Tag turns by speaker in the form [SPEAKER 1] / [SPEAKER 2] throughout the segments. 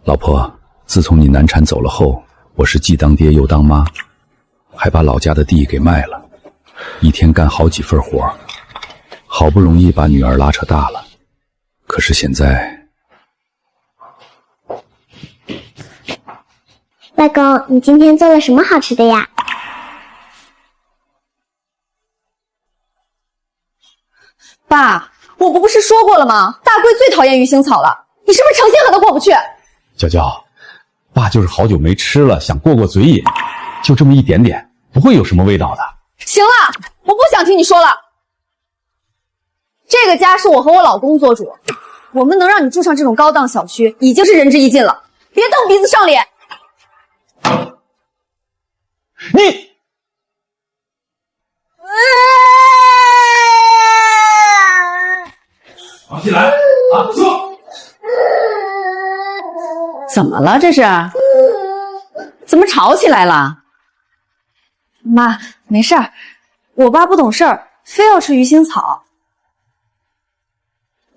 [SPEAKER 1] 老婆，自从你难产走了后，我是既当爹又当妈，还把老家的地给卖了，一天干好几份活，好不容易把女儿拉扯大了。可是现在，
[SPEAKER 2] 外公，你今天做了什么好吃的呀？
[SPEAKER 3] 爸，我不是说过了吗？大贵最讨厌鱼腥草了，你是不是成心和他过不去？
[SPEAKER 1] 娇娇，爸就是好久没吃了，想过过嘴瘾，就这么一点点，不会有什么味道的。
[SPEAKER 3] 行了，我不想听你说了。这个家是我和我老公做主，我们能让你住上这种高档小区，已经是仁至义尽了。别瞪鼻子上脸。
[SPEAKER 1] 你，放起来啊！说。
[SPEAKER 4] 怎么了？这是？怎么吵起来了？
[SPEAKER 3] 妈，没事儿，我爸不懂事儿，非要吃鱼腥草。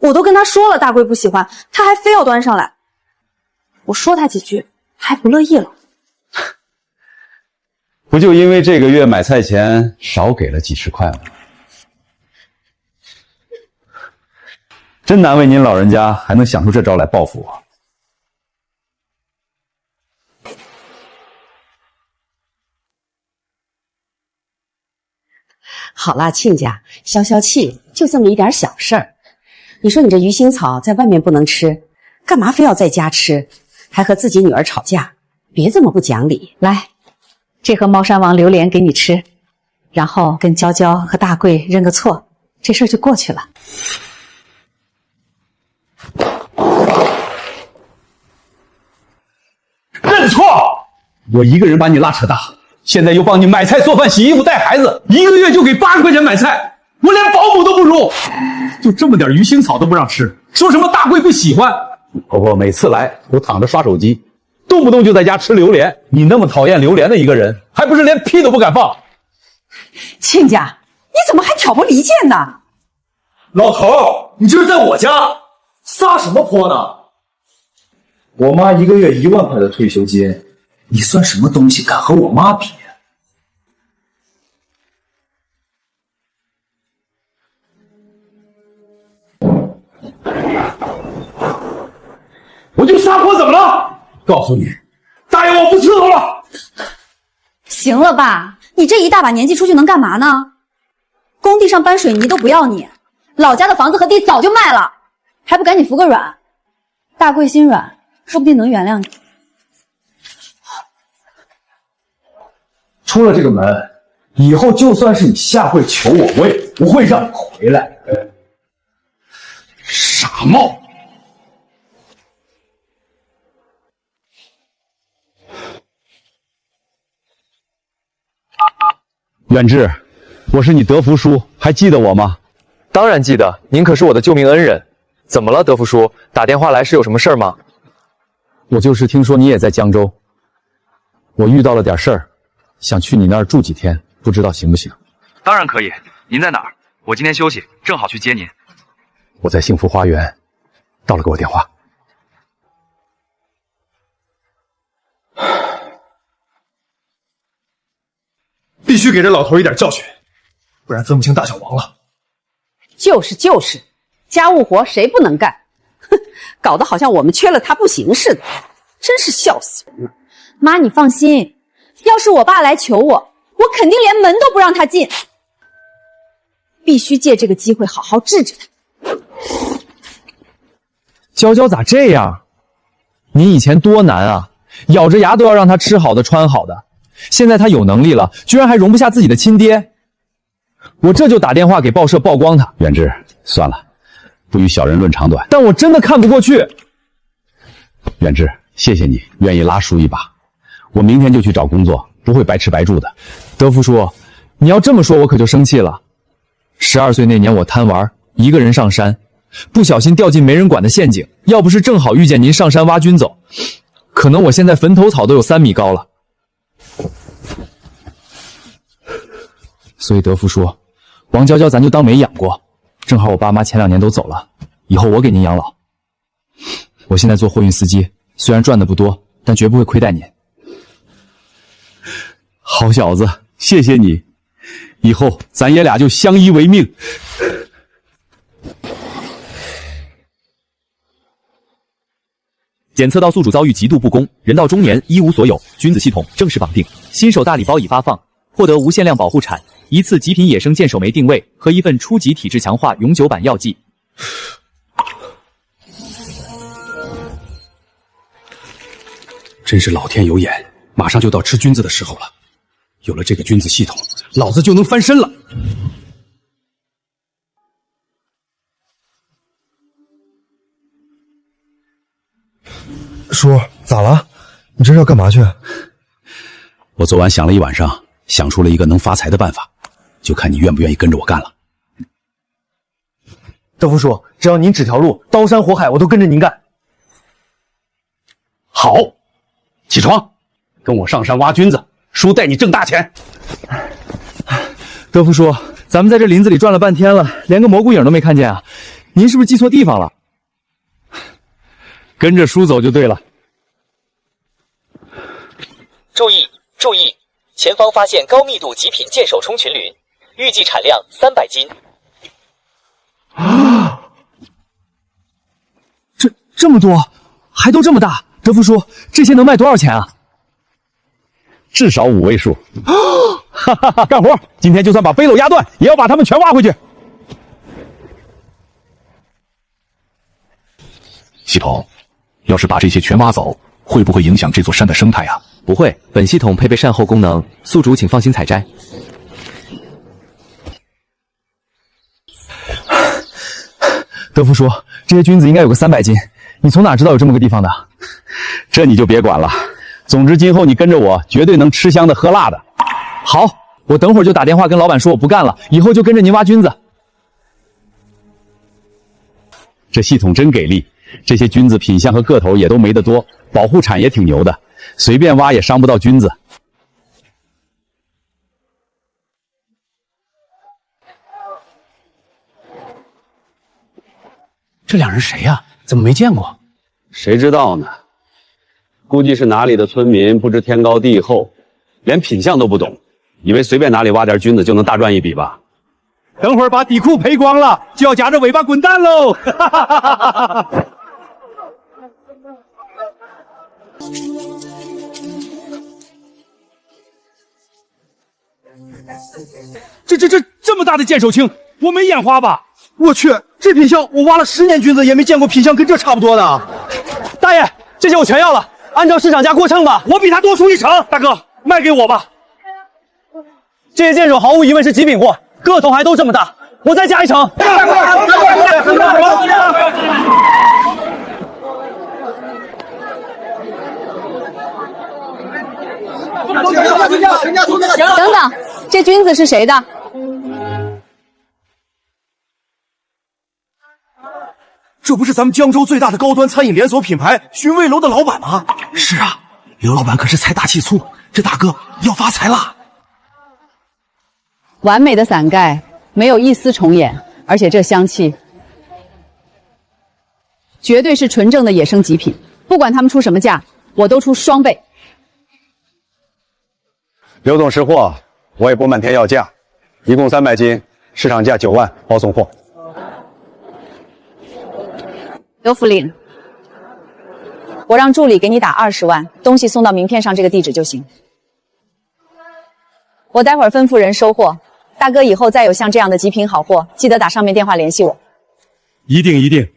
[SPEAKER 3] 我都跟他说了，大贵不喜欢，他还非要端上来。我说他几句，还不乐意了。
[SPEAKER 1] 不就因为这个月买菜钱少给了几十块吗？真难为您老人家还能想出这招来报复我。
[SPEAKER 4] 好啦，亲家，消消气，就这么一点小事儿。你说你这鱼腥草在外面不能吃，干嘛非要在家吃，还和自己女儿吵架？别这么不讲理。来，这盒猫山王榴莲给你吃，然后跟娇娇和大贵认个错，这事儿就过去了。
[SPEAKER 1] 认错！我一个人把你拉扯大，现在又帮你买菜、做饭、洗衣服、带孩子，一个月就给80块钱买菜，我连保姆都不如。就这么点鱼腥草都不让吃，说什么大贵不喜欢。婆婆每次来都躺着刷手机，动不动就在家吃榴莲。你那么讨厌榴莲的一个人，还不是连屁都不敢放？
[SPEAKER 4] 亲家，你怎么还挑拨离间呢？
[SPEAKER 5] 老头，你这是在我家撒什么泼呢？我妈一个月1万块的退休金，你算什么东西，敢和我妈比？我就撒泼怎么了？告诉你，答应我不伺候了。
[SPEAKER 3] 行了爸，你这一大把年纪出去能干嘛呢？工地上搬水泥都不要你，老家的房子和地早就卖了，还不赶紧服个软？大贵心软，说不定能原谅你。
[SPEAKER 5] 出了这个门，以后就算是你下跪求我，我也不会让你回来。
[SPEAKER 1] 傻帽！远志，我是你德福叔，还记得我吗？
[SPEAKER 6] 当然记得，您可是我的救命恩人。怎么了，德福叔？打电话来是有什么事儿吗？
[SPEAKER 1] 我就是听说你也在江州，我遇到了点事儿，想去你那儿住几天，不知道行不行？
[SPEAKER 6] 当然可以。您在哪儿？我今天休息，正好去接您。
[SPEAKER 1] 我在幸福花园，到了给我电话。
[SPEAKER 5] 必须给这老头一点教训，不然分不清大小王了。
[SPEAKER 4] 就是，家务活谁不能干？哼，搞得好像我们缺了他不行似的，真是笑死人了。
[SPEAKER 3] 妈，你放心，要是我爸来求我，我肯定连门都不让他进。必须借这个机会好好治治他。
[SPEAKER 6] 娇娇咋这样？你以前多难啊，咬着牙都要让他吃好的穿好的，现在他有能力了，居然还容不下自己的亲爹。我这就打电话给报社曝光他。
[SPEAKER 1] 远志，算了，不与小人论长短。
[SPEAKER 6] 但我真的看不过去。
[SPEAKER 1] 远志，谢谢你愿意拉叔一把，我明天就去找工作，不会白吃白住的。
[SPEAKER 6] 德福叔，你要这么说我可就生气了。12岁那年我贪玩，一个人上山，不小心掉进没人管的陷阱，要不是正好遇见您上山挖军走，可能我现在坟头草都有3米高了。所以德福叔，王娇娇咱就当没养过，正好我爸妈前2年都走了，以后我给您养老。我现在做货运司机，虽然赚的不多，但绝不会亏待您。好小子，谢谢你，以后咱爷俩就相依为命。检测到宿主遭遇极度不公，人到中年一无所有，君子系统正式绑定，新手大礼包已发放，获得无限量保护产、一次极品野生剑手梅定位和一份初级体质强化永久版药剂。
[SPEAKER 1] 真是老天有眼，马上就到吃菌子的时候了。有了这个菌子系统，老子就能翻身了。
[SPEAKER 7] 叔，咋了？你这是要干嘛去？
[SPEAKER 1] 我昨晚想了一晚上，想出了一个能发财的办法，就看你愿不愿意跟着我干了。
[SPEAKER 5] 德福叔，只要您指条路，刀山火海我都跟着您干。
[SPEAKER 1] 好，起床，跟我上山挖菌子，叔带你挣大钱。
[SPEAKER 6] 德福叔，咱们在这林子里转了半天了，连个蘑菇影都没看见啊！您是不是记错地方了？跟着叔走就对了。
[SPEAKER 8] 注意注意，前方发现高密度极品剑手冲群林，预计产量300斤。
[SPEAKER 6] 啊！这么多，还都这么大，德福叔，这些能卖多少钱啊？
[SPEAKER 1] 至少5位数。哈哈哈！干活！今天就算把背篓压断，也要把它们全挖回去。
[SPEAKER 9] 系统，要是把这些全挖走，会不会影响这座山的生态啊？
[SPEAKER 8] 不会，本系统配备善后功能，宿主请放心采摘。
[SPEAKER 6] 德福叔，这些菌子应该有个300斤，你从哪知道有这么个地方的？
[SPEAKER 1] 这你就别管了。总之，今后你跟着我，绝对能吃香的喝辣的。
[SPEAKER 6] 好，我等会儿就打电话跟老板说我不干了，以后就跟着您挖菌子。
[SPEAKER 1] 这系统真给力，这些菌子品相和个头也都没得多，保护产也挺牛的，随便挖也伤不到菌子。
[SPEAKER 5] 这两人谁呀？怎么没见过？
[SPEAKER 1] 谁知道呢？估计是哪里的村民不知天高地厚，连品相都不懂，以为随便哪里挖点菌子就能大赚一笔吧。等会儿把底裤赔光了，就要夹着尾巴滚蛋喽！
[SPEAKER 5] 这么大的剑手青，我没眼花吧？我去，这品相我挖了10年菌子也没见过品相跟这差不多的。大爷，这些我全要了，按照市场价过秤吧。我比他多出1成，大哥，卖给我吧。这些剑手毫无疑问是极品货，个头还都这么大，我再加1成。
[SPEAKER 3] 等等，这菌子是谁的？
[SPEAKER 7] 这不是咱们江州最大的高端餐饮连锁品牌寻味楼的老板吗？是啊，刘老板可是财大气粗，这大哥要发财了。
[SPEAKER 4] 完美的伞盖，没有一丝重眼，而且这香气绝对是纯正的野生极品，不管他们出什么价，我都出双倍。
[SPEAKER 1] 刘总识货，我也不漫天要价，一共300斤，市场价9万，包送货。
[SPEAKER 4] 刘福林，我让助理给你打20万，东西送到名片上这个地址就行。我待会儿吩咐人收货，大哥以后再有像这样的极品好货，记得打上面电话联系我。
[SPEAKER 1] 一定一定。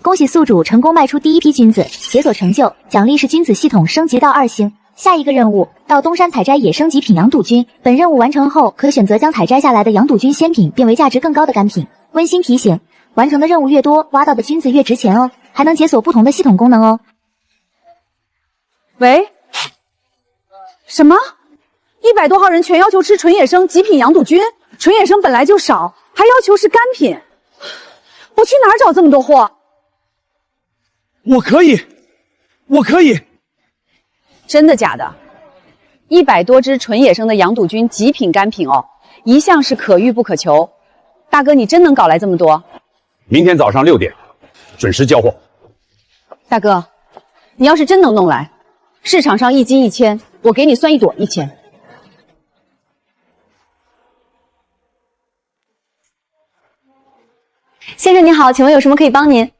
[SPEAKER 2] 恭喜宿主成功卖出第1批菌子，解锁成就，奖励是菌子系统升级到2星。下一个任务，到东山采摘野生极品羊肚菌。本任务完成后，可选择将采摘下来的羊肚菌鲜品变为价值更高的干品。温馨提醒，完成的任务越多，挖到的菌子越值钱哦，还能解锁不同的系统功能哦。
[SPEAKER 3] 喂？什么？100多号人全要求吃纯野生极品羊肚菌？纯野生本来就少，还要求是干品，我去哪儿找这么多货？
[SPEAKER 5] 我可以。
[SPEAKER 4] 真的假的？100多只纯野生的羊肚菌极品干品哦，一向是可遇不可求。大哥，你真能搞来这么多？
[SPEAKER 1] 明天早上6点，准时交货。
[SPEAKER 3] 大哥，你要是真能弄来，市场上1斤1000，我给你算1朵1000。先生您好，请问有什么可以帮您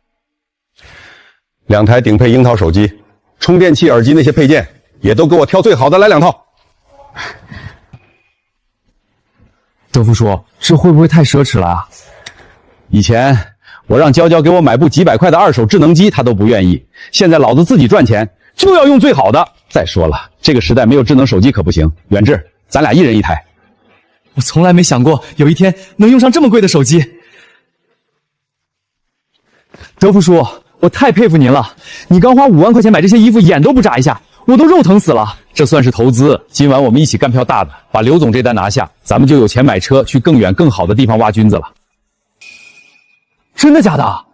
[SPEAKER 10] ？2台顶配樱桃手机，充电器、耳机那些配件也都给我挑最好的来2套。
[SPEAKER 6] 德福叔，这会不会太奢侈了啊？
[SPEAKER 1] 以前我让娇娇给我买部几百块的2手智能机，她都不愿意。现在老子自己赚钱，就要用最好的。再说了，这个时代没有智能手机可不行。远志，咱俩1人1台。
[SPEAKER 6] 我从来没想过有一天能用上这么贵的手机。德福叔，我太佩服您了！你刚花5万块钱买这些衣服，眼都不眨一下，我都肉疼死了。这算是投资，今晚我们一起干票大的，把刘总这单拿下，咱们就有钱买车去更远更好的地方挖菌子了。真的假的？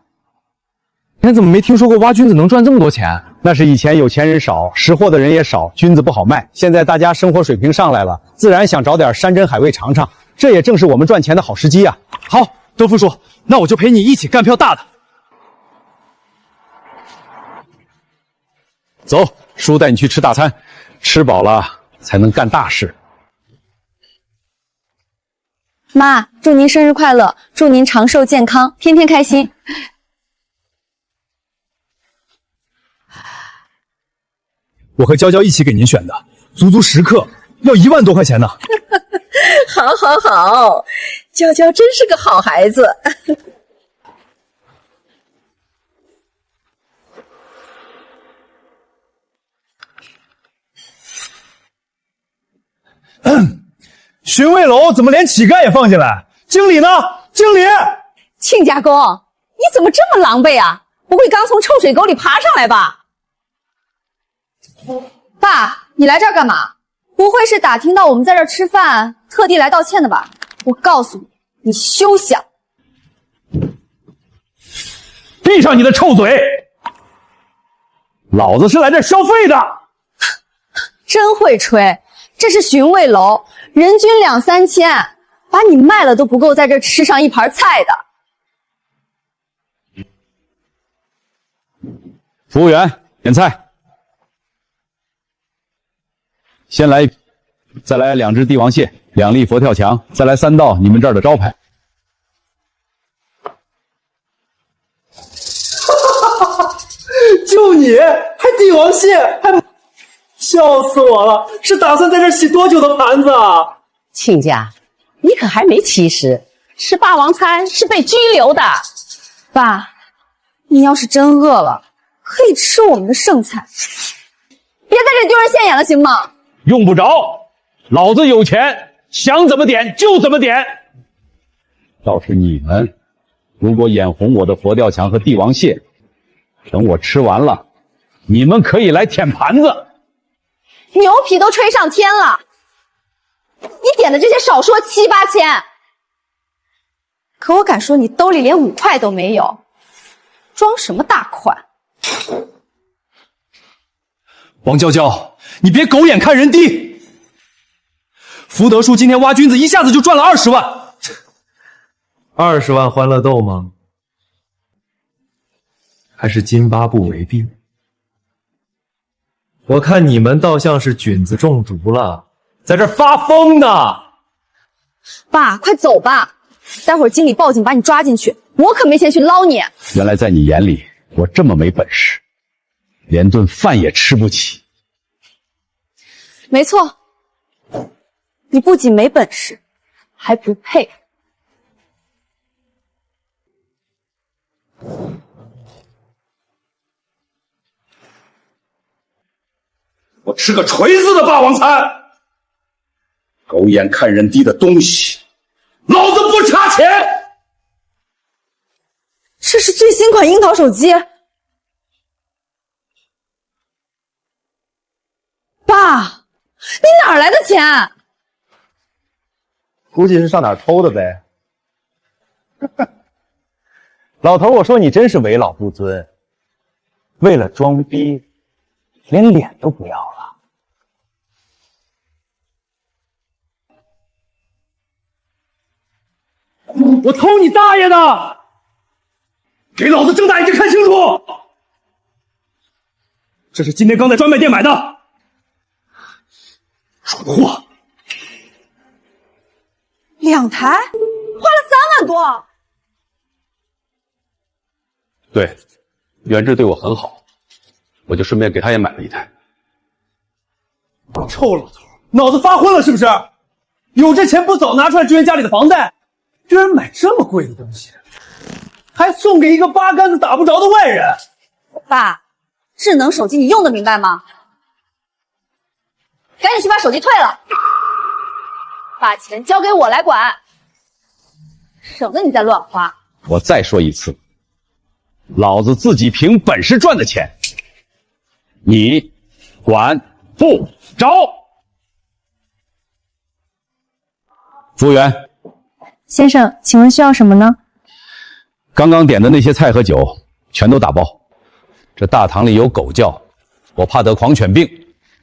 [SPEAKER 6] 以前怎么没听说过挖菌子能赚这么多钱？
[SPEAKER 1] 那是以前有钱人少，识货的人也少，菌子不好卖。现在大家生活水平上来了，自然想找点山珍海味尝尝，这也正是我们赚钱的好时机啊！
[SPEAKER 6] 好，德福叔，那我就陪你一起干票大的。
[SPEAKER 1] 走，叔带你去吃大餐，吃饱了才能干大事。
[SPEAKER 3] 妈，祝您生日快乐，祝您长寿健康，天天开心。
[SPEAKER 6] 我和娇娇一起给您选的，足足10克，要1万多块钱呢。
[SPEAKER 4] 好，好，好，娇娇真是个好孩子。
[SPEAKER 5] 寻味楼怎么连乞丐也放进来？经理呢？经理，
[SPEAKER 3] 亲家公，你怎么这么狼狈啊？不会刚从臭水沟里爬上来吧？爸，你来这儿干嘛？不会是打听到我们在这儿吃饭，特地来道歉的吧？我告诉你，你休想！
[SPEAKER 1] 闭上你的臭嘴！老子是来这儿消费的。
[SPEAKER 3] 真会吹！这是寻味楼，人均2、3千，把你卖了都不够在这吃上一盘菜的。
[SPEAKER 1] 服务员，点菜。先来，再来2只帝王蟹，2粒佛跳墙，再来3道你们这儿的招牌。
[SPEAKER 5] 就你还帝王蟹，还笑死我了！是打算在这洗多久的盘子啊？
[SPEAKER 4] 亲家，你可还没70，吃霸王餐是被拘留的。
[SPEAKER 3] 爸，你要是真饿了，可以吃我们的剩菜，别在这丢人现眼了，行吗？
[SPEAKER 1] 用不着，老子有钱，想怎么点就怎么点。倒是你们，如果眼红我的佛跳墙和帝王蟹，等我吃完了，你们可以来舔盘子。
[SPEAKER 3] 牛皮都吹上天了，你点的这些少说7、8千，可我敢说你兜里连5块都没有，装什么大款？
[SPEAKER 6] 王娇娇，你别狗眼看人低。福德叔今天挖菌子一下子就赚了20万
[SPEAKER 5] ，20万欢乐豆吗？还是津巴布韦币？我看你们倒像是菌子中毒了，在这发疯呢。
[SPEAKER 3] 爸，快走吧，待会儿经理报警把你抓进去，我可没钱去捞你。
[SPEAKER 1] 原来在你眼里，我这么没本事，连顿饭也吃不起。
[SPEAKER 3] 没错，你不仅没本事，还不配。
[SPEAKER 1] 我吃个锤子的霸王餐！狗眼看人低的东西，老子不差钱！
[SPEAKER 3] 这是最新款樱桃手机。爸，你哪儿来的钱？
[SPEAKER 10] 估计是上哪儿偷的呗。老头，我说你真是为老不尊，为了装逼，连脸都不要了。
[SPEAKER 5] 我偷你大爷的！
[SPEAKER 1] 给老子睁大眼睛看清楚！
[SPEAKER 5] 这是今天刚在专卖店买的。
[SPEAKER 7] 蠢货
[SPEAKER 3] 2台，花了3万多。
[SPEAKER 9] 对，元志对我很好，我就顺便给他也买了一台。
[SPEAKER 5] 臭老头，脑子发昏了是不是？有这钱不早拿出来支援家里的房贷，居然买这么贵的东西，还送给一个八竿子打不着的外人。
[SPEAKER 3] 爸，智能手机你用得明白吗？赶紧去把手机退了，把钱交给我来管，省得你再乱花。
[SPEAKER 1] 我再说一次，老子自己凭本事赚的钱，你管不着。服务员，
[SPEAKER 11] 先生，请问需要什么呢？
[SPEAKER 1] 刚刚点的那些菜和酒全都打包。这大堂里有狗叫，我怕得狂犬病。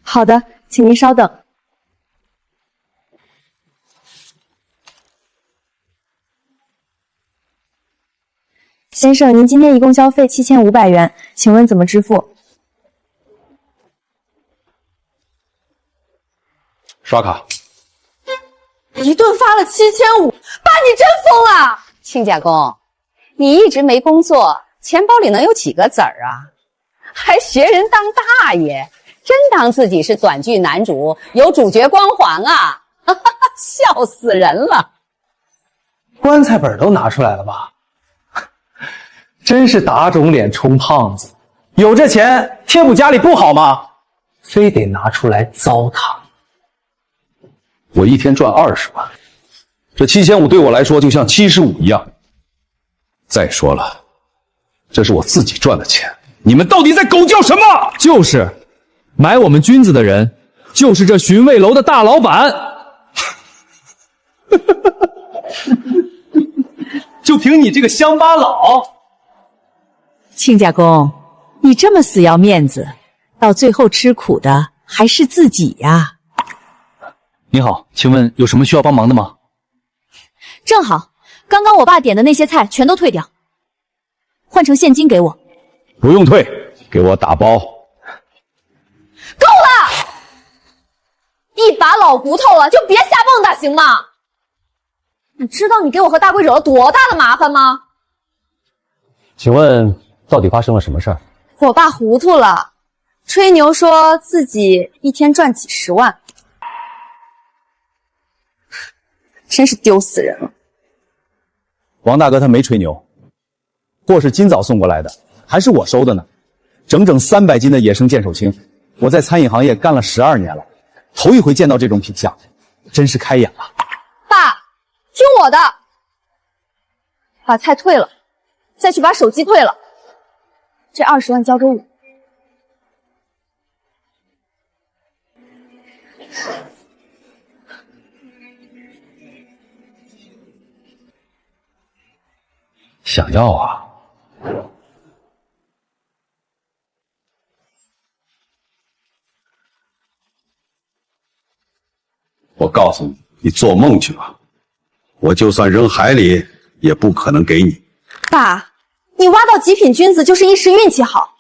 [SPEAKER 11] 好的，请您稍等。先生，您今天一共消费7500元，请问怎么支付？
[SPEAKER 1] 刷卡。
[SPEAKER 3] 一顿发了7500，爸你真疯了！
[SPEAKER 4] 亲家公，你一直没工作，钱包里能有几个子儿啊？还学人当大爷，真当自己是短剧男主，有主角光环啊！笑死人了！
[SPEAKER 5] 棺材本都拿出来了吧？真是打肿脸充胖子，有这钱贴补家里不好吗？非得拿出来糟蹋。
[SPEAKER 1] 我一天赚20万，这7500对我来说就像75一样。再说了，这是我自己赚的钱，你们到底在狗叫什么？
[SPEAKER 6] 就是买我们君子的人，就是这寻味楼的大老板。
[SPEAKER 5] 就凭你这个乡巴佬，
[SPEAKER 4] 亲家公，你这么死要面子，到最后吃苦的还是自己呀。
[SPEAKER 6] 你好，请问有什么需要帮忙的吗？
[SPEAKER 2] 正好，刚刚我爸点的那些菜全都退掉，换成现金给我。
[SPEAKER 1] 不用退，给我打包。
[SPEAKER 3] 够了！一把老骨头了，就别瞎蹦跶，行吗？你知道你给我和大贵惹了多大的麻烦吗？
[SPEAKER 10] 请问到底发生了什么事儿？
[SPEAKER 3] 我爸糊涂了，吹牛说自己一天赚几10万，真是丢死人了。
[SPEAKER 1] 王大哥他没吹牛，货是今早送过来的，还是我收的呢。整整300斤的野生剑手青，我在餐饮行业干了12年了，头一回见到这种品相，真是开眼了。
[SPEAKER 3] 爸，听我的，把菜退了，再去把手机退了，这20万交给我。
[SPEAKER 1] 想要啊？我告诉你，你做梦去吧！我就算扔海里，也不可能给你。
[SPEAKER 3] 爸，你挖到极品君子就是一时运气好，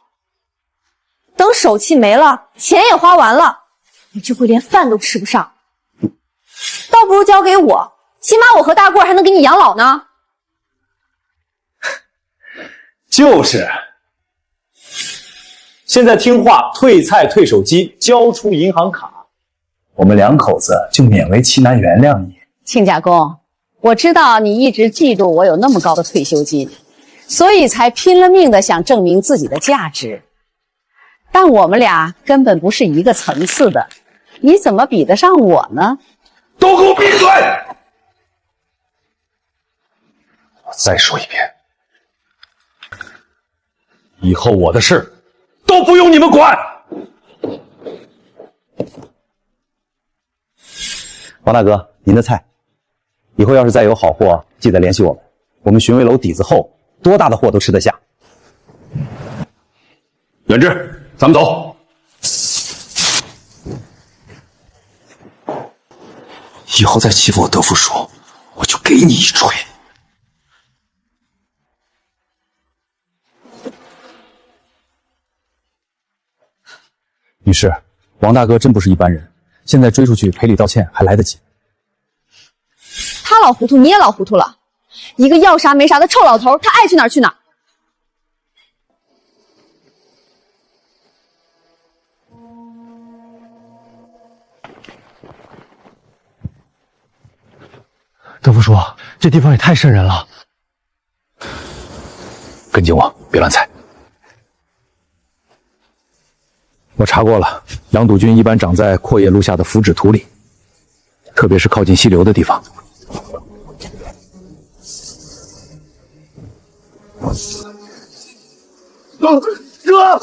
[SPEAKER 3] 等手气没了，钱也花完了，你就会连饭都吃不上。倒不如交给我，起码我和大贵还能给你养老呢。
[SPEAKER 5] 就是。现在听话，退菜退手机，交出银行卡，我们2口子就勉为其难原谅你。
[SPEAKER 4] 亲家公，我知道你一直嫉妒我有那么高的退休金，所以才拼了命的想证明自己的价值。但我们俩根本不是一个层次的，你怎么比得上我呢？
[SPEAKER 1] 都给我闭嘴！我再说一遍，以后我的事都不用你们管。
[SPEAKER 10] 王大哥，您的菜，以后要是再有好货，记得联系我们。我们寻味楼底子厚，多大的货都吃得下。
[SPEAKER 1] 远志，咱们走。
[SPEAKER 7] 以后再欺负我德福叔，我就给你一锤。
[SPEAKER 1] 女士，王大哥真不是一般人，现在追出去赔礼道歉还来得及。
[SPEAKER 3] 他老糊涂，你也老糊涂了。一个要啥没啥的臭老头，他爱去哪儿去哪儿。
[SPEAKER 5] 德福叔，这地方也太瘆人了。
[SPEAKER 9] 跟紧我，别乱猜。
[SPEAKER 1] 我查过了，羊肚菌一般长在阔叶路下的腐殖土里，特别是靠近溪流的地方。
[SPEAKER 7] 哥！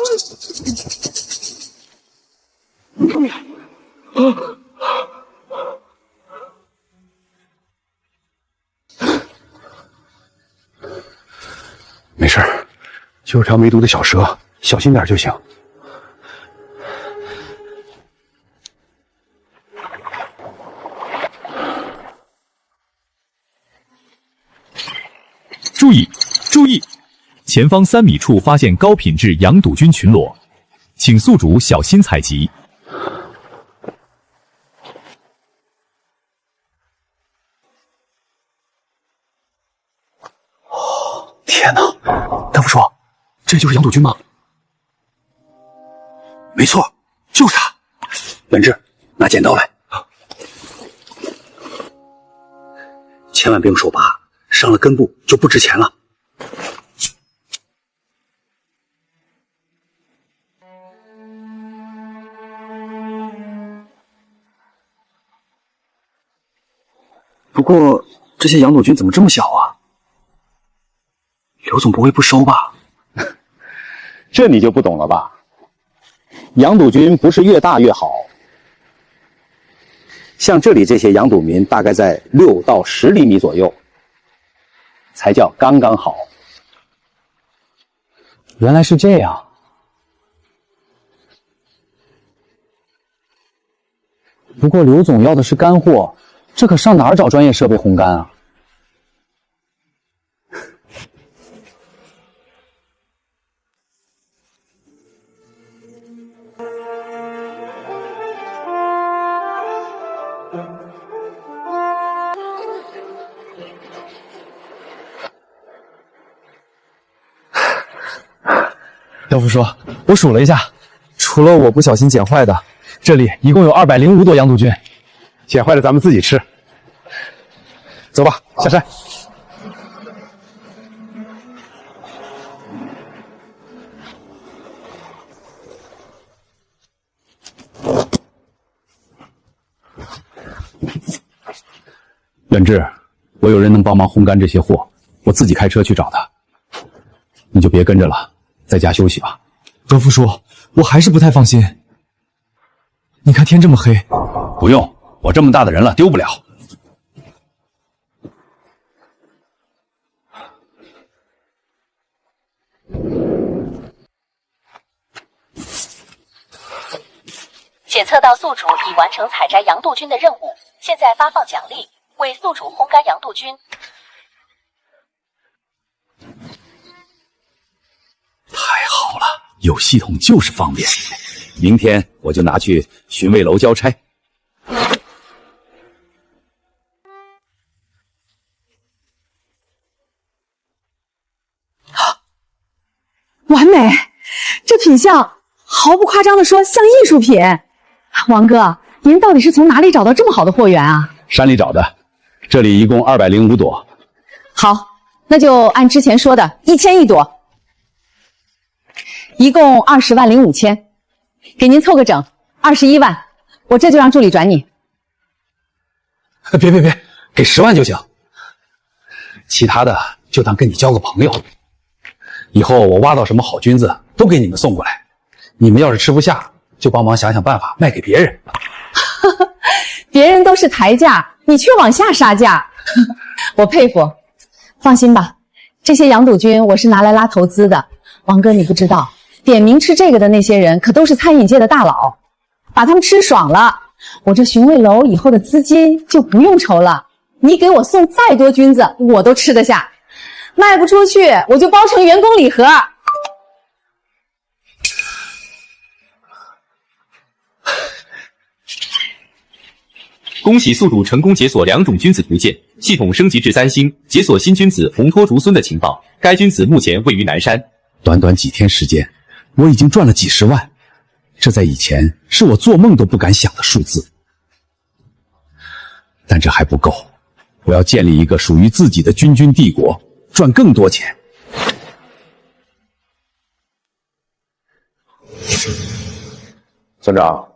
[SPEAKER 9] 没事，就是条没毒的小蛇，小心点就行。
[SPEAKER 6] 注意，注意！前方3米处发现高品质羊肚菌群落，请宿主小心采集。
[SPEAKER 9] 天哪，大夫说，这就是羊肚菌吗？没错，就是它。远志，拿剪刀来。千万别用手拔，伤了根部就不值钱了。
[SPEAKER 7] 不过这些羊肚菌怎么这么小啊？刘总不会不收吧？
[SPEAKER 10] 这你就不懂了吧？羊肚菌不是越大越好，像这里这些羊肚民大概在6到10厘米左右，才叫刚刚好。
[SPEAKER 1] 原来是这样。不过刘总要的是干货，这可上哪儿找专业设备烘干啊？
[SPEAKER 6] 廖副叔，我数了一下，除了我不小心捡坏的，这里一共有205朵羊肚菌。
[SPEAKER 9] 捡坏了咱们自己吃。走吧，下山。
[SPEAKER 1] 远志，我有人能帮忙烘干这些货，我自己开车去找他。你就别跟着了，在家休息吧。
[SPEAKER 6] 德福叔，我还是不太放心。你看天这么黑。
[SPEAKER 1] 不用，我这么大的人了，丢不了。
[SPEAKER 2] 检测到宿主已完成采摘羊肚菌的任务，现在发放奖励，为宿主烘干羊肚菌。
[SPEAKER 1] 太好了，有系统就是方便。明天我就拿去巡味楼交差。
[SPEAKER 3] 完美，这品相毫不夸张的说像艺术品。王哥，您到底是从哪里找到这么好的货源啊？
[SPEAKER 1] 山里找的，这里一共205朵。
[SPEAKER 3] 好，那就按之前说的1000一朵，一共20万0 5千，给您凑个整，21万，我这就让助理转你。
[SPEAKER 1] 别，给10万就行，其他的就当跟你交个朋友。以后我挖到什么好菌子，都给你们送过来。你们要是吃不下，就帮忙想想办法卖给别人。
[SPEAKER 3] 别人都是抬价，你却往下杀价，我佩服。放心吧，这些羊肚菌我是拿来拉投资的。王哥，你不知道，点名吃这个的那些人可都是餐饮界的大佬，把他们吃爽了，我这寻味楼以后的资金就不用愁了。你给我送再多菌子，我都吃得下。卖不出去，我就包成员工礼盒。
[SPEAKER 8] 恭喜宿主成功解锁2种君子图鉴，系统升级至3星，解锁新君子红脱竹孙的情报。该君子目前位于南山。
[SPEAKER 1] 短短几天时间，我已经赚了几十万，这在以前是我做梦都不敢想的数字。但这还不够，我要建立一个属于自己的君君帝国，赚更多钱。
[SPEAKER 12] 村长，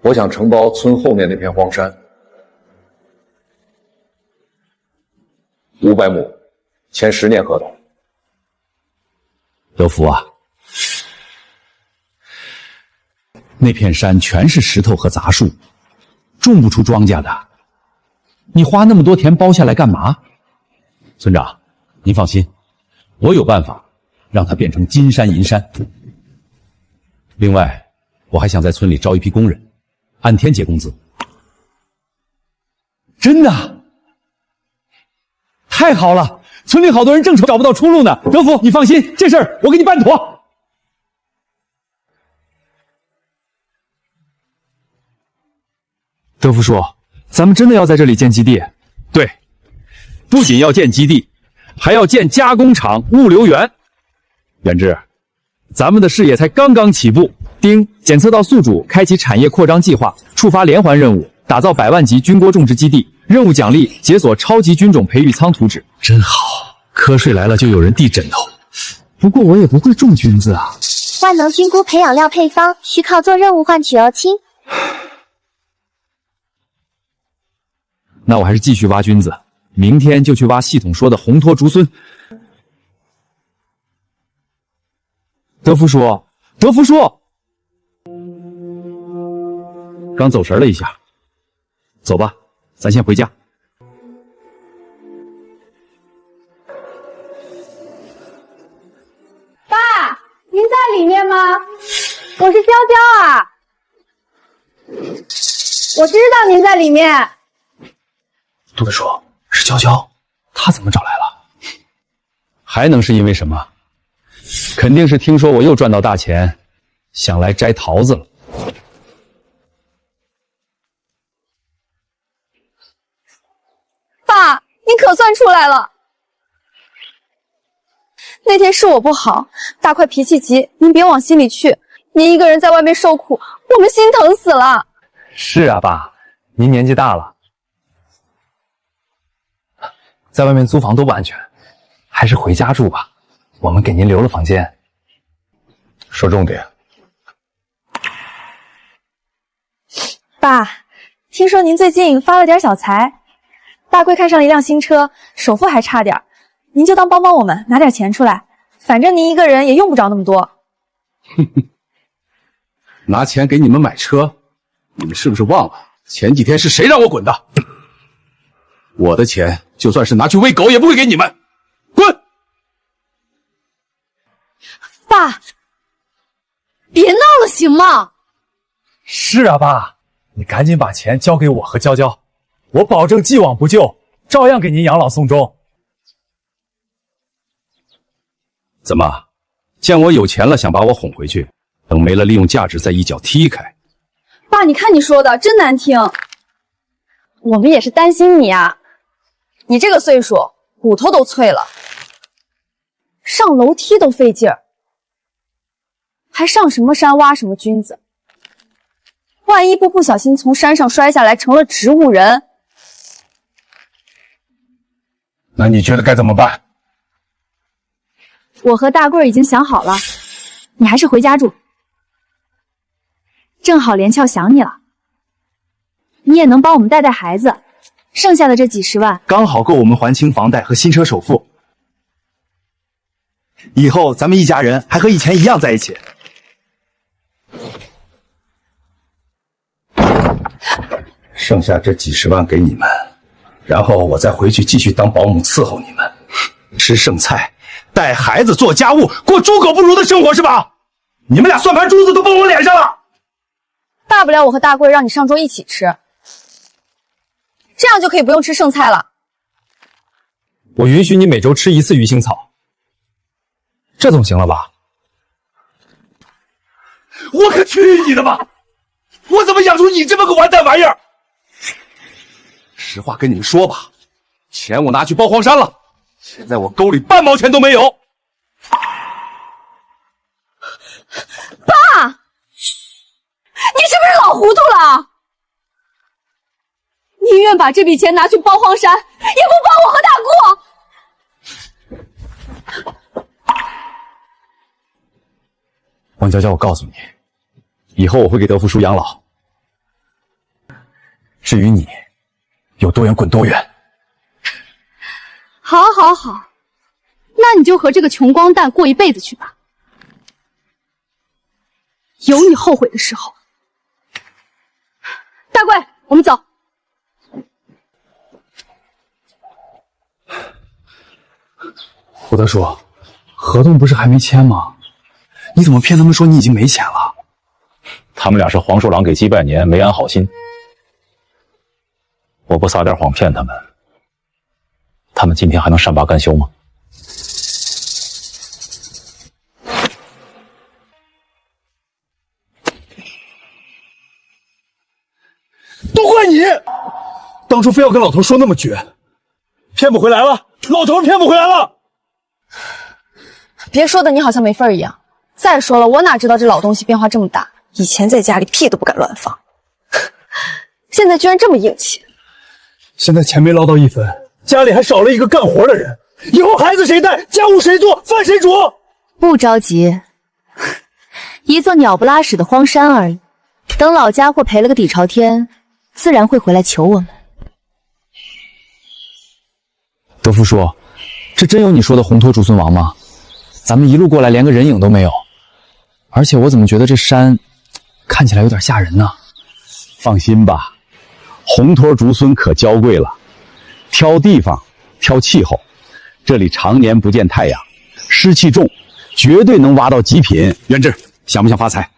[SPEAKER 12] 我想承包村后面那片荒山，500亩，签10年合同。
[SPEAKER 1] 德福啊，那片山全是石头和杂树，种不出庄稼的。你花那么多田包下来干嘛？村长，您放心，我有办法让它变成金山银山。另外，我还想在村里招一批工人，按天结工资。真的？太好了！村里好多人正愁找不到出路呢。德福，你放心，这事儿我给你办妥。
[SPEAKER 6] 德福叔，咱们真的要在这里建基地？对，不仅要建基地，还要建加工厂、物流园。远志，咱们的事业才刚刚起步。丁，检测到宿主开启产业扩张计划，触发连环任务，打造100万级军锅种植基地。任务奖励：解锁超级军种培育仓图纸。
[SPEAKER 1] 真好，瞌睡来了就有人递枕头。不过我也不会种菌子啊。
[SPEAKER 2] 万能菌菇培养料配方需靠做任务换取哦，亲。
[SPEAKER 6] 那我还是继续挖菌子，明天就去挖系统说的红脱竹孙。德福叔，德福叔，
[SPEAKER 1] 刚走神了一下，走吧，咱先回家。
[SPEAKER 3] 爸，您在里面吗？我是娇娇啊，我知道您在里面。
[SPEAKER 1] 杜叔，是娇娇，她怎么找来了？还能是因为什么？肯定是听说我又赚到大钱，想来摘桃子了。
[SPEAKER 3] 爸，您可算出来了。那天是我不好，大块脾气急，您别往心里去。您一个人在外面受苦，我们心疼死了。
[SPEAKER 5] 是啊，爸，您年纪大了，在外面租房多不安全，还是回家住吧。我们给您留了房间。
[SPEAKER 12] 说重点。
[SPEAKER 11] 爸，听说您最近发了点小财，大贵看上了一辆新车，首付还差点，您就当帮帮我们，拿点钱出来，反正您一个人也用不着那么多。
[SPEAKER 1] 拿钱给你们买车，你们是不是忘了前几天是谁让我滚的？我的钱就算是拿去喂狗也不会给你们，滚！
[SPEAKER 3] 爸，别闹了行吗？
[SPEAKER 5] 是啊，爸，你赶紧把钱交给我和娇娇，我保证既往不咎，照样给您养老送终。
[SPEAKER 1] 怎么，见我有钱了想把我哄回去，等没了利用价值再一脚踢开？
[SPEAKER 3] 爸，你看你说的真难听。我们也是担心你啊，你这个岁数骨头都脆了，上楼梯都费劲儿，还上什么山挖什么菌子，万一不小心从山上摔下来成了植物人，
[SPEAKER 1] 那你觉得该怎么办？
[SPEAKER 11] 我和大贵已经想好了，你还是回家住，正好连翘想你了，你也能帮我们带带孩子，剩下的这几10万
[SPEAKER 5] 刚好够我们还清房贷和新车首付。以后咱们一家人还和以前一样在一起。
[SPEAKER 1] 剩下这几10万给你们，然后我再回去继续当保姆伺候你们，吃剩菜，带孩子，做家务，过猪狗不如的生活是吧？你们俩算盘珠子都蹦我脸上了。
[SPEAKER 3] 大不了我和大贵让你上桌一起吃，这样就可以不用吃剩菜了。
[SPEAKER 5] 我允许你每周吃1次鱼腥草，这总行了吧？
[SPEAKER 1] 我可去你的吧！我怎么养出你这么个完蛋玩意儿？实话跟你们说吧，钱我拿去包荒山了，现在我沟里半毛钱都没有。
[SPEAKER 3] 爸，你是不是老糊涂了？宁愿把这笔钱拿去包荒山，也不包我和大姑。
[SPEAKER 10] 王娇娇，我告诉你，以后我会给德福叔养老。至于你，有多远滚多远。
[SPEAKER 3] 好，好，好，那你就和这个穷光蛋过一辈子去吧，有你后悔的时候。大贵，我们走。
[SPEAKER 1] 胡德叔，合同不是还没签吗？你怎么骗他们说你已经没钱了？
[SPEAKER 10] 他们俩是黄鼠狼给鸡拜年，没安好心。我不撒点谎骗他们，他们今天还能善罢甘休吗？
[SPEAKER 7] 都怪你！当初非要跟老头说那么绝，骗不回来了，老头骗不回来了。
[SPEAKER 11] 别说的你好像没份儿一样。再说了，我哪知道这老东西变化这么大，以前在家里屁都不敢乱放，现在居然这么硬气。
[SPEAKER 7] 现在钱没捞到1分，家里还少了一个干活的人，以后孩子谁带，家务谁做，饭谁煮？
[SPEAKER 2] 不着急，一座鸟不拉屎的荒山而已。等老家伙赔了个底朝天，自然会回来求我们。
[SPEAKER 6] 德福叔，这真有你说的红脱竹孙王吗？咱们一路过来连个人影都没有，而且我怎么觉得这山看起来有点吓人呢？
[SPEAKER 10] 放心吧，红脱竹孙可娇贵了，挑地方，挑气候，这里常年不见太阳，湿气重，绝对能挖到极品。元志，想不想发财？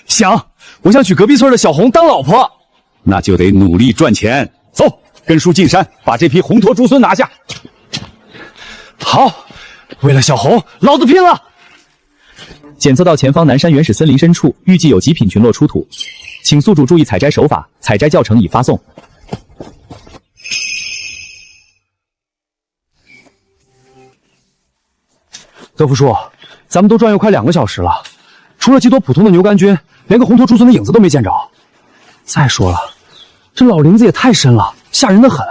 [SPEAKER 6] 想，我想娶隔壁村的小红当老婆。
[SPEAKER 10] 那就得努力赚钱。走，跟叔进山，把这批红脱竹孙拿下。
[SPEAKER 6] 好，为了小红，老子拼了！检测到前方南山原始森林深处，预计有极品群落出土，请宿主注意采摘手法，采摘教程已发送。
[SPEAKER 5] 德福叔，咱们都转悠快2个小时了，除了几朵普通的牛肝菌，连个红脱竹孙的影子都没见着。再说了，这老林子也太深了，吓人的很。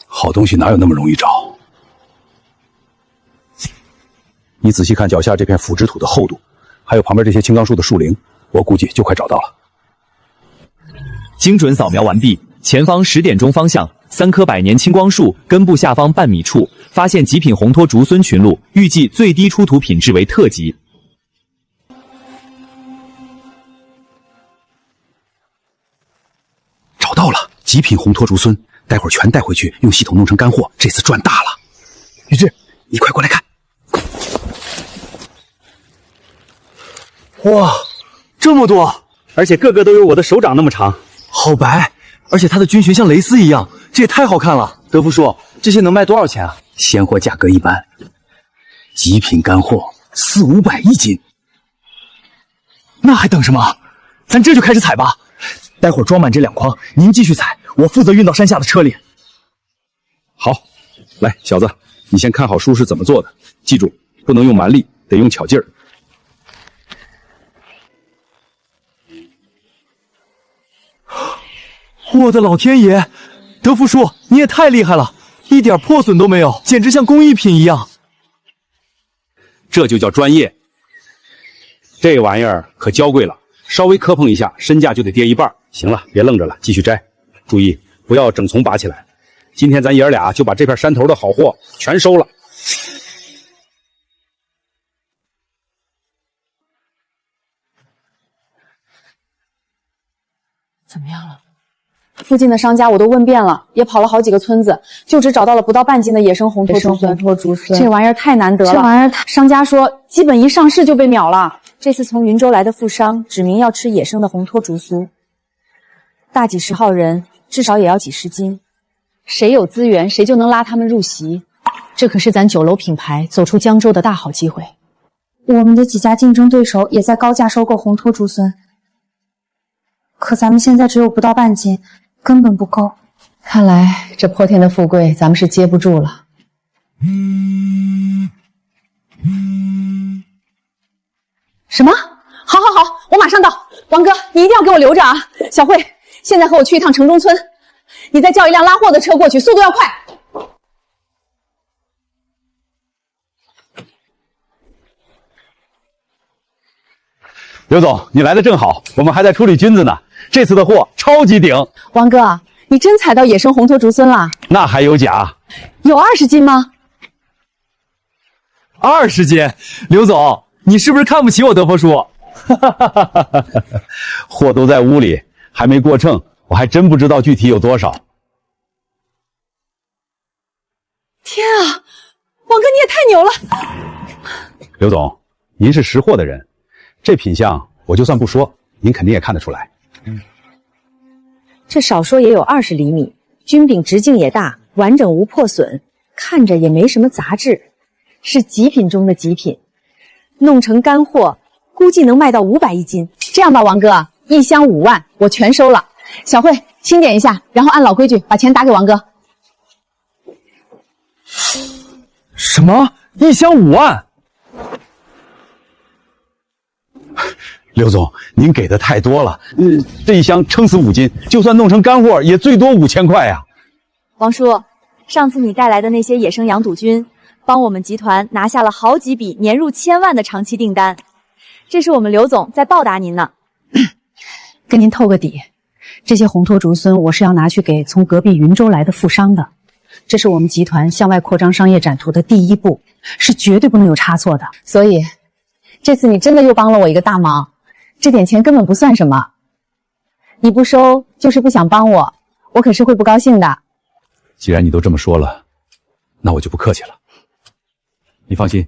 [SPEAKER 10] 好东西哪有那么容易找？你仔细看脚下这片腐殖土的厚度，还有旁边这些青冈树的树龄，我估计就快找到了。
[SPEAKER 6] 精准扫描完毕，前方10点钟方向，3棵百年青光树根部下方半米处发现极品红脱竹孙群鹿，预计最低出土品质为特级。
[SPEAKER 10] 找到了，极品红脱竹孙，待会儿全带回去，用系统弄成干货，这次赚大了。宇智，你快过来看。
[SPEAKER 5] 哇，这么多，而且个个都有我的手掌那么长，好白，而且它的菌群像蕾丝一样，这也太好看了。德福叔，这些能卖多少钱啊？
[SPEAKER 10] 鲜货价格一般，极品干货400、500一斤。
[SPEAKER 5] 那还等什么？咱这就开始采吧。待会儿装满这2筐，您继续采，我负责运到山下的车里。
[SPEAKER 10] 好，来，小子，你先看好书是怎么做的，记住，不能用蛮力，得用巧劲儿。
[SPEAKER 5] 我的老天爷，德福叔，你也太厉害了，一点破损都没有，简直像工艺品一样。
[SPEAKER 10] 这就叫专业。这玩意儿可娇贵了，稍微磕碰一下，身价就得跌一半。行了，别愣着了，继续摘，注意不要整丛拔起来。今天咱爷儿俩就把这片山头的好货全收了。
[SPEAKER 11] 怎么样了？附近的商家我都问遍了，也跑了好几个村子，就只找到了不到半斤的野生红脱竹孙。这玩意儿太难得了，商家说基本一上市就被秒了。这次从云州来的富商指明要吃野生的红脱竹孙，大几十号人，至少也要几10斤。谁有资源，谁就能拉他们入席。这可是咱酒楼品牌走出江州的大好机会。
[SPEAKER 13] 我们的几家竞争对手也在高价收购红脱竹孙，可咱们现在只有不到半斤，根本不够。
[SPEAKER 4] 看来这泼天的富贵咱们是接不住了。
[SPEAKER 3] 什么？好，我马上到。王哥，你一定要给我留着啊！小慧，现在和我去一趟城中村，你再叫一辆拉货的车过去，速度要快。
[SPEAKER 1] 刘总，你来的正好，我们还在处理菌子呢。这次的货超级顶。
[SPEAKER 3] 王哥，你真采到野生红头竹荪了？
[SPEAKER 1] 那还有假？
[SPEAKER 3] 有20斤吗
[SPEAKER 6] ？20斤？刘总，你是不是看不起我德福叔？
[SPEAKER 1] 货都在屋里，还没过秤，我还真不知道具体有多少。
[SPEAKER 3] 天啊，王哥你也太牛了！
[SPEAKER 1] 刘总，您是识货的人，这品相我就算不说，您肯定也看得出来。
[SPEAKER 4] 这少说也有20厘米，菌柄直径也大，完整无破损，看着也没什么杂质，是极品中的极品。弄成干货，估计能卖到500一斤。
[SPEAKER 3] 这样吧，王哥，1箱5万，我全收了。小慧，清点一下，然后按老规矩把钱打给王哥。
[SPEAKER 6] 什么？1箱5万？
[SPEAKER 1] 刘总，您给的太多了，这一箱撑死5斤，就算弄成干货，也最多5000块呀。
[SPEAKER 2] 王叔，上次你带来的那些野生羊肚菌，帮我们集团拿下了好几笔年入1000万的长期订单，这是我们刘总在报答您呢。
[SPEAKER 4] 跟您透个底，这些红头竹荪我是要拿去给从隔壁云州来的富商的，这是我们集团向外扩张商业展图的第一步，是绝对不能有差错的。
[SPEAKER 3] 所以，这次你真的又帮了我一个大忙。这点钱根本不算什么，你不收就是不想帮我，我可是会不高兴的。
[SPEAKER 1] 既然你都这么说了，那我就不客气了。
[SPEAKER 6] 你放心，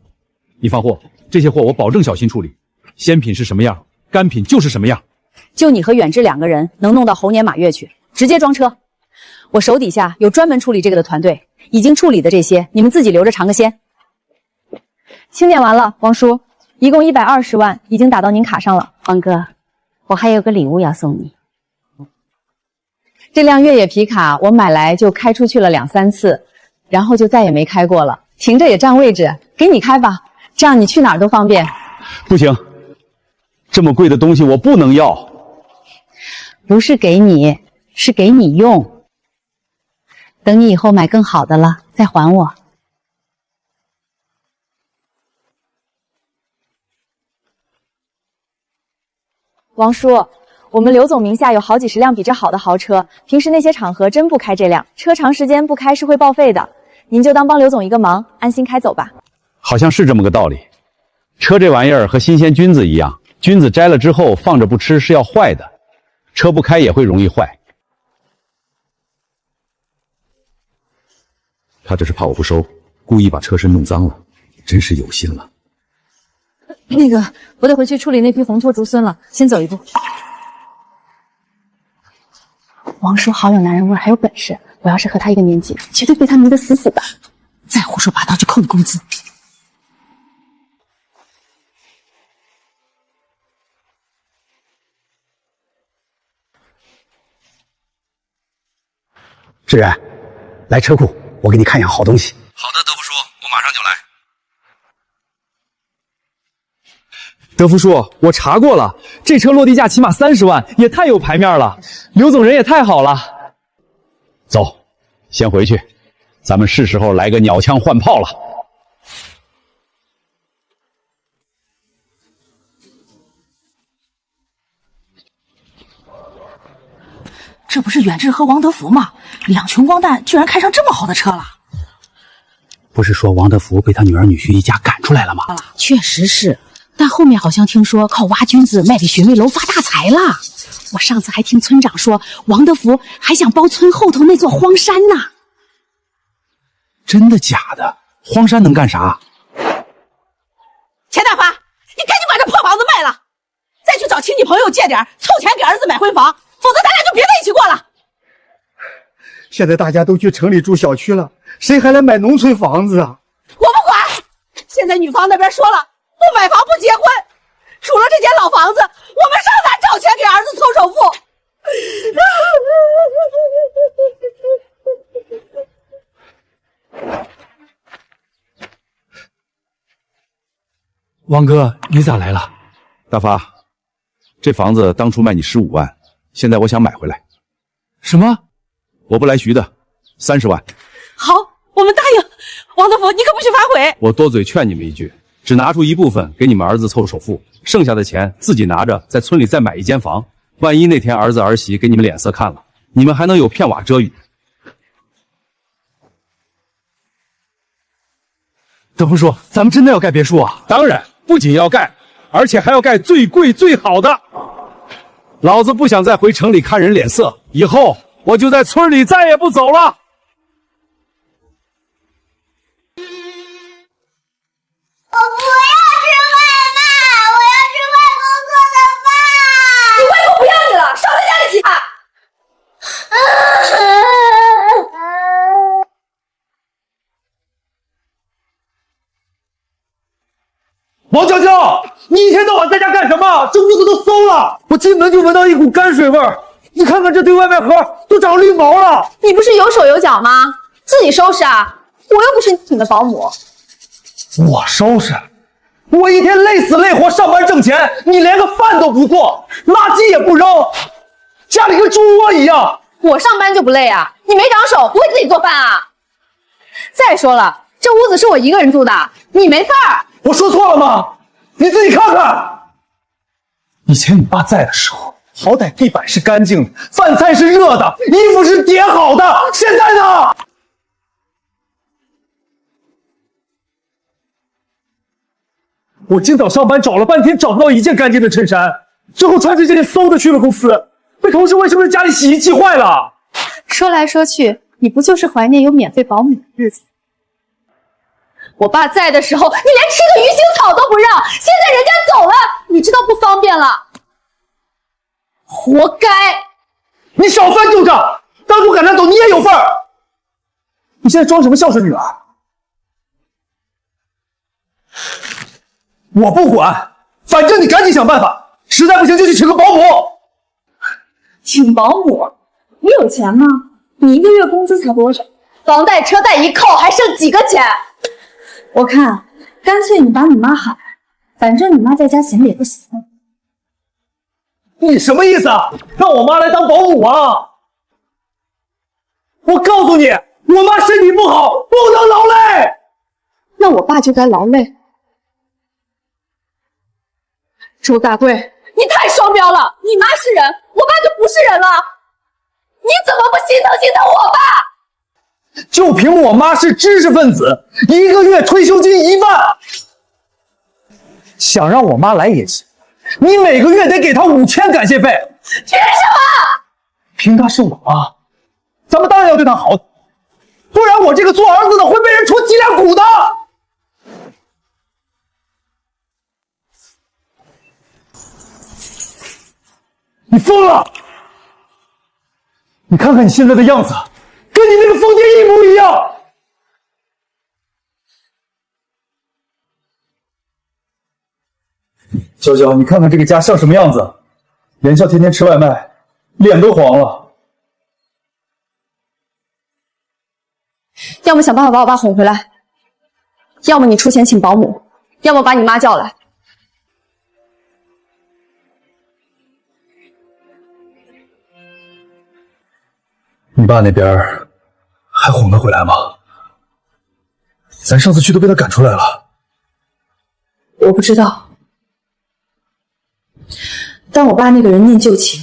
[SPEAKER 6] 你放货，这些货我保证小心处理，鲜品是什么样，干品就是什么样。
[SPEAKER 3] 就你和远志2个人能弄到猴年马月去，直接装车。我手底下有专门处理这个的团队，已经处理的这些，你们自己留着尝个鲜。
[SPEAKER 11] 清点完了，王叔。一共120万已经打到您卡上了。
[SPEAKER 4] 王哥，我还有个礼物要送你。
[SPEAKER 3] 这辆越野皮卡我买来就开出去了2、3次，然后就再也没开过了，停着也占位置，给你开吧，这样你去哪儿都方便。
[SPEAKER 1] 不行，这么贵的东西我不能要。
[SPEAKER 4] 不是给你，是给你用。等你以后买更好的了，再还我。
[SPEAKER 2] 王叔，我们刘总名下有好几十辆比这好的豪车，平时那些场合真不开这辆，车长时间不开是会报废的。您就当帮刘总一个忙，安心开走吧。
[SPEAKER 1] 好像是这么个道理。车这玩意儿和新鲜菌子一样，菌子摘了之后放着不吃是要坏的，车不开也会容易坏。
[SPEAKER 9] 他这是怕我不收，故意把车身弄脏了，真是有心了。
[SPEAKER 3] 那个，我得回去处理那批红托竹荪了，先走一步。
[SPEAKER 11] 王叔好有男人味，还有本事，我要是和他一个年纪，绝对被他迷得死死的。
[SPEAKER 4] 再胡说八道就扣你工资。
[SPEAKER 7] 志远，来车库，我给你看样好东西。
[SPEAKER 10] 好的，德福叔，我马上就来。
[SPEAKER 6] 德福叔，我查过了，这车落地价起码30万，也太有排面了。刘总人也太好了。
[SPEAKER 1] 走，先回去，咱们是时候来个鸟枪换炮了。
[SPEAKER 14] 这不是远志和王德福吗？2穷光蛋居然开上这么好的车了。
[SPEAKER 7] 不是说王德福被他女儿女婿一家赶出来了吗？
[SPEAKER 4] 确实是，但后面好像听说靠挖菌子卖给学妹楼发大财了。我上次还听村长说，王德福还想包村后头那座荒山呢。
[SPEAKER 7] 真的假的？荒山能干啥？
[SPEAKER 14] 钱大发，你赶紧把这破房子卖了，再去找亲戚朋友借点，凑钱给儿子买婚房，否则咱俩就别在一起过了。
[SPEAKER 5] 现在大家都去城里住小区了，谁还来买农村房子啊？
[SPEAKER 14] 我不管，现在女方那边说了，不买房不结婚，除了这间老房子，我们上哪找钱给儿子凑首付？
[SPEAKER 10] 王哥，你咋来了？大发，这房子当初卖你15万，现在我想买回来。什么？我不来徐的，30万。
[SPEAKER 14] 好，我们答应。王德福，你可不许反悔。
[SPEAKER 10] 我多嘴劝你们一句，只拿出一部分给你们儿子凑首付，剩下的钱自己拿着，在村里再买一间房。万一那天儿子儿媳给你们脸色看了，你们还能有片瓦遮雨。
[SPEAKER 5] 德福叔，咱们真的要盖别墅啊？
[SPEAKER 10] 当然，不仅要盖，而且还要盖最贵最好的。老子不想再回城里看人脸色，以后我就在村里再也不走了。
[SPEAKER 15] 我不要吃外卖，我要吃外公做的饭。
[SPEAKER 3] 你外公不要你了，少在家里洗吧。
[SPEAKER 5] 王娇娇，你一天到晚在家干什么？这屋子都馊了，我进门就闻到一股泔水味儿。你看看这堆外卖盒都长绿毛了。
[SPEAKER 3] 你不是有手有脚吗？自己收拾啊！我又不是你请的保姆。
[SPEAKER 5] 我收拾？我一天累死累活上班挣钱，你连个饭都不做，垃圾也不扔，家里跟猪窝一样。
[SPEAKER 3] 我上班就不累啊？你没长手，不会自己做饭啊？再说了，这屋子是我一个人住的，你没份儿。
[SPEAKER 5] 我说错了吗？你自己看看。以前你爸在的时候，好歹地板是干净的，饭菜是热的，衣服是叠好的。现在呢？我今早上班找了半天，找不到一件干净的衬衫，最后穿这件馊的去了公司，被同事问是不是家里洗衣机坏了。
[SPEAKER 11] 说来说去，你不就是怀念有免费保姆的日子？
[SPEAKER 3] 我爸在的时候，你连吃个鱼腥草都不让，现在人家走了，你知道不方便了，活该！
[SPEAKER 5] 你少翻旧账，当初赶他走你也有份儿。你现在装什么孝顺女儿？我不管，反正你赶紧想办法，实在不行就去请个保姆。
[SPEAKER 11] 请保姆？你有钱吗？你一个月工资才多少？
[SPEAKER 3] 房贷车贷一扣，还剩几个钱？
[SPEAKER 11] 我看，干脆你把你妈喊来，反正你妈在家闲着也不行。
[SPEAKER 5] 你什么意思啊？让我妈来当保姆啊？我告诉你，我妈身体不好，不能劳累。
[SPEAKER 11] 那我爸就该劳累。周大贵，
[SPEAKER 3] 你太双标了！你妈是人，我爸就不是人了。你怎么不心疼我爸？
[SPEAKER 5] 就凭我妈是知识分子，一个月退休金1万，想让我妈来也行，你每个月得给她5000感谢费。
[SPEAKER 3] 凭什么？
[SPEAKER 5] 凭她是我妈，咱们当然要对她好，不然我这个做儿子的会被人戳脊梁骨的。你疯了！你看看你现在的样子，跟你那个疯爹一模一样。娇娇，你看看这个家像什么样子？连笑天天吃外卖，脸都黄了。
[SPEAKER 3] 要么想办法把我爸哄回来，要么你出钱请保姆，要么把你妈叫来。
[SPEAKER 5] 你爸那边还哄得回来吗？咱上次去都被他赶出来了。
[SPEAKER 11] 我不知道，但我爸那个人念旧情，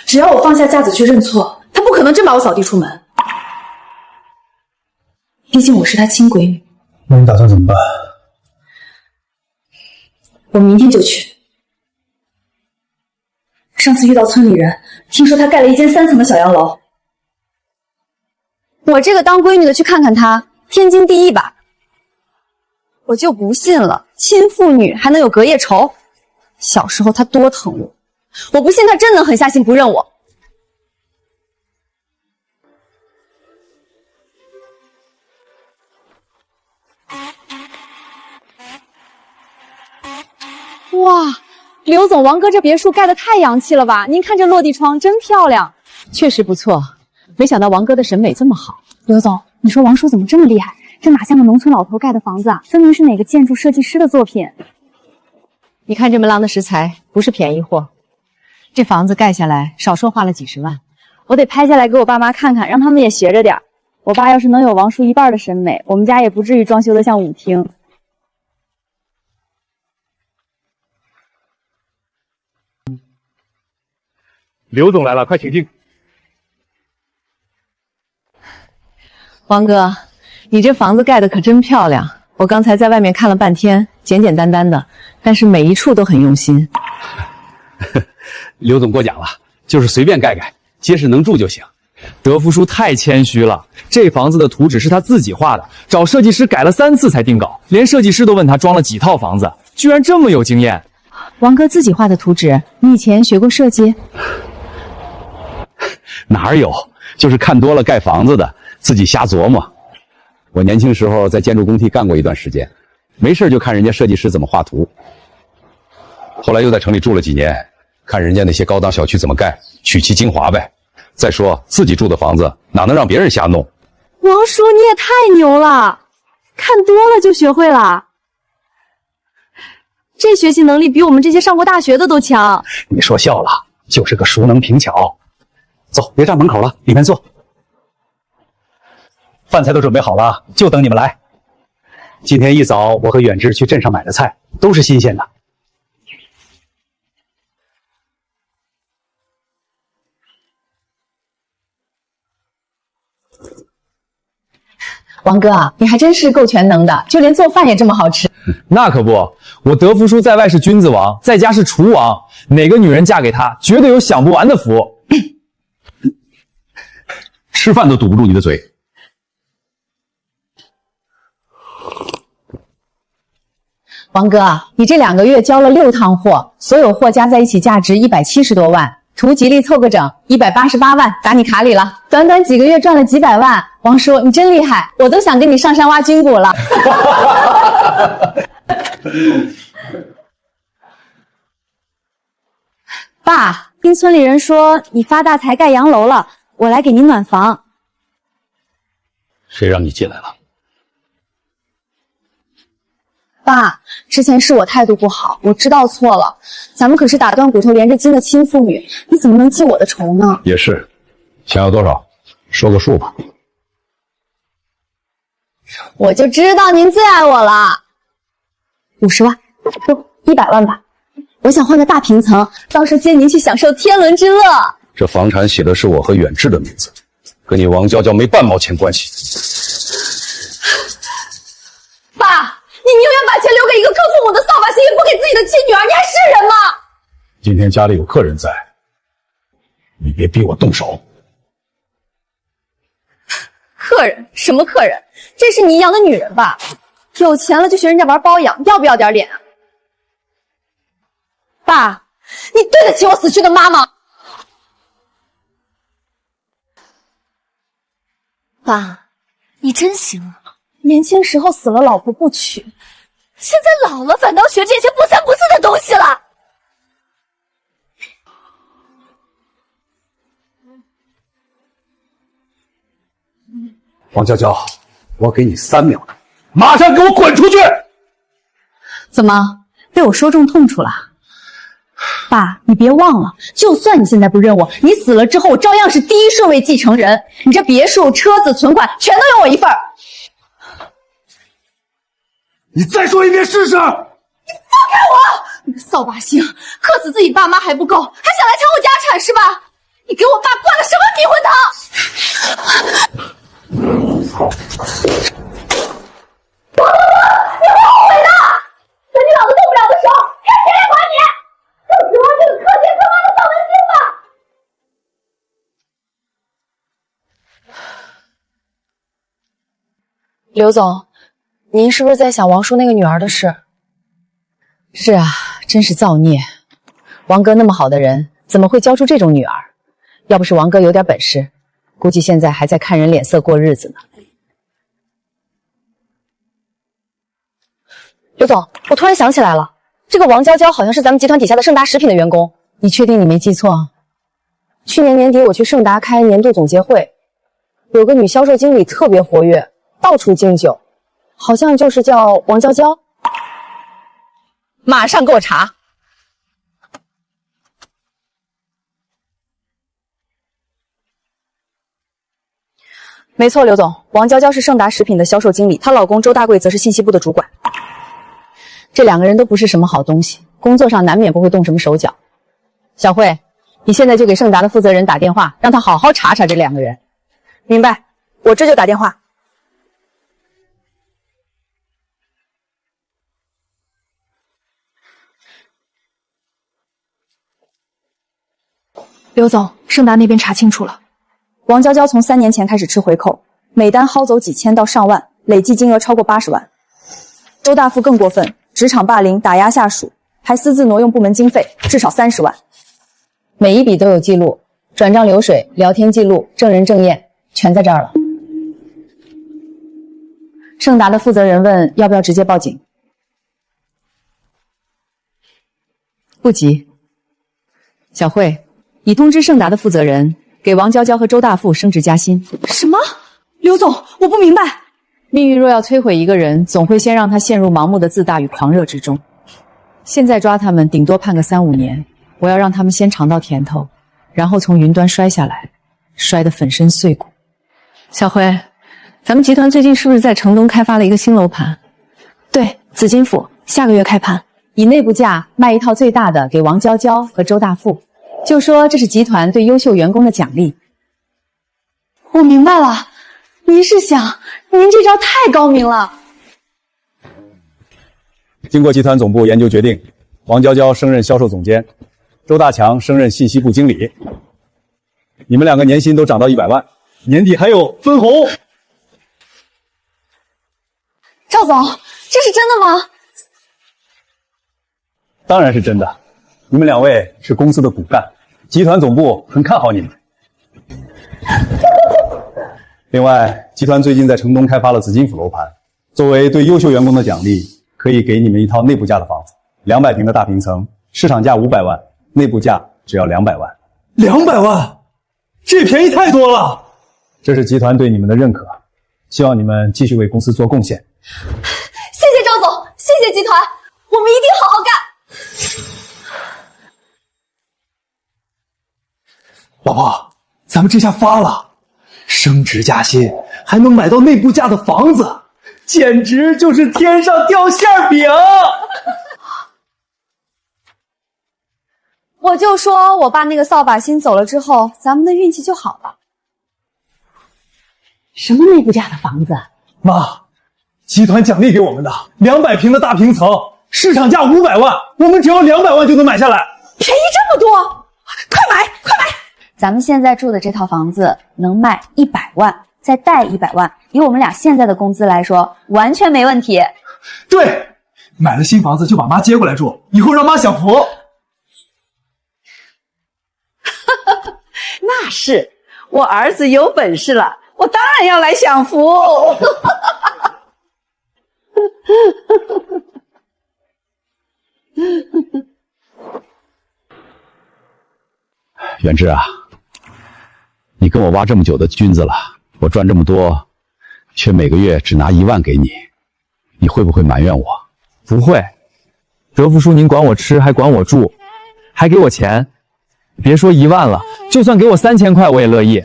[SPEAKER 11] 只要我放下架子去认错，他不可能真把我扫地出门。毕竟我是他亲闺女。
[SPEAKER 5] 那你打算怎么办？
[SPEAKER 11] 我明天就去。上次遇到村里人，听说他盖了一间3层的小洋楼。
[SPEAKER 3] 我这个当闺女的去看看他，天经地义吧。我就不信了，亲父女还能有隔夜仇？小时候他多疼我，我不信他真能狠下心不认我。哇，刘总，王哥这别墅盖得太洋气了吧？您看这落地窗真漂亮。
[SPEAKER 4] 确实不错，没想到王哥的审美这么好。
[SPEAKER 2] 刘总，你说王叔怎么这么厉害？这哪像个农村老头盖的房子啊，分明是哪个建筑设计师的作品。
[SPEAKER 4] 你看这么浪的食材，不是便宜货。这房子盖下来，少说花了几十万。
[SPEAKER 11] 我得拍下来给我爸妈看看，让他们也学着点儿。我爸要是能有王叔一半的审美，我们家也不至于装修得像舞厅。
[SPEAKER 10] 刘总来了，快请进。
[SPEAKER 4] 王哥，你这房子盖得可真漂亮。我刚才在外面看了半天，简简单单的，但是每一处都很用心。
[SPEAKER 10] 刘总过奖了，就是随便盖盖，结实能住就行。
[SPEAKER 6] 德福叔太谦虚了，这房子的图纸是他自己画的，找设计师改了3次才定稿，连设计师都问他装了几套房子，居然这么有经验。
[SPEAKER 11] 王哥自己画的图纸，你以前学过设计？
[SPEAKER 10] 哪有，就是看多了盖房子的，自己瞎琢磨。我年轻时候在建筑工地干过一段时间，没事就看人家设计师怎么画图。
[SPEAKER 12] 后来又在城里住了几年，看人家那些高档小区怎么盖，取其精华呗。再说自己住的房子哪能让别人瞎弄？
[SPEAKER 11] 王叔，你也太牛了，看多了就学会了。这学习能力比我们这些上过大学的都强。
[SPEAKER 10] 你说笑了，就是个熟能平巧。走，别站门口了，里面坐。饭菜都准备好了，就等你们来。今天一早，我和远志去镇上买的菜，都是新鲜的。
[SPEAKER 4] 王哥，你还真是够全能的，就连做饭也这么好吃。
[SPEAKER 6] 那可不，我德福叔在外是君子王，在家是厨王，哪个女人嫁给他，绝对有享不完的福。
[SPEAKER 12] 吃饭都堵不住你的嘴。
[SPEAKER 4] 王哥，你这2个月交了6趟货，所有货加在一起价值170多万，图吉利凑个整，188万打你卡里了。短短几个月赚了几百万，王叔你真厉害，我都想跟你上山挖军鼓了。
[SPEAKER 11] 爸，听村里人说你发大财盖洋楼了，我来给您暖房。
[SPEAKER 10] 谁让你进来了？
[SPEAKER 11] 爸，之前是我态度不好，我知道错了。咱们可是打断骨头连着筋的亲父女，你怎么能记我的仇呢？
[SPEAKER 12] 也是，想要多少，说个数吧。
[SPEAKER 11] 我就知道您最爱我了。50万，不，100万吧。我想换个大平层，到时候接您去享受天伦之乐。
[SPEAKER 12] 这房产写的是我和远志的名字，跟你王娇娇没半毛钱关系。
[SPEAKER 11] 爸，你宁愿把钱留给一个坑父母的扫把星，也不给自己的亲女儿，你还是人吗？
[SPEAKER 12] 今天家里有客人在，你别逼我动手。
[SPEAKER 11] 客人？什么客人？这是你养的女人吧？有钱了就学人家玩包养，要不要点脸啊？爸，你对得起我死去的妈妈？爸，你真行啊！年轻时候死了老婆不娶，现在老了反倒学这些不三不四的东西了。
[SPEAKER 10] 王娇娇，我给你3秒钟，马上给我滚出去！
[SPEAKER 11] 怎么被我说中痛处了？爸，你别忘了，就算你现在不认我，你死了之后，我照样是第1顺位继承人。你这别墅、车子、存款全都有我一份儿。
[SPEAKER 7] 你再说一遍试试！你放
[SPEAKER 11] 开我！你个扫把星，克死自己爸妈还不够，还想来抢我家产是吧？你给我爸灌了什么迷魂汤？你会后悔的！等你老子动不了的时候，看谁来管你！就指望这个可见可望的扫门星吧！
[SPEAKER 4] 刘总，您是不是在想王叔那个女儿的事？是啊，真是造孽！王哥那么好的人，怎么会教出这种女儿？要不是王哥有点本事，估计现在还在看人脸色过日子呢。
[SPEAKER 11] 刘总，我突然想起来了，这个王娇娇好像是咱们集团底下的盛达食品的员工。
[SPEAKER 4] 你确定你没记错？去年年底我去盛达开年度总结会，有个女销售经理特别活跃，到处敬酒，好像就是叫王娇娇。
[SPEAKER 14] 马上给我查，
[SPEAKER 11] 没错，刘总，王娇娇是盛达食品的销售经理，她老公周大贵则是信息部的主管。
[SPEAKER 4] 这两个人都不是什么好东西，工作上难免不会动什么手脚。小慧，你现在就给盛达的负责人打电话，让他好好查查这两个人。
[SPEAKER 11] 明白，我这就打电话。刘总，盛达那边查清楚了，王娇娇从3年前开始吃回扣，每单薅走几千到上万，累计金额超过80万。周大富更过分，职场霸凌、打压下属，还私自挪用部门经费，至少30万。
[SPEAKER 4] 每一笔都有记录，转账流水、聊天记录、证人证验全在这儿了。盛达的负责人问要不要直接报警，不急。小慧，你通知盛达的负责人，给王娇娇和周大富升职加薪。
[SPEAKER 11] 什么？刘总，我不明白。
[SPEAKER 4] 命运若要摧毁一个人，总会先让他陷入盲目的自大与狂热之中。现在抓他们，顶多判个3、5年。我要让他们先尝到甜头，然后从云端摔下来，摔得粉身碎骨。小辉，咱们集团最近是不是在城东开发了一个新楼盘？
[SPEAKER 11] 对，紫金府，下个月开盘。
[SPEAKER 4] 以内部价卖一套最大的给王娇娇和周大富，就说这是集团对优秀员工的奖励。
[SPEAKER 11] 我明白了，您是想，您这招太高明了。
[SPEAKER 10] 经过集团总部研究决定，王娇娇升任销售总监，周大强升任信息部经理。你们两个年薪都涨到100万，年底还有分红。
[SPEAKER 11] 赵总，这是真的吗？
[SPEAKER 10] 当然是真的，你们两位是公司的骨干，集团总部很看好你们。另外，集团最近在城东开发了紫金府楼盘，作为对优秀员工的奖励，可以给你们一套内部价的房子，200平的大平层，市场价500万，内部价只要200万。
[SPEAKER 7] 200万，这便宜太多了。
[SPEAKER 10] 这是集团对你们的认可，希望你们继续为公司做贡献。
[SPEAKER 11] 谢谢赵总，谢谢集团，我们一定好好干。
[SPEAKER 7] 老婆，咱们这下发了，升职加薪，还能买到内部价的房子，简直就是天上掉馅饼。
[SPEAKER 11] 我就说我爸那个扫把星走了之后，咱们的运气就好了。
[SPEAKER 4] 什么内部价的房子？
[SPEAKER 7] 妈，集团奖励给我们的200平的大平层，市场价500万，我们只要200万就能买下来，
[SPEAKER 11] 便宜这么多，快买快买！咱们现在住的这套房子能卖100万，再贷100万，以我们俩现在的工资来说，完全没问题。
[SPEAKER 7] 对，买了新房子就把妈接过来住，以后让妈享福。
[SPEAKER 14] 那是，我儿子有本事了，我当然要来享福。
[SPEAKER 12] 远志啊，你跟我挖这么久的菌子了，我赚这么多，却每个月只拿1万给你，你会不会埋怨我？
[SPEAKER 6] 不会，德福叔您管我吃，还管我住，还给我钱，别说1万了，就算给我3000块我也乐意。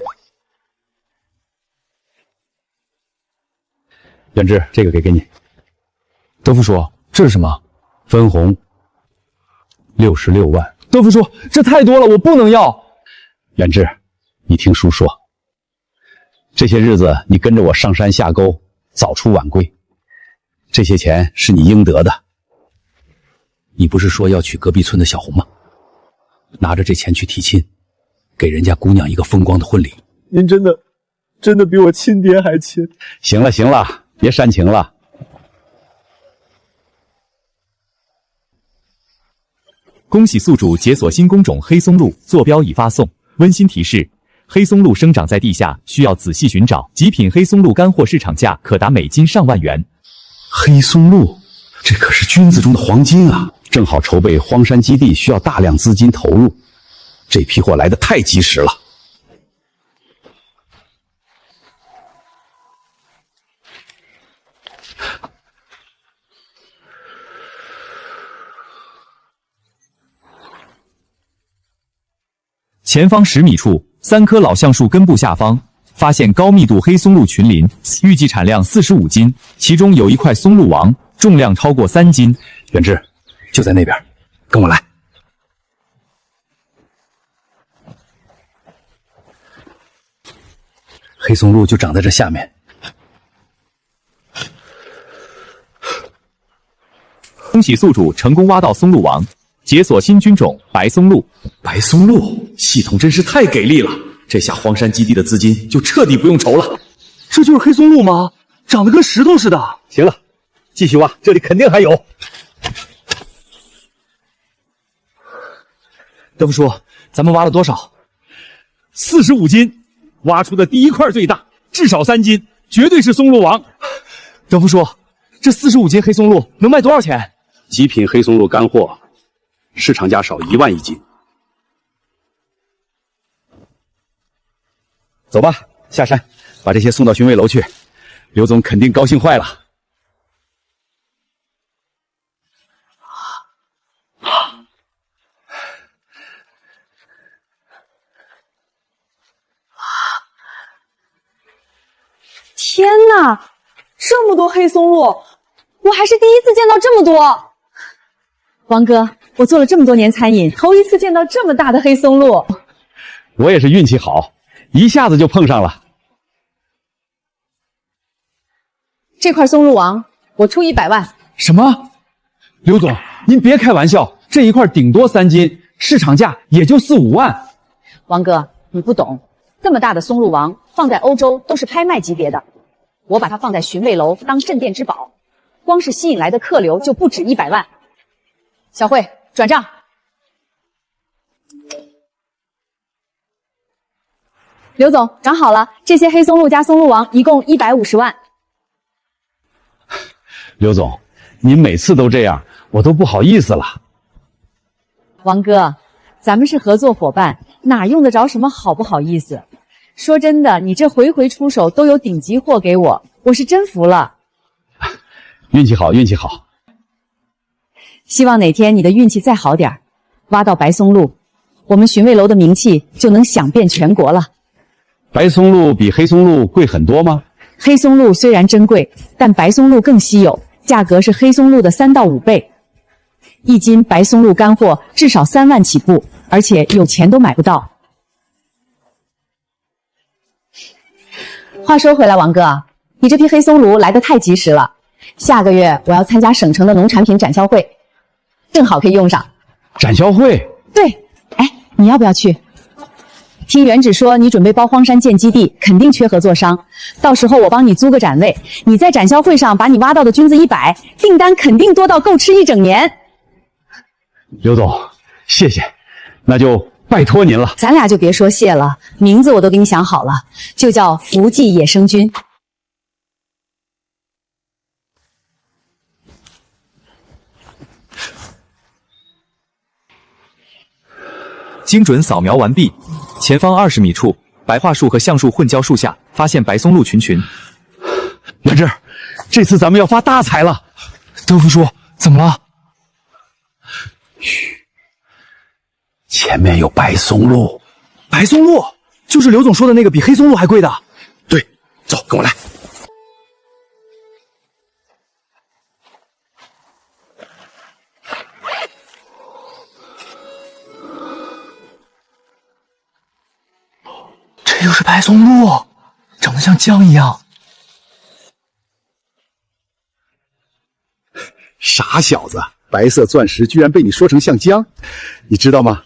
[SPEAKER 12] 远志，这个给你。
[SPEAKER 6] 德福叔，这是什么？
[SPEAKER 12] 分红66万。
[SPEAKER 6] 德福叔，这太多了，我不能要。
[SPEAKER 12] 远志，你听叔说，这些日子你跟着我上山下沟，早出晚归，这些钱是你应得的。你不是说要娶隔壁村的小红吗？拿着这钱去提亲，给人家姑娘一个风光的婚礼。
[SPEAKER 7] 您真的比我亲爹还亲。
[SPEAKER 12] 行了行了，别煽情了。
[SPEAKER 8] 恭喜宿主解锁新工种黑松露，坐标已发送。温馨提示：黑松露生长在地下，需要仔细寻找。极品黑松露干货市场价可达每斤上万元。
[SPEAKER 12] 黑松露，这可是菌子中的黄金啊！正好筹备荒山基地，需要大量资金投入，这批货来得太及时了。
[SPEAKER 8] 前方10米处，3棵老橡树根部下方发现高密度黑松露群林，预计产量45斤，其中有一块松露王，重量超过3斤。
[SPEAKER 12] 远志，就在那边，跟我来。黑松露就长在这下面。
[SPEAKER 8] 恭喜宿主成功挖到松露王，解锁新菌种白松露。
[SPEAKER 1] 白松露系统真是太给力了，这下荒山基地的资金就彻底不用愁了。
[SPEAKER 5] 这就是黑松露吗？长得跟石头似的。
[SPEAKER 1] 行了，继续挖，这里肯定还有。
[SPEAKER 6] 德福叔，咱们挖了多少
[SPEAKER 10] ？45斤，挖出的第一块最大，至少3斤，绝对是松露王。
[SPEAKER 6] 德福叔，这45斤黑松露能卖多少钱？
[SPEAKER 9] 极品黑松露干货，市场价少1万1斤。
[SPEAKER 12] 走吧，下山，把这些送到寻味楼去。刘总肯定高兴坏了。
[SPEAKER 11] 天哪，这么多黑松露，我还是第一次见到这么多。王哥，我做了这么多年餐饮，头一次见到这么大的黑松露。
[SPEAKER 12] 我也是运气好，一下子就碰上了。
[SPEAKER 4] 这块松露王，我出100万。
[SPEAKER 6] 什么？刘总，您别开玩笑，这一块顶多3斤，市场价也就4、5万。
[SPEAKER 4] 王哥，你不懂，这么大的松露王放在欧洲都是拍卖级别的，我把它放在寻味楼当镇店之宝，光是吸引来的客流就不止100万。小慧，转账。
[SPEAKER 11] 刘总，转好了，这些黑松露加松露王一共150万。
[SPEAKER 12] 刘总，您每次都这样，我都不好意思了。
[SPEAKER 4] 王哥，咱们是合作伙伴，哪用得着什么好不好意思？说真的，你这回回出手都有顶级货给我，我是真服了。
[SPEAKER 12] 运气好，运气好。
[SPEAKER 4] 希望哪天你的运气再好点，挖到白松露，我们寻味楼的名气就能响遍全国了。
[SPEAKER 12] 白松露比黑松露贵很多吗？
[SPEAKER 4] 黑松露虽然珍贵，但白松露更稀有，价格是黑松露的3到5倍。1斤白松露干货至少3万起步，而且有钱都买不到。话说回来，王哥，你这批黑松露来得太及时了。下个月我要参加省城的农产品展销会，正好可以用上。
[SPEAKER 12] 展销会？
[SPEAKER 4] 对，哎，你要不要去？听原指说你准备包荒山建基地，肯定缺合作商，到时候我帮你租个展位，你在展销会上把你挖到的菌子一摆，订单肯定多到够吃1整年。
[SPEAKER 12] 刘总，谢谢，那就拜托您了。
[SPEAKER 4] 咱俩就别说谢了，名字我都给你想好了，就叫福记野生菌。
[SPEAKER 8] 精准扫描完毕，前方20米处，白桦树和橡树混交树下，发现白松露群群。
[SPEAKER 1] 远志，这次咱们要发大财了。
[SPEAKER 6] 德福叔，怎么了？
[SPEAKER 12] 嘘，前面有白松露。
[SPEAKER 5] 白松露就是刘总说的那个比黑松露还贵的。
[SPEAKER 1] 对，走，跟我来。
[SPEAKER 5] 这就是白松露，长得像姜一样。
[SPEAKER 9] 傻小子，白色钻石居然被你说成像姜，你知道吗？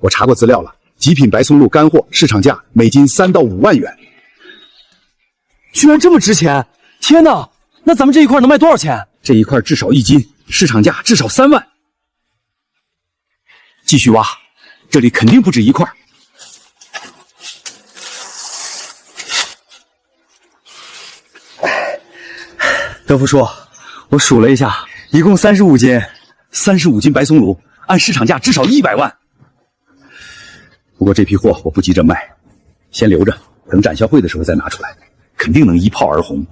[SPEAKER 9] 我查过资料了，极品白松露干货市场价每斤3到5万元，
[SPEAKER 5] 居然这么值钱！天哪，那咱们这一块能卖多少钱？
[SPEAKER 9] 这一块至少1斤，市场价至少3万。
[SPEAKER 1] 继续挖，这里肯定不止1块。德福叔，我数了一下，一共35斤，35斤白松露，按市场价至少100万。
[SPEAKER 9] 不过这批货我不急着卖，先留着，等展销会的时候再拿出来，肯定能一炮而红。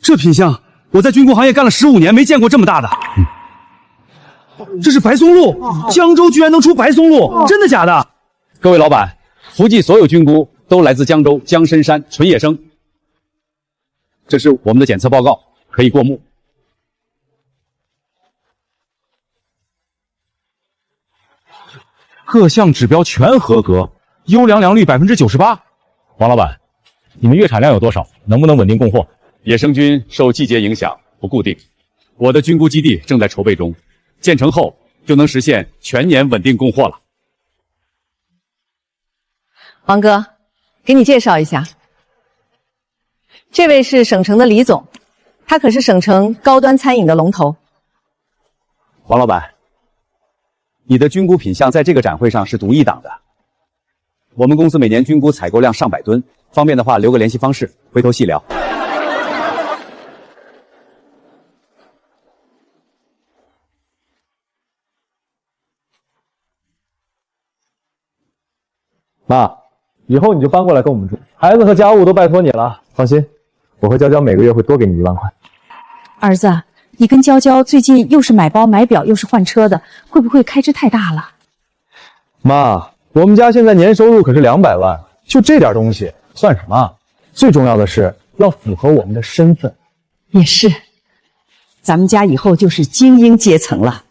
[SPEAKER 5] 这品相，我在军工行业干了15年，没见过这么大的。这是白松露，江州居然能出白松露，真的假的？
[SPEAKER 10] 各位老板，福记所有菌菇都来自江州江参山纯野生。这是我们的检测报告，可以过目。
[SPEAKER 5] 各项指标全合格，优良良率98%。
[SPEAKER 8] 王老板，你们月产量有多少？能不能稳定供货？
[SPEAKER 10] 野生菌受季节影响不固定，我的菌菇基地正在筹备中，建成后就能实现全年稳定供货了。
[SPEAKER 4] 王哥，给你介绍一下，这位是省城的李总，他可是省城高端餐饮的龙头。
[SPEAKER 10] 王老板，你的菌菇品相在这个展会上是独一档的。我们公司每年菌菇采购量上百吨，方便的话留个联系方式，回头细聊。
[SPEAKER 6] 妈，以后你就搬过来跟我们住，孩子和家务都拜托你了。放心，我和娇娇每个月会多给你1万块。
[SPEAKER 13] 儿子，你跟娇娇最近又是买包买表又是换车的，会不会开支太大了？
[SPEAKER 6] 妈，我们家现在年收入可是200万，就这点东西算什么？最重要的是要符合我们的身份。
[SPEAKER 4] 也是，咱们家以后就是精英阶层了，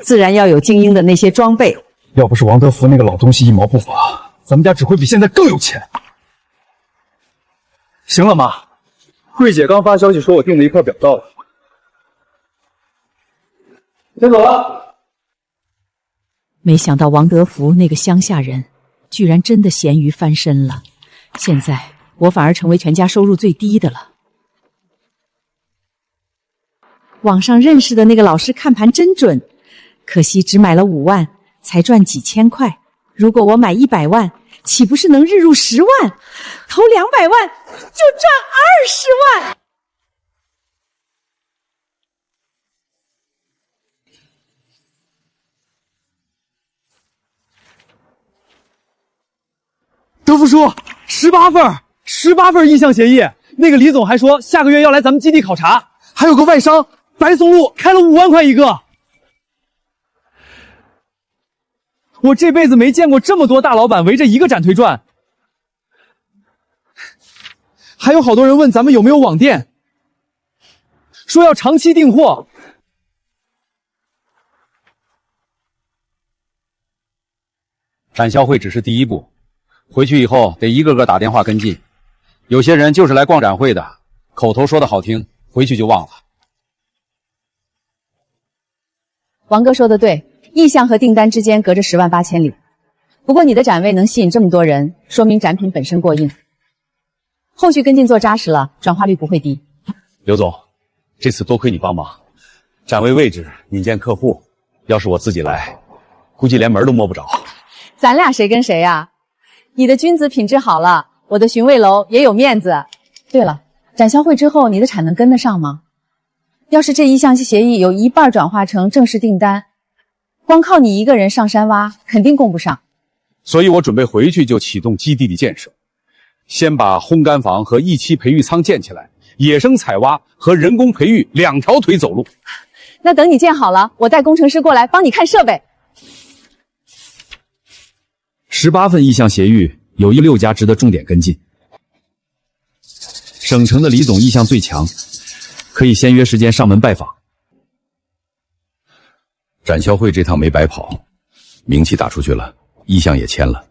[SPEAKER 4] 自然要有精英的那些装备。
[SPEAKER 7] 要不是王德福那个老东西一毛不拔，咱们家只会比现在更有钱。行了，妈，慧姐刚发消息说我订的一块表到了，先走了。
[SPEAKER 4] 没想到王德福那个乡下人，居然真的咸鱼翻身了。现在我反而成为全家收入最低的了。网上认识的那个老师看盘真准，可惜只买了5万，才赚几千块。如果我买100万，岂不是能日入10万？投200万就赚20万。
[SPEAKER 5] 德福叔，18份意向协议。那个李总还说下个月要来咱们基地考察，还有个外商白松露开了5万块一个。我这辈子没见过这么多大老板围着一个展推转。还有好多人问咱们有没有网店，说要长期订货。
[SPEAKER 10] 展销会只是第一步，回去以后得一个个打电话跟进。有些人就是来逛展会的，口头说的好听，回去就忘了。
[SPEAKER 4] 王哥说的对，意向和订单之间隔着10万8千里。不过你的展位能吸引这么多人，说明展品本身过硬。后续跟进做扎实了，转化率不会低。
[SPEAKER 10] 刘总，这次多亏你帮忙，展位位置、引荐客户，要是我自己来，估计连门都摸不着。
[SPEAKER 4] 咱俩谁跟谁呀？你的菌子品质好了，我的寻味楼也有面子。对了，展销会之后你的产能跟得上吗？要是这意向协议有1半转化成正式订单，光靠你一个人上山挖，肯定供不上。
[SPEAKER 10] 所以我准备回去就启动基地的建设，先把烘干房和1期培育仓建起来，野生采挖和人工培育2条腿走路。
[SPEAKER 4] 那等你建好了，我带工程师过来帮你看设备。
[SPEAKER 6] 18份意向协议，有6家值得重点跟进。省城的李总意向最强，可以先约时间上门拜访。
[SPEAKER 12] 展销会这趟没白跑，名气打出去了，意向也签了，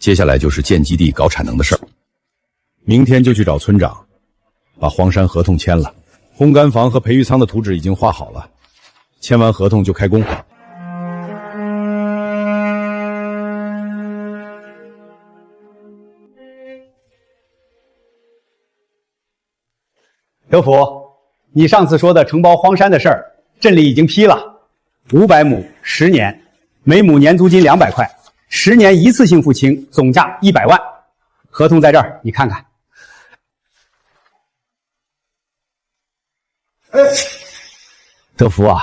[SPEAKER 12] 接下来就是建基地搞产能的事儿。明天就去找村长，把黄山合同签了，烘干房和培育仓的图纸已经画好了，签完合同就开工。
[SPEAKER 16] 德福，你上次说的承包荒山的事儿，镇里已经批了，500亩10年，每亩年租金200块，10年一次性付清，总价100万。合同在这儿，你看看。
[SPEAKER 10] 德福啊，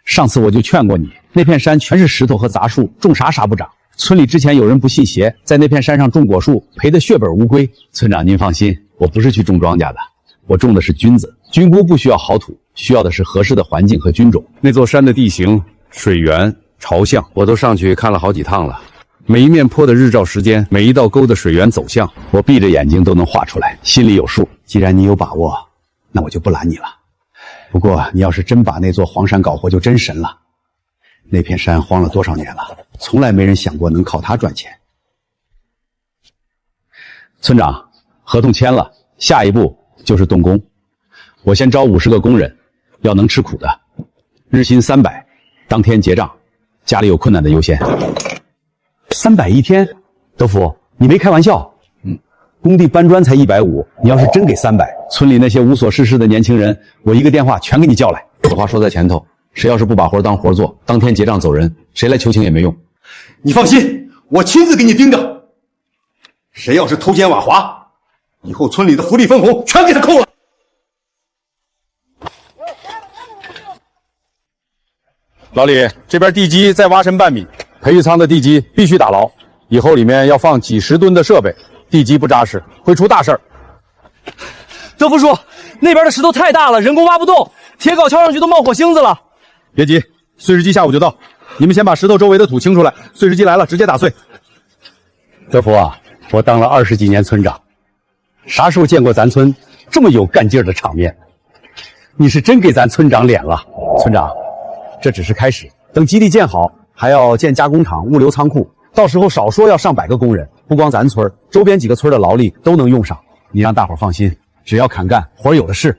[SPEAKER 10] 上次我就劝过你，那片山全是石头和杂树，种啥不长，
[SPEAKER 12] 村里之前有人不信邪，在那片山上种果树，赔得血本无归。村长您放心，我不是去种庄稼的，我种的是菌子。菌菇不需要好土，需要的是合适的环境和菌种。那座山的地形、水源、朝向，我都上去看了好几趟了。每一面坡的日照时间，每一道沟的水源走向，我闭着眼睛都能画出来，心里有数。既然你有把握，那我就不拦你了。不过你要是真把那座黄山搞活，就真神了。那片山荒了多少年了，从来没人想过能靠它赚钱。村长，合同签了，下一步就是动工。我先招50个工人，要能吃苦的，日薪300，当天结账，家里有困难的优先。300一天，德福，你没开玩笑？工地搬砖才150，你要是真给300，村里那些无所事事的年轻人，我一个电话全给你叫来。有话说在前头，谁要是不把活当活做，当天结账走人，谁来求情也没用。
[SPEAKER 9] 你放心，我亲自给你盯着。谁要是偷奸枉滑，以后村里的福利分红全给他扣了。
[SPEAKER 10] 老李，这边地基再挖深半米，培育仓的地基必须打牢，以后里面要放几10吨的设备，地基不扎实会出大事儿。
[SPEAKER 5] 德福叔，那边的石头太大了，人工挖不动，铁镐敲上去都冒火星子了。
[SPEAKER 10] 别急，碎石机下午就到，你们先把石头周围的土清出来，碎石机来了直接打碎。
[SPEAKER 12] 德福啊，我当了20几年村长，啥时候见过咱村这么有干劲儿的场面？你是真给咱村长脸了，村长。这只是开始，等基地建好，还要建加工厂、物流仓库，到时候少说要上百个工人，不光咱村，周边几个村的劳力都能用上。你让大伙放心，只要肯干，活有的是。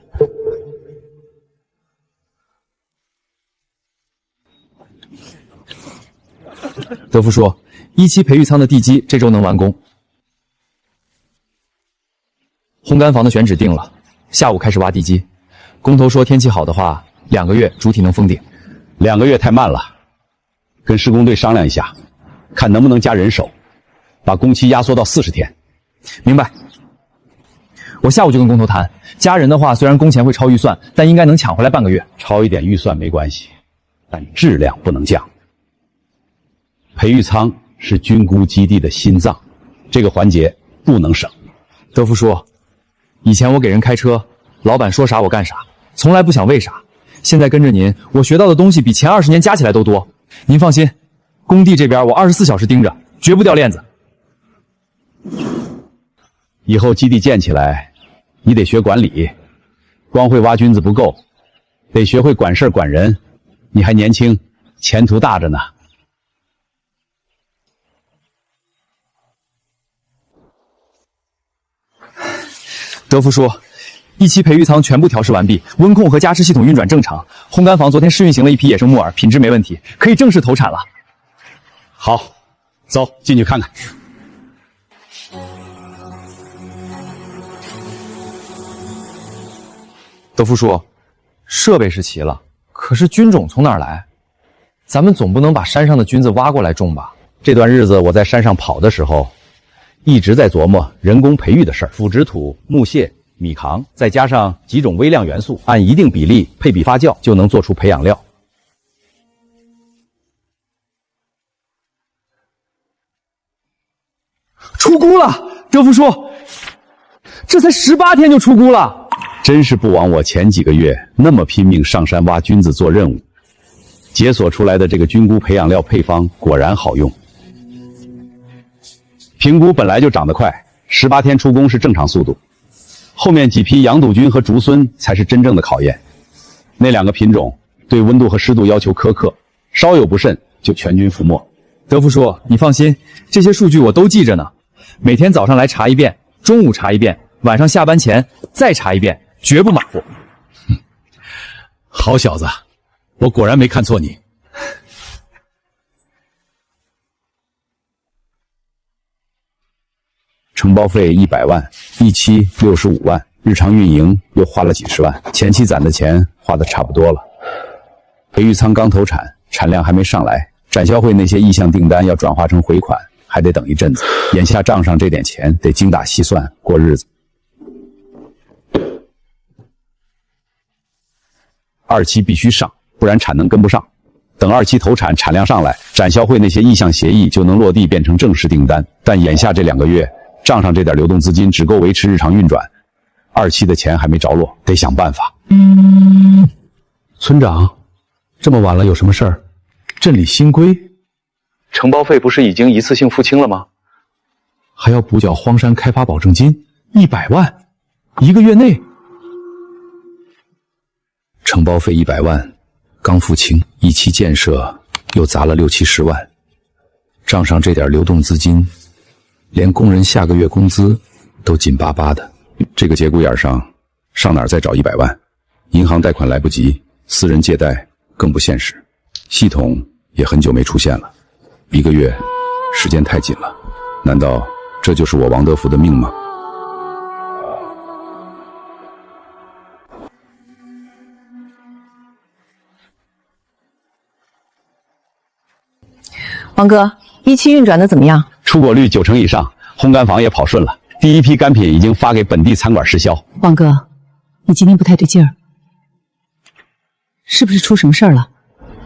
[SPEAKER 6] 德福说，1期培育仓的地基这周能完工，烘干房的选址定了，下午开始挖地基。工头说天气好的话，2个月主体能封顶。
[SPEAKER 12] 2个月太慢了，跟施工队商量一下，看能不能加人手，把工期压缩到40天。
[SPEAKER 6] 明白。我下午就跟工头谈，加人的话，虽然工钱会超预算，但应该能抢回来半个月。
[SPEAKER 12] 超一点预算没关系，但质量不能降。培育仓是菌菇基地的心脏，这个环节不能省。
[SPEAKER 6] 德福叔，以前我给人开车，老板说啥我干啥，从来不想为啥。现在跟着您，我学到的东西比前20年加起来都多。您放心，工地这边我24小时盯着，绝不掉链子。
[SPEAKER 12] 以后基地建起来，你得学管理，光会挖菌子不够，得学会管事管人。你还年轻，前途大着呢。
[SPEAKER 6] 德福叔，1期培育仓全部调试完毕，温控和加湿系统运转正常。烘干房昨天试运行了一批野生木耳，品质没问题，可以正式投产了。
[SPEAKER 12] 好，走进去看看。
[SPEAKER 6] 德福叔，设备是齐了，可是菌种从哪儿来？咱们总不能把山上的菌子挖过来种吧？
[SPEAKER 12] 这段日子我在山上跑的时候，一直在琢磨人工培育的事儿。腐殖土、木屑、米糠，再加上几种微量元素，按一定比例配比发酵，就能做出培养料。
[SPEAKER 5] 出菇了，德福叔，这才18天就出菇了。
[SPEAKER 12] 真是不枉我前几个月那么拼命上山挖菌子做任务，解锁出来的这个菌菇培养料配方果然好用。平菇本来就长得快，18天出工是正常速度，后面几批羊肚菌和竹荪才是真正的考验。那2个品种对温度和湿度要求苛刻，稍有不慎就全军覆没。
[SPEAKER 6] 德福叔，你放心，这些数据我都记着呢，每天早上来查一遍，中午查一遍，晚上下班前再查一遍，绝不马虎。
[SPEAKER 12] 好小子，我果然没看错你。承包费100万，1期65万，日常运营又花了几10万，前期攒的钱花的差不多了。培育仓刚投产，产量还没上来，展销会那些意向订单要转化成回款，还得等一阵子。眼下账上这点钱得精打细算过日子。2期必须上，不然产能跟不上。等2期投产，产量上来，展销会那些意向协议就能落地变成正式订单。但眼下这2个月，账上这点流动资金只够维持日常运转，2期的钱还没着落，得想办法。
[SPEAKER 7] 村长，这么晚了有什么事儿？镇里新规，承包费不是已经一次性付清了吗？还要补缴荒山开发保证金100万，1个月内。
[SPEAKER 12] 承包费100万，刚付清，1期建设又砸了60-70万，账上这点流动资金，连工人下个月工资都紧巴巴的。这个节骨眼上哪儿再找100万？银行贷款来不及，私人借贷更不现实，系统也很久没出现了，1个月时间太紧了。难道这就是我王德福的命吗？
[SPEAKER 13] 王哥，1期运转的怎么样？
[SPEAKER 12] 出果率90%以上，烘干房也跑顺了，第1批干品已经发给本地餐馆试销。
[SPEAKER 13] 王哥，你今天不太对劲儿，是不是出什么事儿了？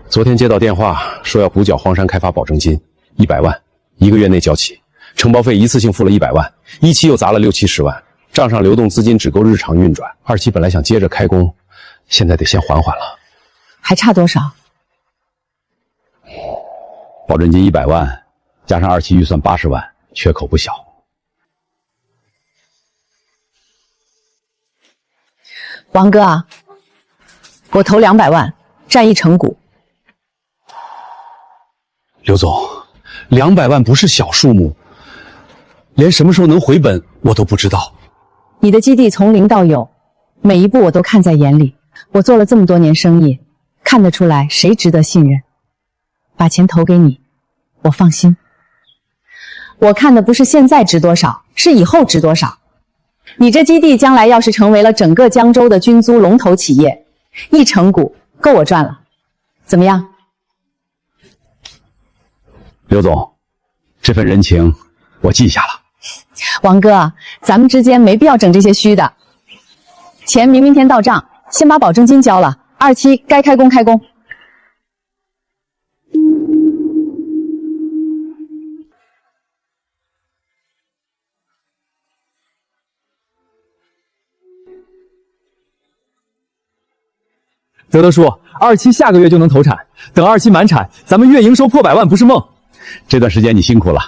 [SPEAKER 7] 昨天接到电话说要补缴荒山开发保证金100万，1个月内交齐。承包费一次性付了100万，1期又砸了60-70万，账上流动资金只够日常运转。2期本来想接着开工，现在得先缓缓了。
[SPEAKER 13] 还差多少？
[SPEAKER 12] 保证金100万，加上2期预算80万，缺口不小。
[SPEAKER 13] 王哥啊，我投200万，占1成股。
[SPEAKER 7] 刘总，200万不是小数目，连什么时候能回本我都不知道。
[SPEAKER 13] 你的基地从零到有，每一步我都看在眼里。我做了这么多年生意，看得出来谁值得信任。把钱投给你，我放心。我看的不是现在值多少，是以后值多少。你这基地将来要是成为了整个江州的军租龙头企业，1成股够我赚了，怎么样？
[SPEAKER 12] 刘总，这份人情我记下了。
[SPEAKER 13] 王哥，咱们之间没必要整这些虚的。钱明天到账，先把保证金交了，2期该开工开工。
[SPEAKER 6] 德叔，2期下个月就能投产，等2期满产，咱们月营收破100万不是梦。
[SPEAKER 12] 这段时间你辛苦了。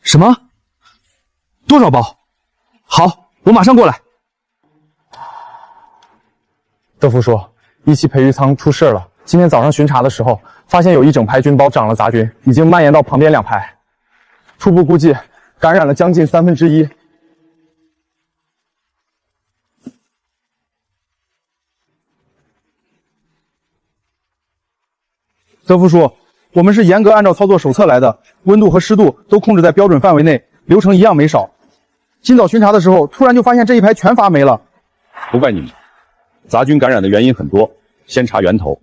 [SPEAKER 6] 什么？多少包？好，我马上过来。
[SPEAKER 17] 德福说，1期培育仓出事了。今天早上巡查的时候，发现有1整排菌包长了杂菌，已经蔓延到旁边2排，初步估计感染了将近1/3。德福叔，我们是严格按照操作手册来的，温度和湿度都控制在标准范围内，流程一样没少。今早巡查的时候，突然就发现这一排全发霉了。
[SPEAKER 10] 不怪你们，杂菌感染的原因很多，先查源头，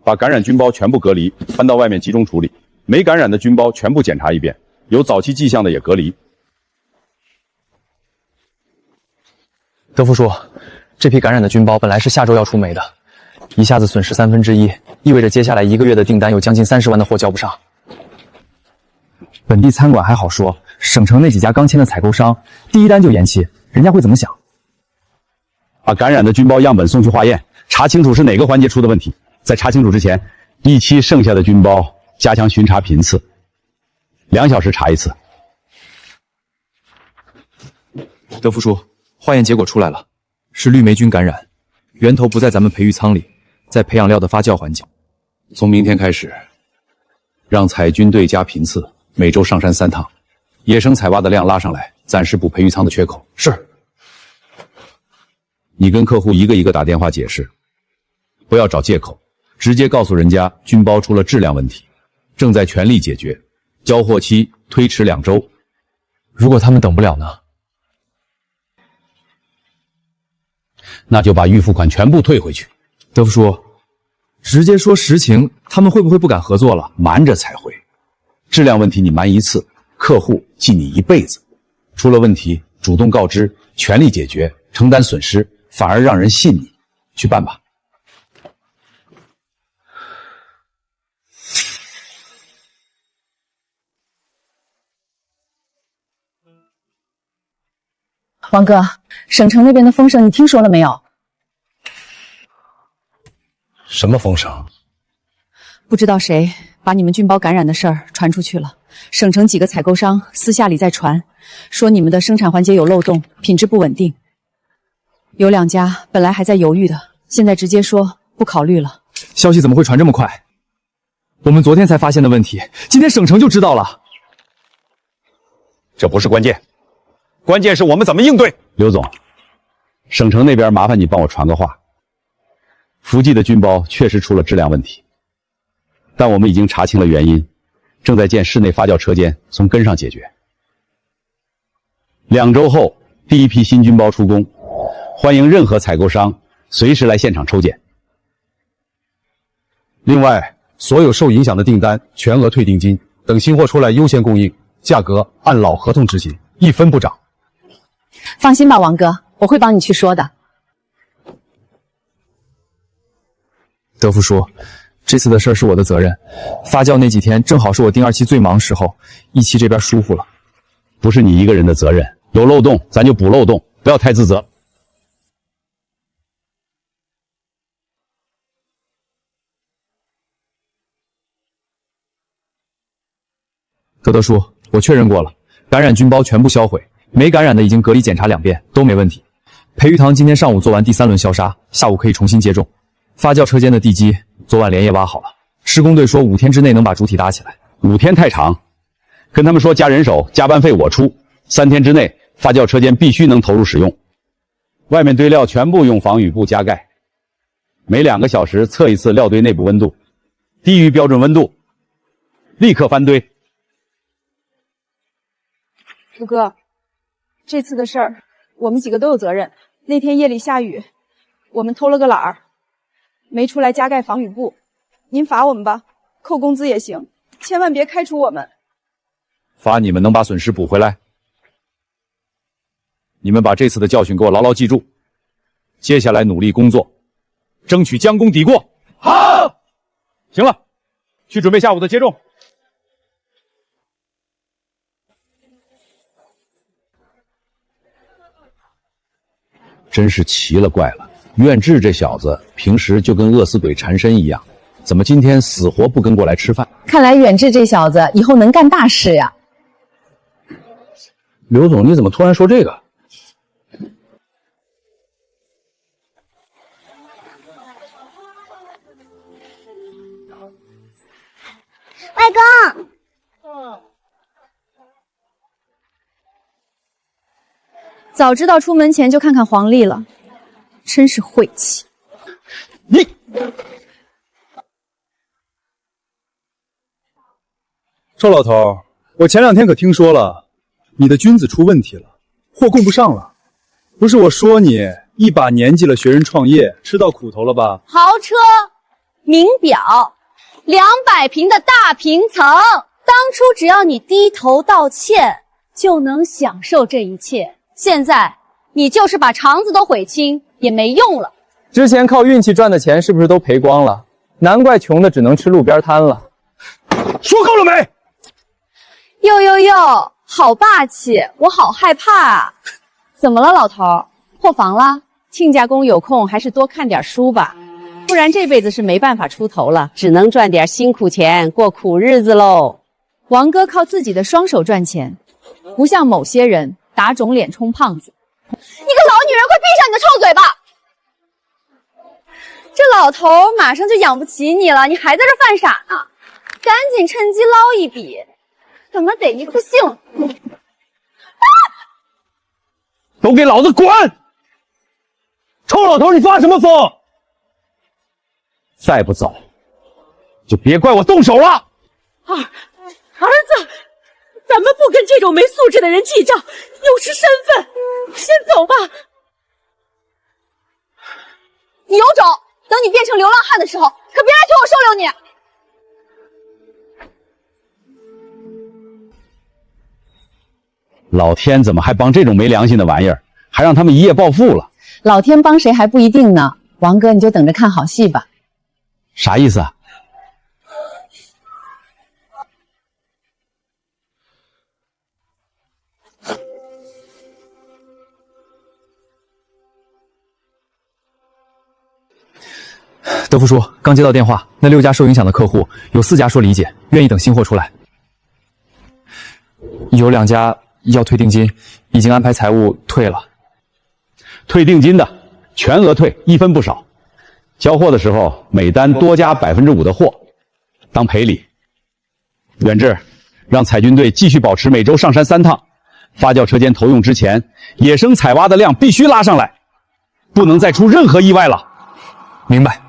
[SPEAKER 10] 把感染菌包全部隔离，搬到外面集中处理。没感染的菌包全部检查一遍，有早期迹象的也隔离。
[SPEAKER 17] 德福叔，这批感染的菌包本来是下周要出霉的，一下子损失1/3，意味着接下来1个月的订单有将近30万的货交不上。
[SPEAKER 6] 本地餐馆还好说，省城那几家刚签的采购商，第1单就延期，人家会怎么想？
[SPEAKER 12] 把感染的菌包样本送去化验，查清楚是哪个环节出的问题。在查清楚之前，1期剩下的菌包加强巡查频次，2小时查一次。
[SPEAKER 6] 德福叔，化验结果出来了，是绿霉菌感染，源头不在咱们培育仓里，在培养料的发酵环节。
[SPEAKER 10] 从明天开始，让采菌队加频次，每周上山3趟，野生采挖的量拉上来，暂时补培育仓的缺口。
[SPEAKER 17] 是。
[SPEAKER 10] 你跟客户一个一个打电话解释，不要找借口，直接告诉人家菌包出了质量问题，正在全力解决，交货期推迟2周。
[SPEAKER 17] 如果他们等不了呢？
[SPEAKER 10] 那就把预付款全部退回去。
[SPEAKER 6] 德福叔，直接说实情，他们会不会不敢合作了？
[SPEAKER 10] 瞒着才会。质量问题你瞒1次，客户记你1辈子。出了问题主动告知，全力解决，承担损失，反而让人信你。去办吧。
[SPEAKER 13] 王哥，省城那边的风声你听说了没有？
[SPEAKER 12] 什么风声？
[SPEAKER 13] 不知道谁把你们菌包感染的事儿传出去了。省城几个采购商私下里在传，说你们的生产环节有漏洞，品质不稳定。有2家本来还在犹豫的，现在直接说不考虑了。
[SPEAKER 6] 消息怎么会传这么快？我们昨天才发现的问题，今天省城就知道了。
[SPEAKER 10] 这不是关键，关键是我们怎么应对。
[SPEAKER 12] 刘总，省城那边麻烦你帮我传个话。福记的菌包确实出了质量问题，但我们已经查清了原因，正在建室内发酵车间，从根上解决。2周后，第一批新菌包出工，欢迎任何采购商随时来现场抽检。
[SPEAKER 9] 另外，所有受影响的订单全额退定金，等新货出来优先供应，价格按老合同执行，1分不涨。
[SPEAKER 13] 放心吧，王哥，我会帮你去说的。
[SPEAKER 6] 德福叔，这次的事儿是我的责任。发酵那几天正好是我丁2期最忙时候，1期这边疏忽了。
[SPEAKER 12] 不是你一个人的责任，有漏洞咱就补漏洞，不要太自责。
[SPEAKER 6] 德叔，我确认过了，感染菌包全部销毁，没感染的已经隔离检查2遍，都没问题。培育堂今天上午做完第3轮消杀，下午可以重新接种。发酵车间的地基昨晚连夜挖好了，施工队说5天之内能把主体搭起来。
[SPEAKER 12] 5天太长，跟他们说加人手，加班费我出。3天之内，发酵车间必须能投入使用。外面堆料全部用防雨布加盖，每2个小时测一次料堆内部温度，低于标准温度，立刻翻堆。
[SPEAKER 11] 福哥，这次的事儿我们几个都有责任。那天夜里下雨，我们偷了个懒儿，没出来加盖防雨布。您罚我们吧，扣工资也行，千万别开除我们。
[SPEAKER 10] 罚你们能把损失补回来。你们把这次的教训给我牢牢记住，接下来努力工作，争取将功抵过。好，行了，去准备下午的接种。
[SPEAKER 12] 真是奇了怪了，苑志这小子平时就跟饿死鬼缠身一样，怎么今天死活不跟过来吃饭？
[SPEAKER 13] 看来远志这小子以后能干大事呀。
[SPEAKER 12] 刘总，你怎么突然说这个？
[SPEAKER 15] 外公，
[SPEAKER 3] 早知道出门前就看看黄历了，真是晦气。
[SPEAKER 10] 你
[SPEAKER 17] 周老头，我前2天可听说了，你的菌子出问题了，货供不上了。不是我说你一把年纪了，学人创业，吃到苦头了吧？
[SPEAKER 3] 豪车、名表、200平的大平层，当初只要你低头道歉，就能享受这一切。现在你就是把肠子都悔青也没用了。
[SPEAKER 17] 之前靠运气赚的钱是不是都赔光了？难怪穷的只能吃路边摊了。
[SPEAKER 10] 说够了没？
[SPEAKER 3] 哟哟哟，好霸气，我好害怕啊！怎么了，老头？破防了？亲家公有空还是多看点书吧，不然这辈子是没办法出头了，
[SPEAKER 4] 只能赚点辛苦钱过苦日子喽。
[SPEAKER 3] 王哥靠自己的双手赚钱，不像某些人打肿脸充胖子。你个老女人，快闭上你的臭嘴巴！这老头马上就养不起你了，你还在这犯傻呢？赶紧趁机捞一笔，怎么得一个性？
[SPEAKER 10] 都给老子滚！臭老头，你发什么疯？再不走，就别怪我动手了。
[SPEAKER 14] 儿子，咱们不跟这种没素质的人计较，有失身份。先走吧。
[SPEAKER 3] 你有种，等你变成流浪汉的时候，可别来求我收留你。
[SPEAKER 12] 老天怎么还帮这种没良心的玩意儿，还让他们一夜暴富了？
[SPEAKER 13] 老天帮谁还不一定呢，王哥你就等着看好戏吧。
[SPEAKER 12] 啥意思啊？
[SPEAKER 6] 德福叔，刚接到电话，那6家受影响的客户有4家说理解，愿意等新货出来，有2家要退定金，已经安排财务退了。
[SPEAKER 7] 退定金的全额退，1分不少。交货的时候每单多加5%的货，当赔礼。远志，让采菌队继续保持每周上山3趟，发酵车间投用之前，野生采挖的量必须拉上来，不能再出任何意外了。
[SPEAKER 6] 明白。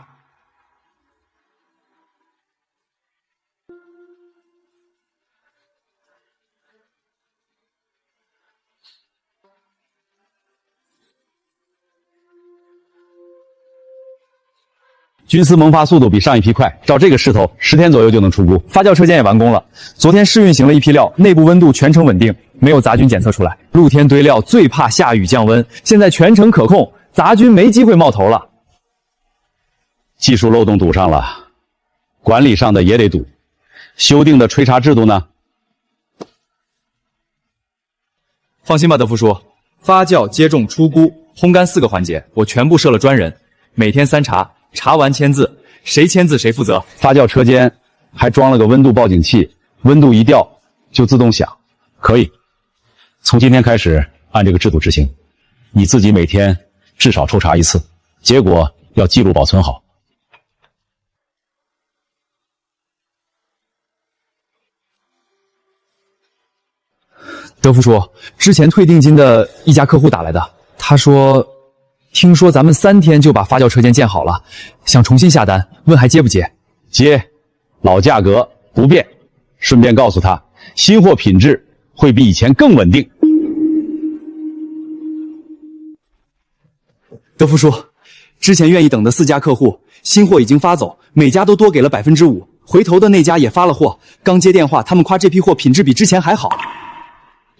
[SPEAKER 7] 菌丝萌发速度比上一批快，照这个势头，10天左右就能出菇。
[SPEAKER 6] 发酵车间也完工了，昨天试运行了一批料，内部温度全程稳定，没有杂菌检测出来。露天堆料最怕下雨降温，现在全程可控，杂菌没机会冒头了。
[SPEAKER 7] 技术漏洞堵上了，管理上的也得堵。修订的吹查制度呢？
[SPEAKER 6] 放心吧，德福叔，发酵、接种、出菇、烘干4个环节，我全部设了专人，每天3查。查完签字，谁签字谁负责。
[SPEAKER 7] 发酵车间还装了个温度报警器，温度一掉就自动响。可以，从今天开始按这个制度执行。你自己每天至少抽查1次，结果要记录保存好。
[SPEAKER 6] 德福叔，之前退定金的1家客户打来的，他说听说咱们3天就把发酵车间建好了，想重新下单，问还接不接？
[SPEAKER 7] 接，老价格不变。顺便告诉他，新货品质会比以前更稳定。
[SPEAKER 6] 德福叔，之前愿意等的4家客户，新货已经发走，每家都多给了5%，回头的那家也发了货，刚接电话，他们夸这批货品质比之前还好。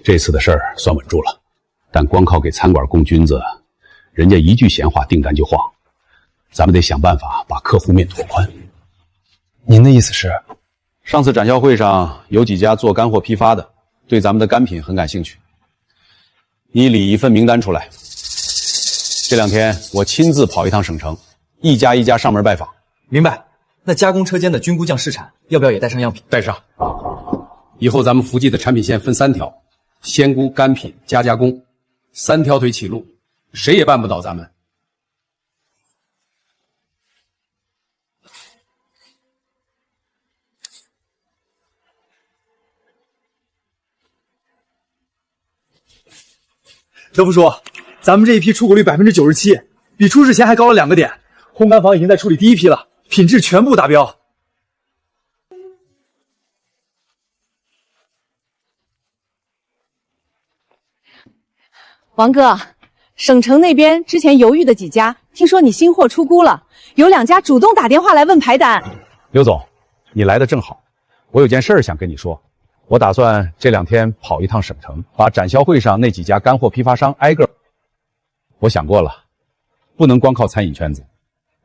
[SPEAKER 7] 这次的事儿算稳住了，但光靠给餐馆供菌子，人家一句闲话订单就晃，咱们得想办法把客户面拓宽。
[SPEAKER 6] 您的意思是？
[SPEAKER 7] 上次展销会上有几家做干货批发的，对咱们的干品很感兴趣。你理一份名单出来，这2天我亲自跑一趟省城，一家一家上门拜访。
[SPEAKER 6] 明白。那加工车间的菌菇酱试产，要不要也带上样品？
[SPEAKER 7] 带上。以后咱们福记的产品线分3条，鲜菇、干品、加工，3条腿起路。谁也办不倒咱们。
[SPEAKER 6] 德福叔，咱们这一批出锅率97%，比出事前还高了2个点。烘干房已经在处理第1批了，品质全部达标。
[SPEAKER 13] 王哥，省城那边之前犹豫的几家，听说你新货出菇了，有2家主动打电话来问排单。
[SPEAKER 7] 刘总，你来的正好，我有件事想跟你说。我打算这2天跑一趟省城，把展销会上那几家干货批发商挨个。我想过了，不能光靠餐饮圈子，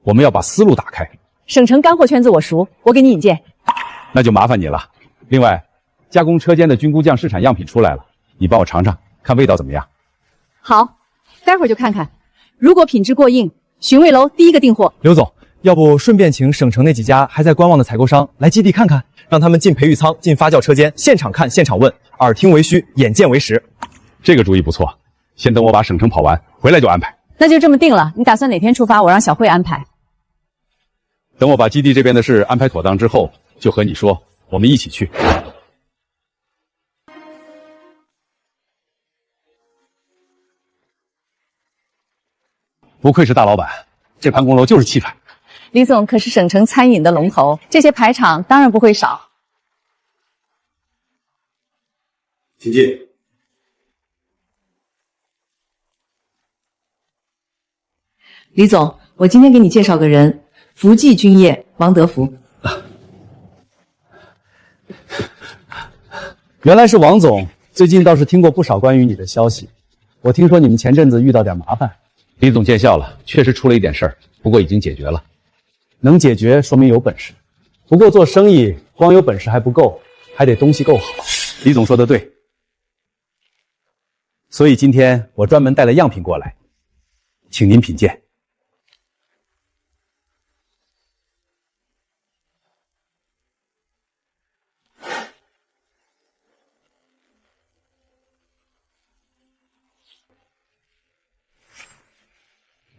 [SPEAKER 7] 我们要把思路打开。
[SPEAKER 13] 省城干货圈子我熟，我给你引荐。
[SPEAKER 7] 那就麻烦你了。另外，加工车间的菌菇酱试产样品出来了，你帮我尝尝，看味道怎么样。
[SPEAKER 13] 好，待会儿就看看，如果品质过硬，询味楼第1个订货。
[SPEAKER 6] 刘总，要不顺便请省城那几家还在观望的采购商来基地看看，让他们进培育仓、进发酵车间，现场看、现场问，耳听为虚，眼见为实。
[SPEAKER 7] 这个主意不错，先等我把省城跑完，回来就安排。
[SPEAKER 13] 那就这么定了，你打算哪天出发？我让小慧安排。
[SPEAKER 7] 等我把基地这边的事安排妥当之后，就和你说，我们一起去。不愧是大老板，这盘功劳就是气派。
[SPEAKER 13] 李总可是省城餐饮的龙头，这些排场当然不会少。
[SPEAKER 7] 请进。
[SPEAKER 13] 李总，我今天给你介绍个人，福记菌业王德福。
[SPEAKER 16] 原来是王总，最近倒是听过不少关于你的消息。我听说你们前阵子遇到点麻烦。
[SPEAKER 7] 李总见笑了，确实出了一点事儿，不过已经解决了。
[SPEAKER 16] 能解决说明有本事，不过做生意光有本事还不够，还得东西够好。
[SPEAKER 7] 李总说的对，
[SPEAKER 16] 所以今天我专门带了样品过来，请您品鉴。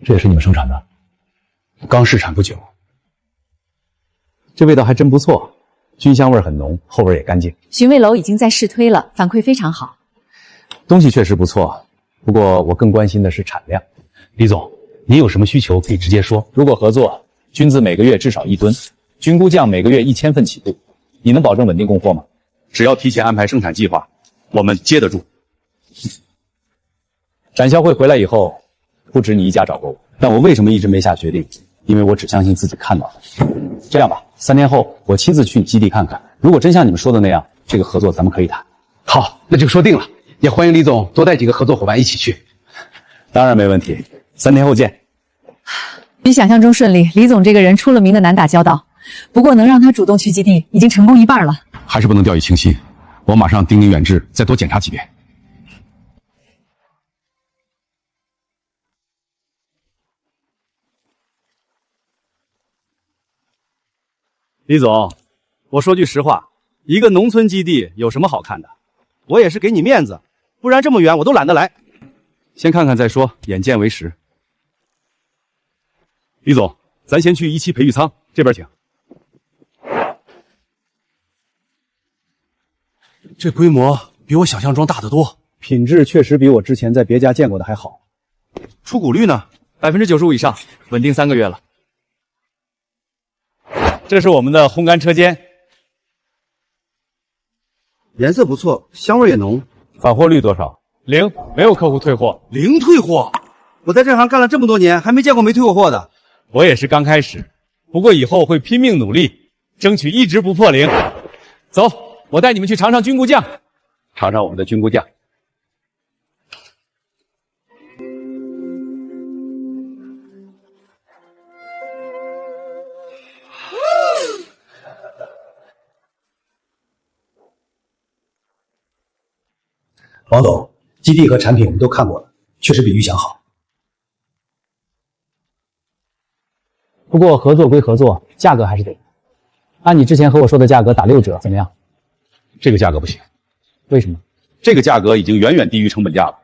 [SPEAKER 7] 这也是你们生产的？
[SPEAKER 16] 刚试产不久，
[SPEAKER 7] 这味道还真不错，菌香味很浓，后味也干净。
[SPEAKER 13] 寻味楼已经在试推了，反馈非常好。
[SPEAKER 7] 东西确实不错，不过我更关心的是产量。
[SPEAKER 10] 李总，您有什么需求可以直接说。
[SPEAKER 6] 如果合作，菌子每个月至少1吨，菌菇酱每个月1000份起步，你能保证稳定供货吗？
[SPEAKER 10] 只要提前安排生产计划，我们接得住。
[SPEAKER 6] 展销会回来以后，不止你一家找过我，
[SPEAKER 10] 但我为什么一直没下决定？因为我只相信自己看到的。
[SPEAKER 6] 这样吧，3天后我亲自去你基地看看，如果真像你们说的那样，这个合作咱们可以谈。
[SPEAKER 16] 好，那就说定了。也欢迎李总多带几个合作伙伴一起去。
[SPEAKER 6] 当然没问题，3天后见。
[SPEAKER 13] 比想象中顺利，李总这个人出了名的难打交道，不过能让他主动去基地，已经成功1半了。
[SPEAKER 7] 还是不能掉以轻心，我马上叮咛远志再多检查几遍。
[SPEAKER 5] 李总，我说句实话，一个农村基地有什么好看的？我也是给你面子，不然这么远我都懒得来。先看看再说，眼见为实。李总，咱先去1期培育舱，这边请。这规模比我想象中大得多，
[SPEAKER 16] 品质确实比我之前在别家见过的还好。
[SPEAKER 5] 出股率呢
[SPEAKER 6] ？95%以上，稳定3个月了。这是我们的烘干车间，
[SPEAKER 5] 颜色不错，香味也浓。
[SPEAKER 6] 返货率多少？0，没有客户退货。
[SPEAKER 5] 0退货？我在这行干了这么多年，还没见过没退过货的。
[SPEAKER 6] 我也是刚开始，不过以后会拼命努力，争取一直不破0。走，我带你们去尝尝菌菇酱，
[SPEAKER 7] 尝尝我们的菌菇酱。
[SPEAKER 16] 王总，基地和产品我们都看过了，确实比预想好。
[SPEAKER 1] 不过合作归合作，价格还是得按你之前和我说的价格打6折，怎么样？
[SPEAKER 10] 这个价格不行。
[SPEAKER 1] 为什么？
[SPEAKER 10] 这个价格已经远远低于成本价了。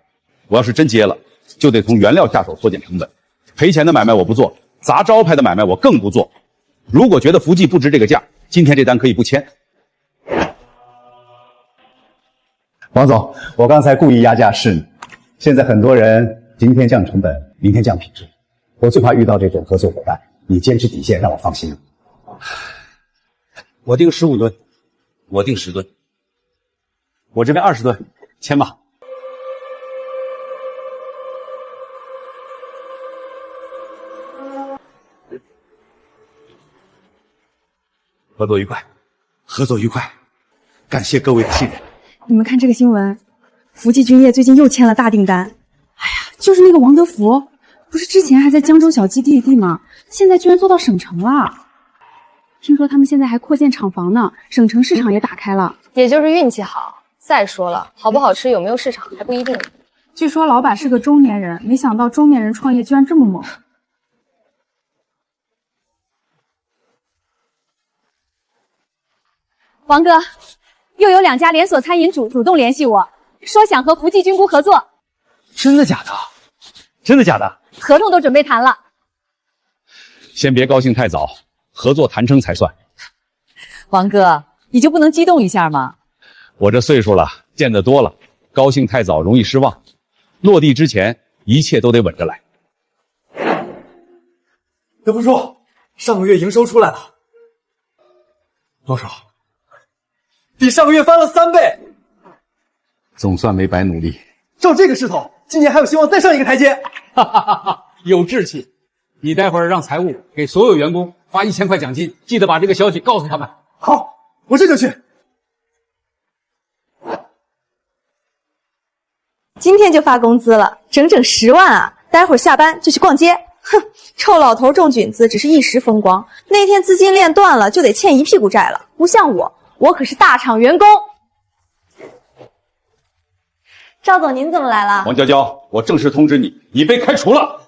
[SPEAKER 10] 我要是真接了，就得从原料下手缩减成本。赔钱的买卖我不做，砸招牌的买卖我更不做。如果觉得福记不值这个价，今天这单可以不签。
[SPEAKER 9] 王总，我刚才故意压价试你。现在很多人今天降成本，明天降品质，我最怕遇到这种合作伙伴。你坚持底线，让我放心。
[SPEAKER 5] 我定15吨，
[SPEAKER 10] 我定10吨，
[SPEAKER 5] 我这边20吨，签吧。
[SPEAKER 10] 合作愉快，
[SPEAKER 5] 合作愉快，感谢各位的信任。
[SPEAKER 11] 你们看这个新闻，福记菌业最近又签了大订单。哎呀，就是那个王德福，不是之前还在江州小基地吗？现在居然做到省城了。听说他们现在还扩建厂房呢，省城市场也打开了。
[SPEAKER 18] 也就是运气好。再说了，好不好吃有没有市场还不一定。
[SPEAKER 11] 据说老板是个中年人，没想到中年人创业居然这么猛。
[SPEAKER 3] 王哥，又有2家连锁餐饮主动联系我，说想和福记菌菇合作。
[SPEAKER 5] 真的假的？真的假的？
[SPEAKER 3] 合同都准备谈了。
[SPEAKER 10] 先别高兴太早，合作谈成才算。
[SPEAKER 13] 王哥，你就不能激动一下吗？
[SPEAKER 10] 我这岁数了，见得多了，高兴太早容易失望。落地之前，一切都得稳着来。
[SPEAKER 5] 德福叔，上个月营收出来了。多少？比上个月翻了3倍。
[SPEAKER 10] 总算没白努力。
[SPEAKER 5] 照这个势头，今年还有希望再上一个台阶。
[SPEAKER 1] 哈哈哈哈，有志气！你待会儿让财务给所有员工发1000块奖金，记得把这个消息告诉他们。
[SPEAKER 5] 好，我这就去。
[SPEAKER 11] 今天就发工资了，整整10万啊！待会儿下班就去逛街。哼，臭老头种菌子只是一时风光，那天资金链断了就得欠一屁股债了。不像我可是大厂员工。赵总，您怎么来了？
[SPEAKER 10] 王娇娇，我正式通知你，你被开除了。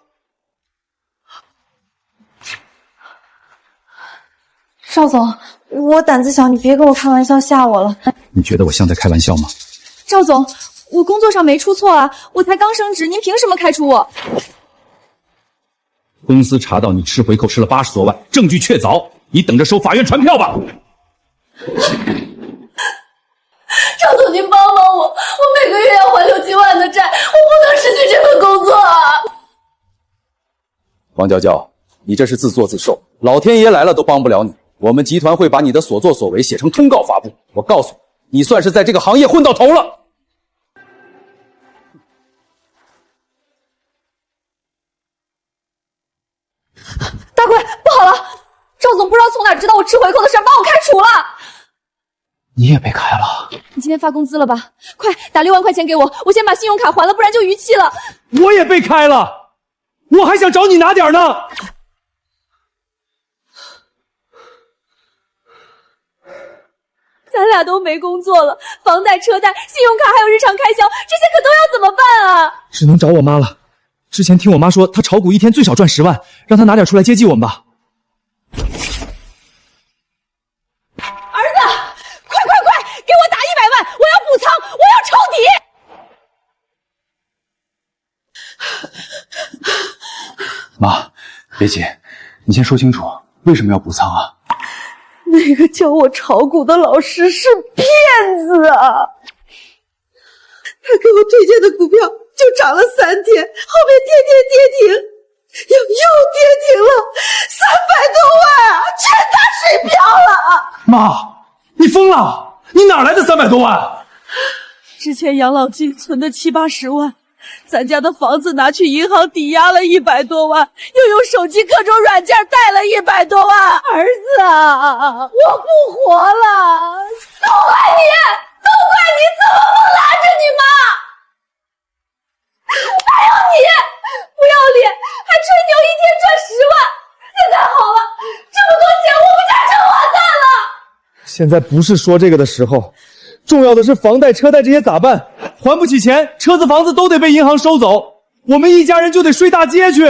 [SPEAKER 11] 邵总，我胆子小，你别跟我开玩笑吓我了。
[SPEAKER 7] 你觉得我像在开玩笑吗？
[SPEAKER 11] 赵总，我工作上没出错啊，我才刚升职，您凭什么开除我？
[SPEAKER 10] 公司查到你吃回扣吃了80多万，证据确凿，你等着收法院传票吧。
[SPEAKER 3] 赵总，您帮帮我，我每个月要还6、7万的债，我不能失去这份工作啊！
[SPEAKER 7] 王娇娇，你这是自作自受，老天爷来了都帮不了你。我们集团会把你的所作所为写成通告发布。我告诉你，你算是在这个行业混到头了。
[SPEAKER 3] 大贵，不好了！赵总不知道从哪知道我吃回扣的事，把我开除了。
[SPEAKER 17] 你也被开了？
[SPEAKER 3] 你今天发工资了吧？快打6万块钱给我，我先把信用卡还了，不然就逾期了。
[SPEAKER 5] 我也被开了，我还想找你拿点呢。
[SPEAKER 3] 咱俩都没工作了，房贷、车贷、信用卡还有日常开销，这些可都要怎么办啊？
[SPEAKER 6] 只能找我妈了。之前听我妈说，她炒股一天最少赚10万，让她拿点出来接济我们吧。
[SPEAKER 3] 儿子，快，给我打100万，我要补仓，我要抄底。
[SPEAKER 17] 妈，别急，你先说清楚为什么要补仓啊？
[SPEAKER 14] 那个教我炒股的老师是骗子啊！他给我推荐的股票就涨了3天，后面天跌停，又跌停了300多万，全打水漂了！
[SPEAKER 5] 妈，你疯了？你哪来的300多万？
[SPEAKER 14] 之前养老金存的70、80万，咱家的房子拿去银行抵押了100多万，又用手机各种软件贷了100多万。儿子啊，我不活了！
[SPEAKER 3] 都怪你，怎么不拦着你妈？还有你，不要脸，还吹牛一天赚10万。现在好了，这么多钱我们家挣完蛋了。
[SPEAKER 5] 现在不是说这个的时候，重要的是房贷、车贷这些咋办？还不起钱，车子、房子都得被银行收走，我们一家人就得睡大街去。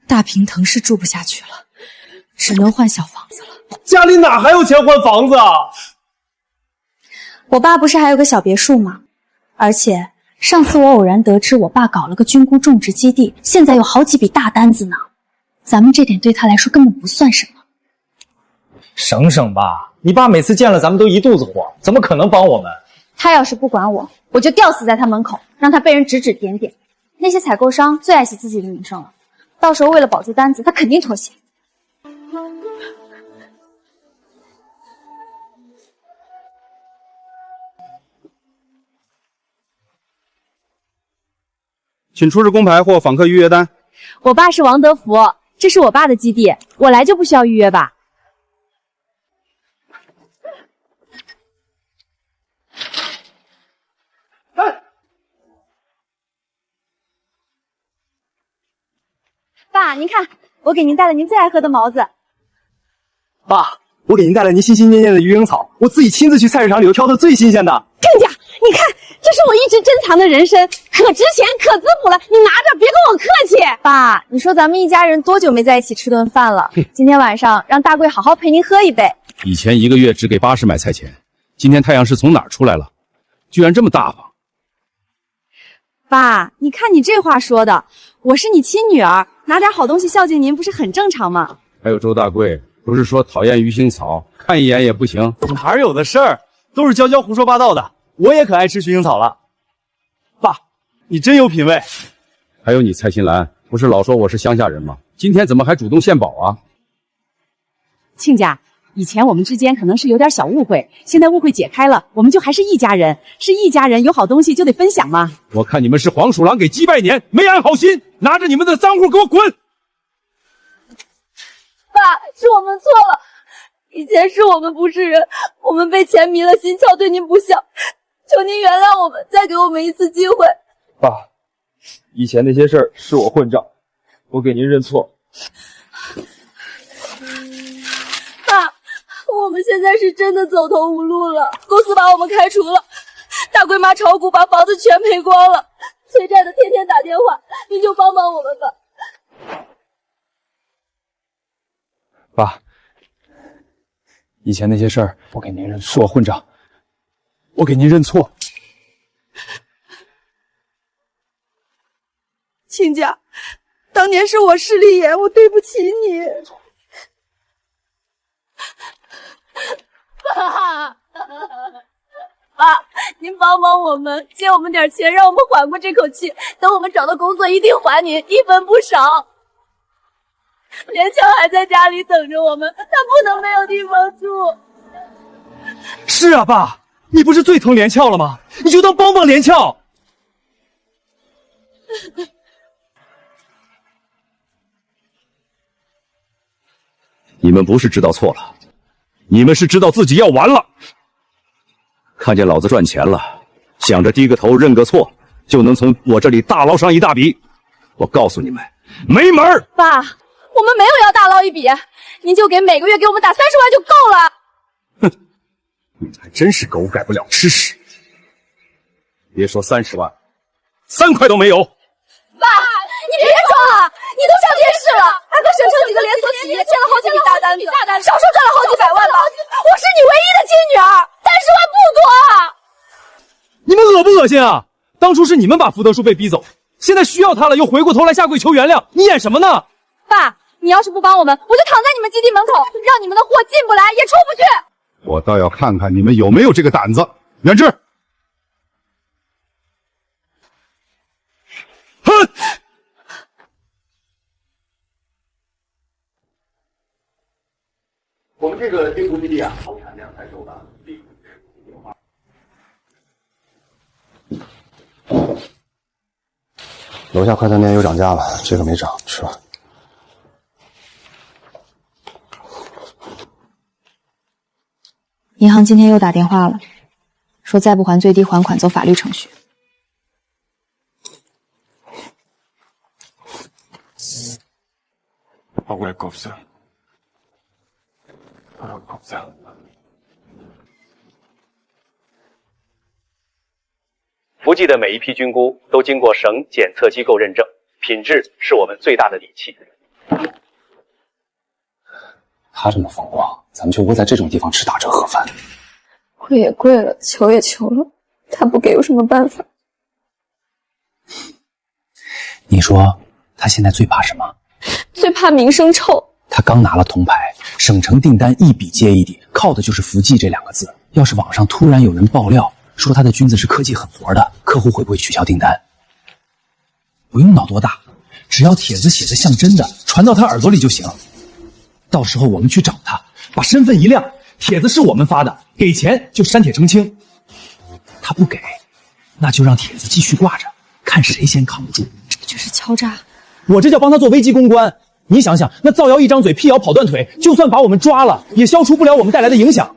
[SPEAKER 11] 大平腾是住不下去了，只能换小房子了。
[SPEAKER 5] 家里哪还有钱换房子啊？
[SPEAKER 3] 我爸不是还有个小别墅吗？而且上次我偶然得知我爸搞了个菌菇种植基地，现在有好几笔大单子呢。咱们这点对他来说根本不算什么。
[SPEAKER 5] 省省吧，你爸每次见了咱们都一肚子火，怎么可能帮我们？
[SPEAKER 3] 他要是不管我，我就吊死在他门口，让他被人指指点点。那些采购商最爱惜自己的名声了，到时候为了保住单子，他肯定妥协。
[SPEAKER 10] 请出示工牌或访客预约单。
[SPEAKER 11] 我爸是王德福，这是我爸的基地，我来就不需要预约吧？爸，您看，我给您带了您最爱喝的毛子。
[SPEAKER 5] 爸，我给您带了您心心念念的鱼腥草，我自己亲自去菜市场里头挑的最新鲜的。
[SPEAKER 11] 更加，你看，这是我一直珍藏的人参，可值钱可滋补了，你拿着，别跟我客气。爸，你说咱们一家人多久没在一起吃顿饭了？今天晚上让大贵好好陪您喝一杯。
[SPEAKER 10] 以前1个月只给80买菜钱，今天太阳是从哪儿出来了？居然这么大方。
[SPEAKER 11] 爸，你看你这话说的，我是你亲女儿，拿点好东西孝敬您不是很正常吗？
[SPEAKER 10] 还有周大贵，不是说讨厌鱼腥草，看一眼也不行？
[SPEAKER 5] 哪有的事儿，都是娇娇胡说八道的。我也可爱吃鱼腥草了。爸，你真有品位。
[SPEAKER 10] 还有你蔡新兰，不是老说我是乡下人吗？今天怎么还主动献宝啊？
[SPEAKER 13] 亲家，以前我们之间可能是有点小误会，现在误会解开了，我们就还是一家人，是一家人，有好东西就得分享嘛。
[SPEAKER 10] 我看你们是黄鼠狼给鸡拜年，没安好心，拿着你们的脏物给我滚！
[SPEAKER 3] 爸，是我们错了，以前是我们不是人，我们被钱迷了心窍，对您不孝，求您原谅我们，再给我们一次机会。
[SPEAKER 5] 爸，以前那些事儿是我混账，我给您认错。
[SPEAKER 3] 爸，我们现在是真的走投无路了，公司把我们开除了，大贵妈炒股把房子全赔光了，催债的天天打电话，您就帮帮我们吧。
[SPEAKER 5] 爸，以前那些事儿我给您认，是我混账，我给您认错。
[SPEAKER 14] 亲家，当年是我势利眼，我对不起你。
[SPEAKER 3] 爸，您帮帮我们，借我们点钱，让我们缓过这口气。等我们找到工作，一定还您一分不少。连翘还在家里等着我们，他不能没有地方住。
[SPEAKER 5] 是啊，爸，你不是最疼连翘了吗？你就当帮帮连翘。
[SPEAKER 10] 你们不是知道错了，你们是知道自己要完了。看见老子赚钱了，想着低个头认个错，就能从我这里大捞上一大笔。我告诉你们，没门儿！
[SPEAKER 3] 爸，我们没有要大捞一笔，您就给每个月给我们打30万就够了。
[SPEAKER 10] 哼，你还真是狗改不了吃屎。别说30万，3块都没有。
[SPEAKER 3] 爸，你别装了，你都上电视了，还和省城几个连锁企业签了好几笔大单子，少说赚了好几百万吧。我是你唯一的亲女儿，30万不多啊。
[SPEAKER 5] 你们恶不恶心啊？当初是你们把福德叔被逼走，现在需要他了，又回过头来下跪求原谅，你演什么呢？
[SPEAKER 3] 爸，你要是不帮我们，我就躺在你们基地门口，让你们的货进不来也出不去。
[SPEAKER 9] 我倒要看看你们有没有这个胆子。远志，
[SPEAKER 5] 哼！
[SPEAKER 9] 我们这个丁图基地啊，产量太受大，
[SPEAKER 19] 楼下快餐店又涨价了，这个没涨，吃吧。
[SPEAKER 11] 银行今天又打电话了，说再不还最低还款，走法律程序。
[SPEAKER 17] 억울할 거 없어. 그럴 거 없어.
[SPEAKER 20] 福记的每一批菌菇都经过省检测机构认证，品质是我们最大的底气。
[SPEAKER 19] 他这么风光，咱们就窝在这种地方吃打折盒饭。
[SPEAKER 11] 贵也贵了，求也求了，他不给有什么办法？
[SPEAKER 19] 你说他现在最怕什么？
[SPEAKER 11] 最怕名声臭。
[SPEAKER 19] 他刚拿了铜牌，省城订单一笔接一笔，靠的就是福记这2个字。要是网上突然有人爆料说他的菌子是科技狠活的，客户会不会取消订单？不用脑多大，只要帖子写的像真的，传到他耳朵里就行。到时候我们去找他，把身份一亮，帖子是我们发的，给钱就删帖澄清。他不给，那就让帖子继续挂着，看谁先扛不住。
[SPEAKER 11] 这就是敲诈。
[SPEAKER 5] 我这叫帮他做危机公关。你想想，那造谣一张嘴，辟谣跑断腿，就算把我们抓了，也消除不了我们带来的影响。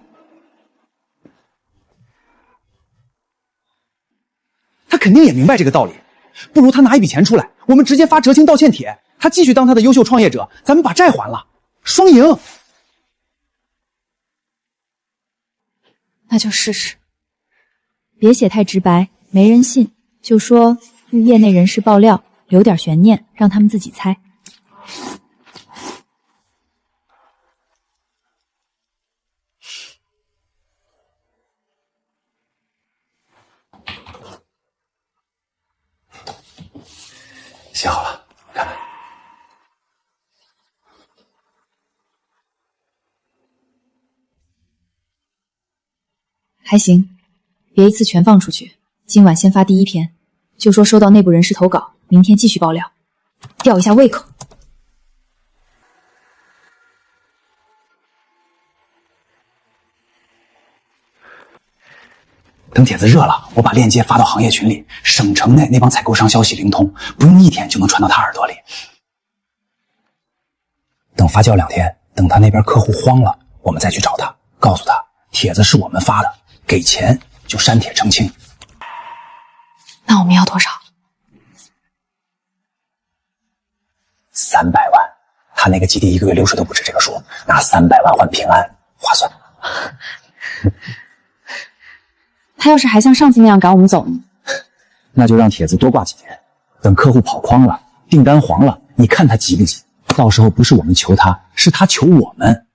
[SPEAKER 5] 他肯定也明白这个道理，不如他拿一笔钱出来，我们直接发折情道歉帖，他继续当他的优秀创业者，咱们把债还了，双赢。
[SPEAKER 11] 那就试试。别写太直白，没人信，就说据业内人士爆料，留点悬念，让他们自己猜。
[SPEAKER 19] 写好了，看看。
[SPEAKER 11] 还行，别一次全放出去。今晚先发第1篇，就说收到内部人士投稿，明天继续爆料，吊一下胃口。
[SPEAKER 19] 等帖子热了，我把链接发到行业群里，省城内那帮采购商消息灵通，不用1天就能传到他耳朵里。等发酵2天，等他那边客户慌了，我们再去找他，告诉他帖子是我们发的，给钱就删帖澄清。
[SPEAKER 11] 那我们要多少
[SPEAKER 19] ？300万。他那个基地1个月流水都不止这个数，拿300万换平安，划算。
[SPEAKER 11] 他要是还像上次那样赶我们走呢？
[SPEAKER 19] 那就让帖子多挂几天，等客户跑框了，订单黄了，你看他急不急？到时候不是我们求他，是他求我们。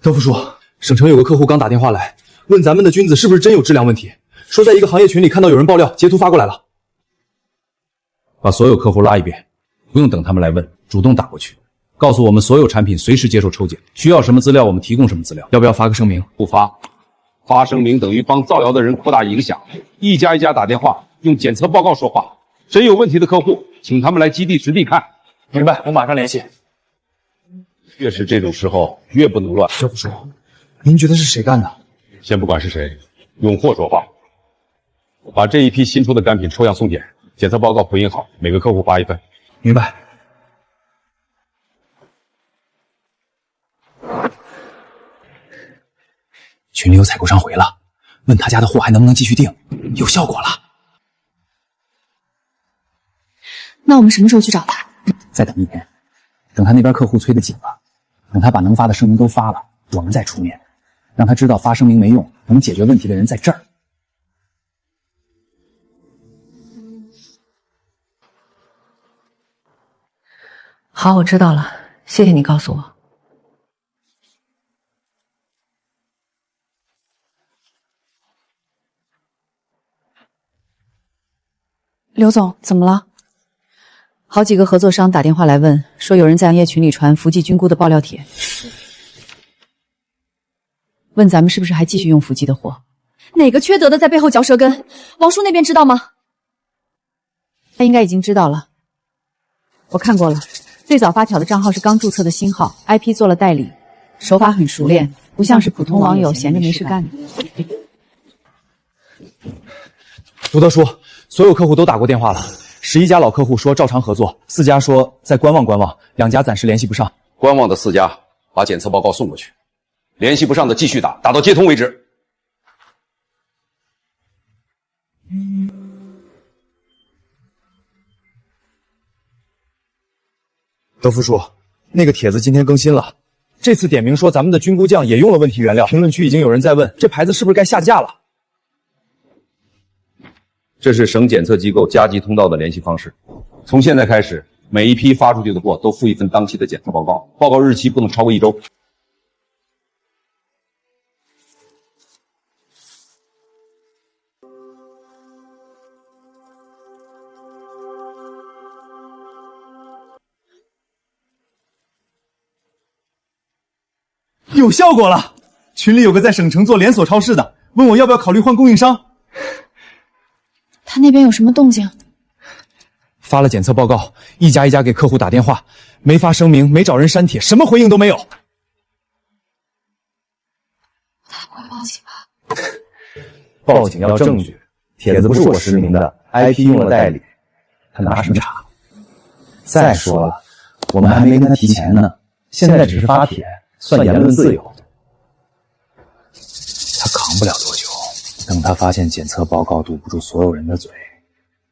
[SPEAKER 5] 德福叔，省城有个客户刚打电话来，问咱们的菌子是不是真有质量问题，
[SPEAKER 6] 说在一个行业群里看到有人爆料，截图发过来了。
[SPEAKER 7] 把所有客户拉一遍，不用等他们来问，主动打过去，告诉我们所有产品随时接受抽检，需要什么资料我们提供什么资料。
[SPEAKER 6] 要不要发个声明？
[SPEAKER 7] 不发，发声明等于帮造谣的人扩大影响。一家一家打电话，用检测报告说话。真有问题的客户，请他们来基地实地看。
[SPEAKER 17] 明白，我马上联系。
[SPEAKER 7] 越是这种时候，越不能乱。
[SPEAKER 6] 教父说，您觉得是谁干的？
[SPEAKER 7] 先不管是谁，用货说话。把这一批新出的干品抽样送检，检测报告复印好，每个客户发一份。
[SPEAKER 6] 明白。
[SPEAKER 19] 群里有采购商回了，问他家的货还能不能继续订，有效果了。
[SPEAKER 11] 那我们什么时候去找他？
[SPEAKER 19] 再等一天，等他那边客户催得紧了，等他把能发的声明都发了，我们再出面，让他知道发声明没用，能解决问题的人在这儿。
[SPEAKER 13] 好，我知道了，谢谢你告诉我。
[SPEAKER 11] 刘总，怎么了？
[SPEAKER 13] 好几个合作商打电话来问，说有人在行业群里传福记菌菇的爆料帖，问咱们是不是还继续用福记的货。
[SPEAKER 3] 哪个缺德的在背后嚼舌根？王叔那边知道吗？
[SPEAKER 13] 他应该已经知道了，我看过了。最早发条的账号是刚注册的新号 ，IP 做了代理，手法很熟练，不像是普通网友闲着没事干的。
[SPEAKER 6] 杜德叔，所有客户都打过电话了，11家老客户说照常合作，4家说再观望观望，2家暂时联系不上。
[SPEAKER 7] 观望的4家把检测报告送过去，联系不上的继续打，打到接通为止。
[SPEAKER 6] 德福叔，那个帖子今天更新了，这次点名说咱们的菌菇酱也用了问题原料，评论区已经有人在问，这牌子是不是该下架了？
[SPEAKER 7] 这是省检测机构加急通道的联系方式。从现在开始，每一批发出去的货都附一份当期的检测报告，报告日期不能超过1周。
[SPEAKER 6] 有效果了！群里有个在省城做连锁超市的，问我要不要考虑换供应商。
[SPEAKER 11] 他那边有什么动静？
[SPEAKER 6] 发了检测报告，一家一家给客户打电话，没发声明，没找人删帖，什么回应都没有。
[SPEAKER 11] 他不会报警吧？
[SPEAKER 9] 报警要证据，帖子不是我实名的 ，IP 用了代理，他拿什么查？再说了，我们还没跟他提钱呢，现在只是发帖，算言论自由。他扛不了多久，等他发现检测报告堵不住所有人的嘴，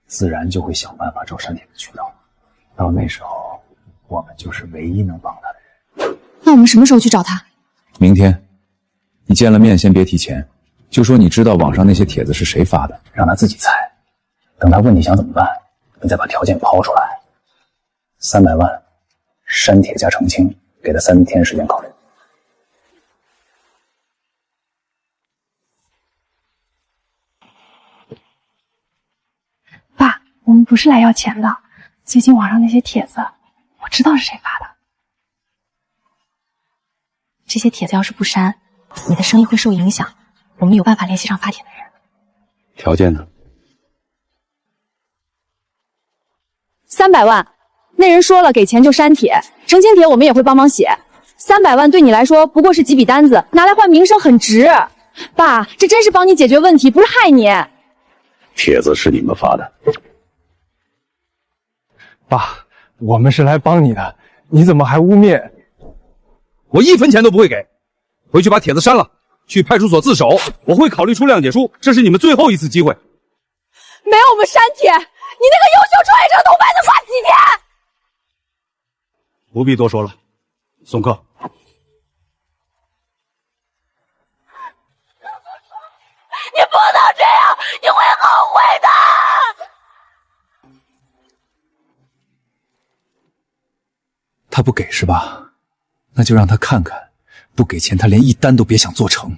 [SPEAKER 9] 自然就会想办法找删帖的渠道。到那时候，我们就是唯一能帮他的人。
[SPEAKER 11] 那我们什么时候去找他？
[SPEAKER 19] 明天，你见了面先别提钱，就说你知道网上那些帖子是谁发的，让他自己猜。等他问你想怎么办，你再把条件抛出来。300万，删帖加澄清，给他3天时间考虑。
[SPEAKER 11] 爸，我们不是来要钱的。最近网上那些帖子，我知道是谁发的。这些帖子要是不删，你的生意会受影响。我们有办法联系上发帖的人。
[SPEAKER 7] 条件呢
[SPEAKER 3] ？300万，那人说了给钱就删帖，澄清帖我们也会帮忙写。300万对你来说不过是几笔单子，拿来换名声很值。爸，这真是帮你解决问题，不是害你。
[SPEAKER 7] 帖子是你们发的。
[SPEAKER 17] 爸，我们是来帮你的，你怎么还污蔑？
[SPEAKER 10] 我1分钱都不会给，回去把帖子删了，去派出所自首，我会考虑出谅解书，这是你们最后一次机会。
[SPEAKER 3] 没有我们删帖，你那个优秀创业者头牌能挂几天？
[SPEAKER 10] 不必多说了，送客。
[SPEAKER 15] 你不能这样，你会后悔的。
[SPEAKER 19] 他不给是吧？那就让他看看，不给钱他连一单都别想做成。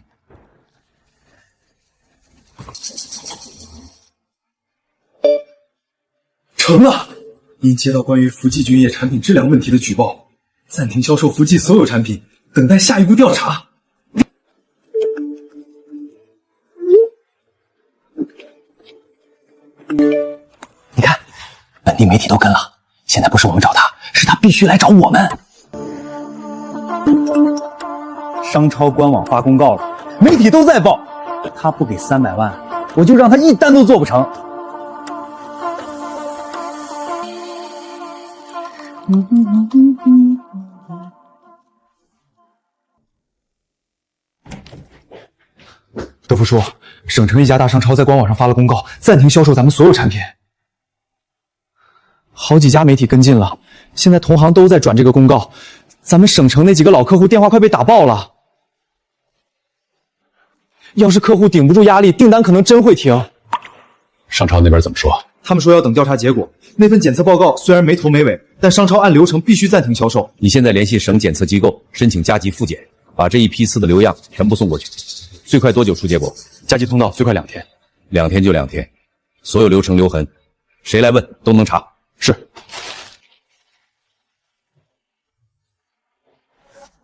[SPEAKER 17] 成了！因接到关于福记菌液产品质量问题的举报，暂停销售福记所有产品，等待下一步调查。
[SPEAKER 19] 你看，本地媒体都跟了，现在不是我们找他，是他必须来找我们。
[SPEAKER 1] 商超官网发公告了，媒体都在报，他不给300万，我就让他一单都做不成。
[SPEAKER 17] 德福叔，省城一家大商超在官网上发了公告，暂停销售咱们所有产品。好几家媒体跟进了，现在同行都在转这个公告，咱们省城那几个老客户电话快被打爆了。要是客户顶不住压力，订单可能真会停。
[SPEAKER 7] 商超那边怎么说？
[SPEAKER 17] 他们说要等调查结果。那份检测报告虽然没头没尾，但商超按流程必须暂停销售。
[SPEAKER 7] 你现在联系省检测机构申请加急复检，把这一批次的流样全部送过去。最快多久出结果？
[SPEAKER 17] 加急通道最快2天。
[SPEAKER 7] 2天就2天，所有流程留痕，谁来问都能查。
[SPEAKER 17] 是。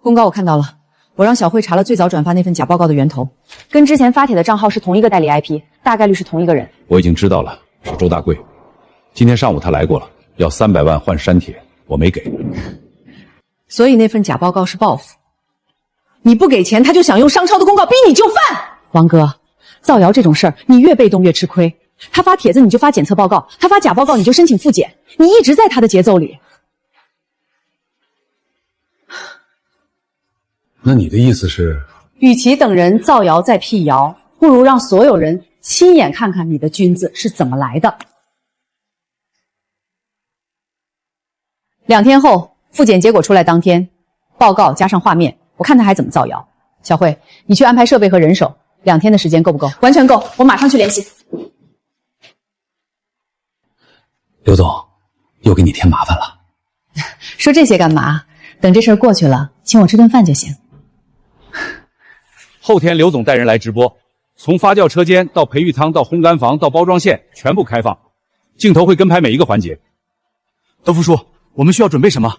[SPEAKER 13] 公告我看到了，我让小慧查了最早转发那份假报告的源头，跟之前发帖的账号是同一个代理 IP， 大概率是同一个人。
[SPEAKER 7] 我已经知道了，是周大贵。今天上午他来过了，要300万换删帖，我没给。
[SPEAKER 13] 所以那份假报告是报复。你不给钱，他就想用商超的公告逼你就范。王哥，造谣这种事儿，你越被动越吃亏。他发帖子你就发检测报告，他发假报告你就申请复检，你一直在他的节奏里。
[SPEAKER 7] 那你的意思是？
[SPEAKER 13] 与其等人造谣再辟谣，不如让所有人亲眼看看你的菌子是怎么来的。2天后，复检结果出来当天，报告加上画面，我看他还怎么造谣。小慧，你去安排设备和人手，2天的时间够不够？完全够，我马上去联系。
[SPEAKER 19] 刘总，又给你添麻烦了。
[SPEAKER 13] 说这些干嘛？等这事儿过去了，请我吃顿饭就行。
[SPEAKER 10] 后天刘总带人来直播，从发酵车间到培育仓到烘干房到包装线全部开放，镜头会跟拍每一个环节。
[SPEAKER 17] 德福叔，我们需要准备什么？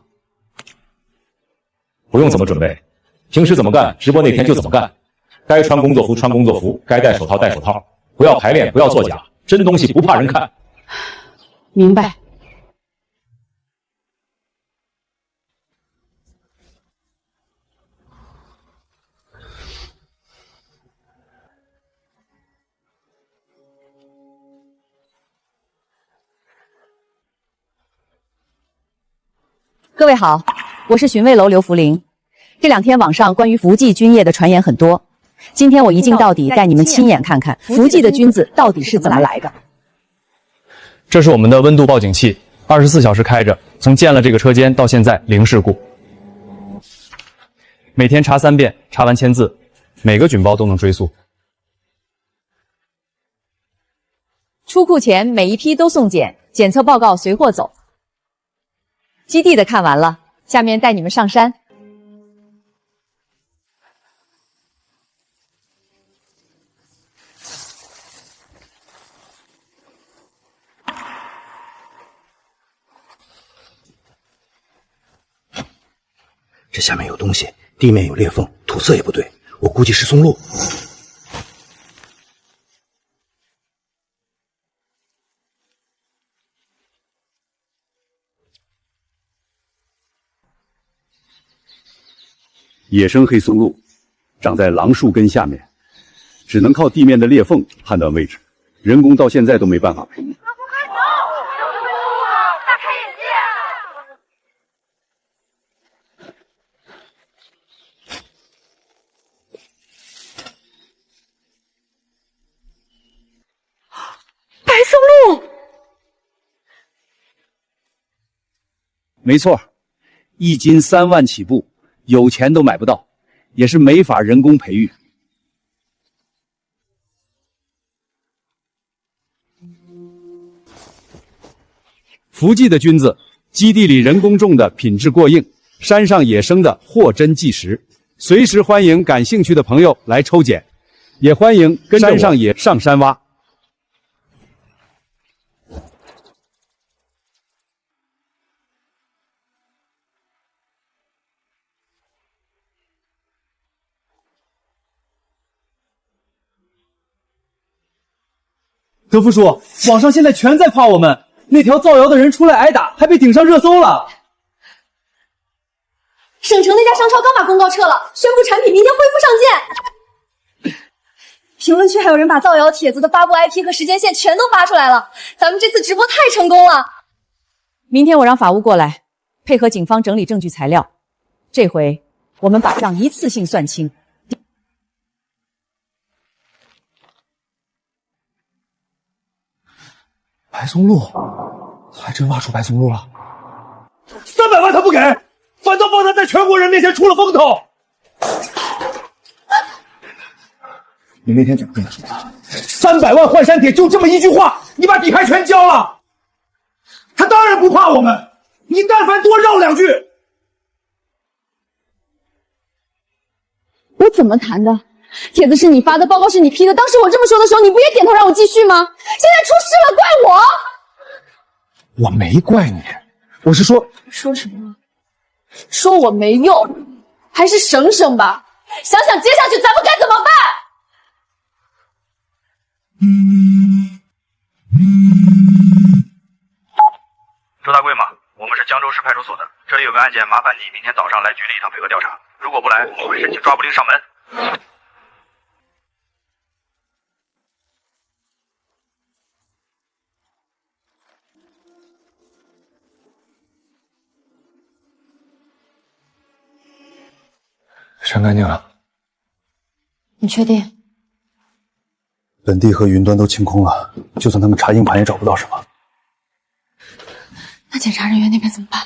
[SPEAKER 12] 不用怎么准备，平时怎么干，直播那天就怎么干。该穿工作服穿工作服，该戴手套戴手套，不要排练，不要作假，真东西不怕人看。
[SPEAKER 13] 明白。各位好，我是寻味楼刘福林。这2天网上关于福记菌液的传言很多，今天我一镜到底，带你们亲眼看看福记的菌子到底是怎么来的。
[SPEAKER 17] 这是我们的温度报警器，24小时开着，从建了这个车间到现在零事故。每天查3遍，查完签字，每个菌包都能追溯。
[SPEAKER 13] 出库前每一批都送检，检测报告随货走。基地的看完了，下面带你们上山。
[SPEAKER 9] 这下面有东西，地面有裂缝，土色也不对，我估计是松露。
[SPEAKER 10] 野生黑松露长在榔树根下面，只能靠地面的裂缝判断位置，人工到现在都没办法培育。
[SPEAKER 11] 白松露，
[SPEAKER 10] 没错，1斤3万起步，有钱都买不到，也是没法人工培育。福记的菌子，基地里人工种的品质过硬，山上野生的货真即实。随时欢迎感兴趣的朋友来抽检，也欢迎跟山上野上山挖。
[SPEAKER 5] 德福叔，网上现在全在夸我们，那条造谣的人出来挨打，还被顶上热搜了。
[SPEAKER 3] 省城那家商超刚把公告撤了，宣布产品明天恢复上线。评论区还有人把造谣帖子的发布 IP 和时间线全都发出来了，咱们这次直播太成功了。
[SPEAKER 13] 明天我让法务过来，配合警方整理证据材料。这回我们把账一次性算清。
[SPEAKER 17] 白松露，还真挖出白松露了。
[SPEAKER 5] 300万他不给，反倒帮他在全国人面前出了风头。
[SPEAKER 17] 你那天怎么跟他说的
[SPEAKER 5] ？300万换删帖，就这么一句话，你把底牌全交了。他当然不怕我们，你但凡多绕2句。
[SPEAKER 3] 我怎么谈的？帖子是你发的，报告是你批的。当时我这么说的时候，你不也点头让我继续吗？现在出事了，怪我？
[SPEAKER 17] 我没怪你，我是说
[SPEAKER 3] 什么？说我没用，还是省省吧。想想接下去咱们该怎么办？
[SPEAKER 21] 周大贵吗？我们是江州市派出所的，这里有个案件，麻烦你明天早上来局里一趟配合调查。如果不来，我会申请抓捕令上门。
[SPEAKER 17] 删干净了。
[SPEAKER 3] 你确定？
[SPEAKER 9] 本地和云端都清空了，就算他们查硬盘也找不到什么。
[SPEAKER 3] 那检查人员那边怎么办？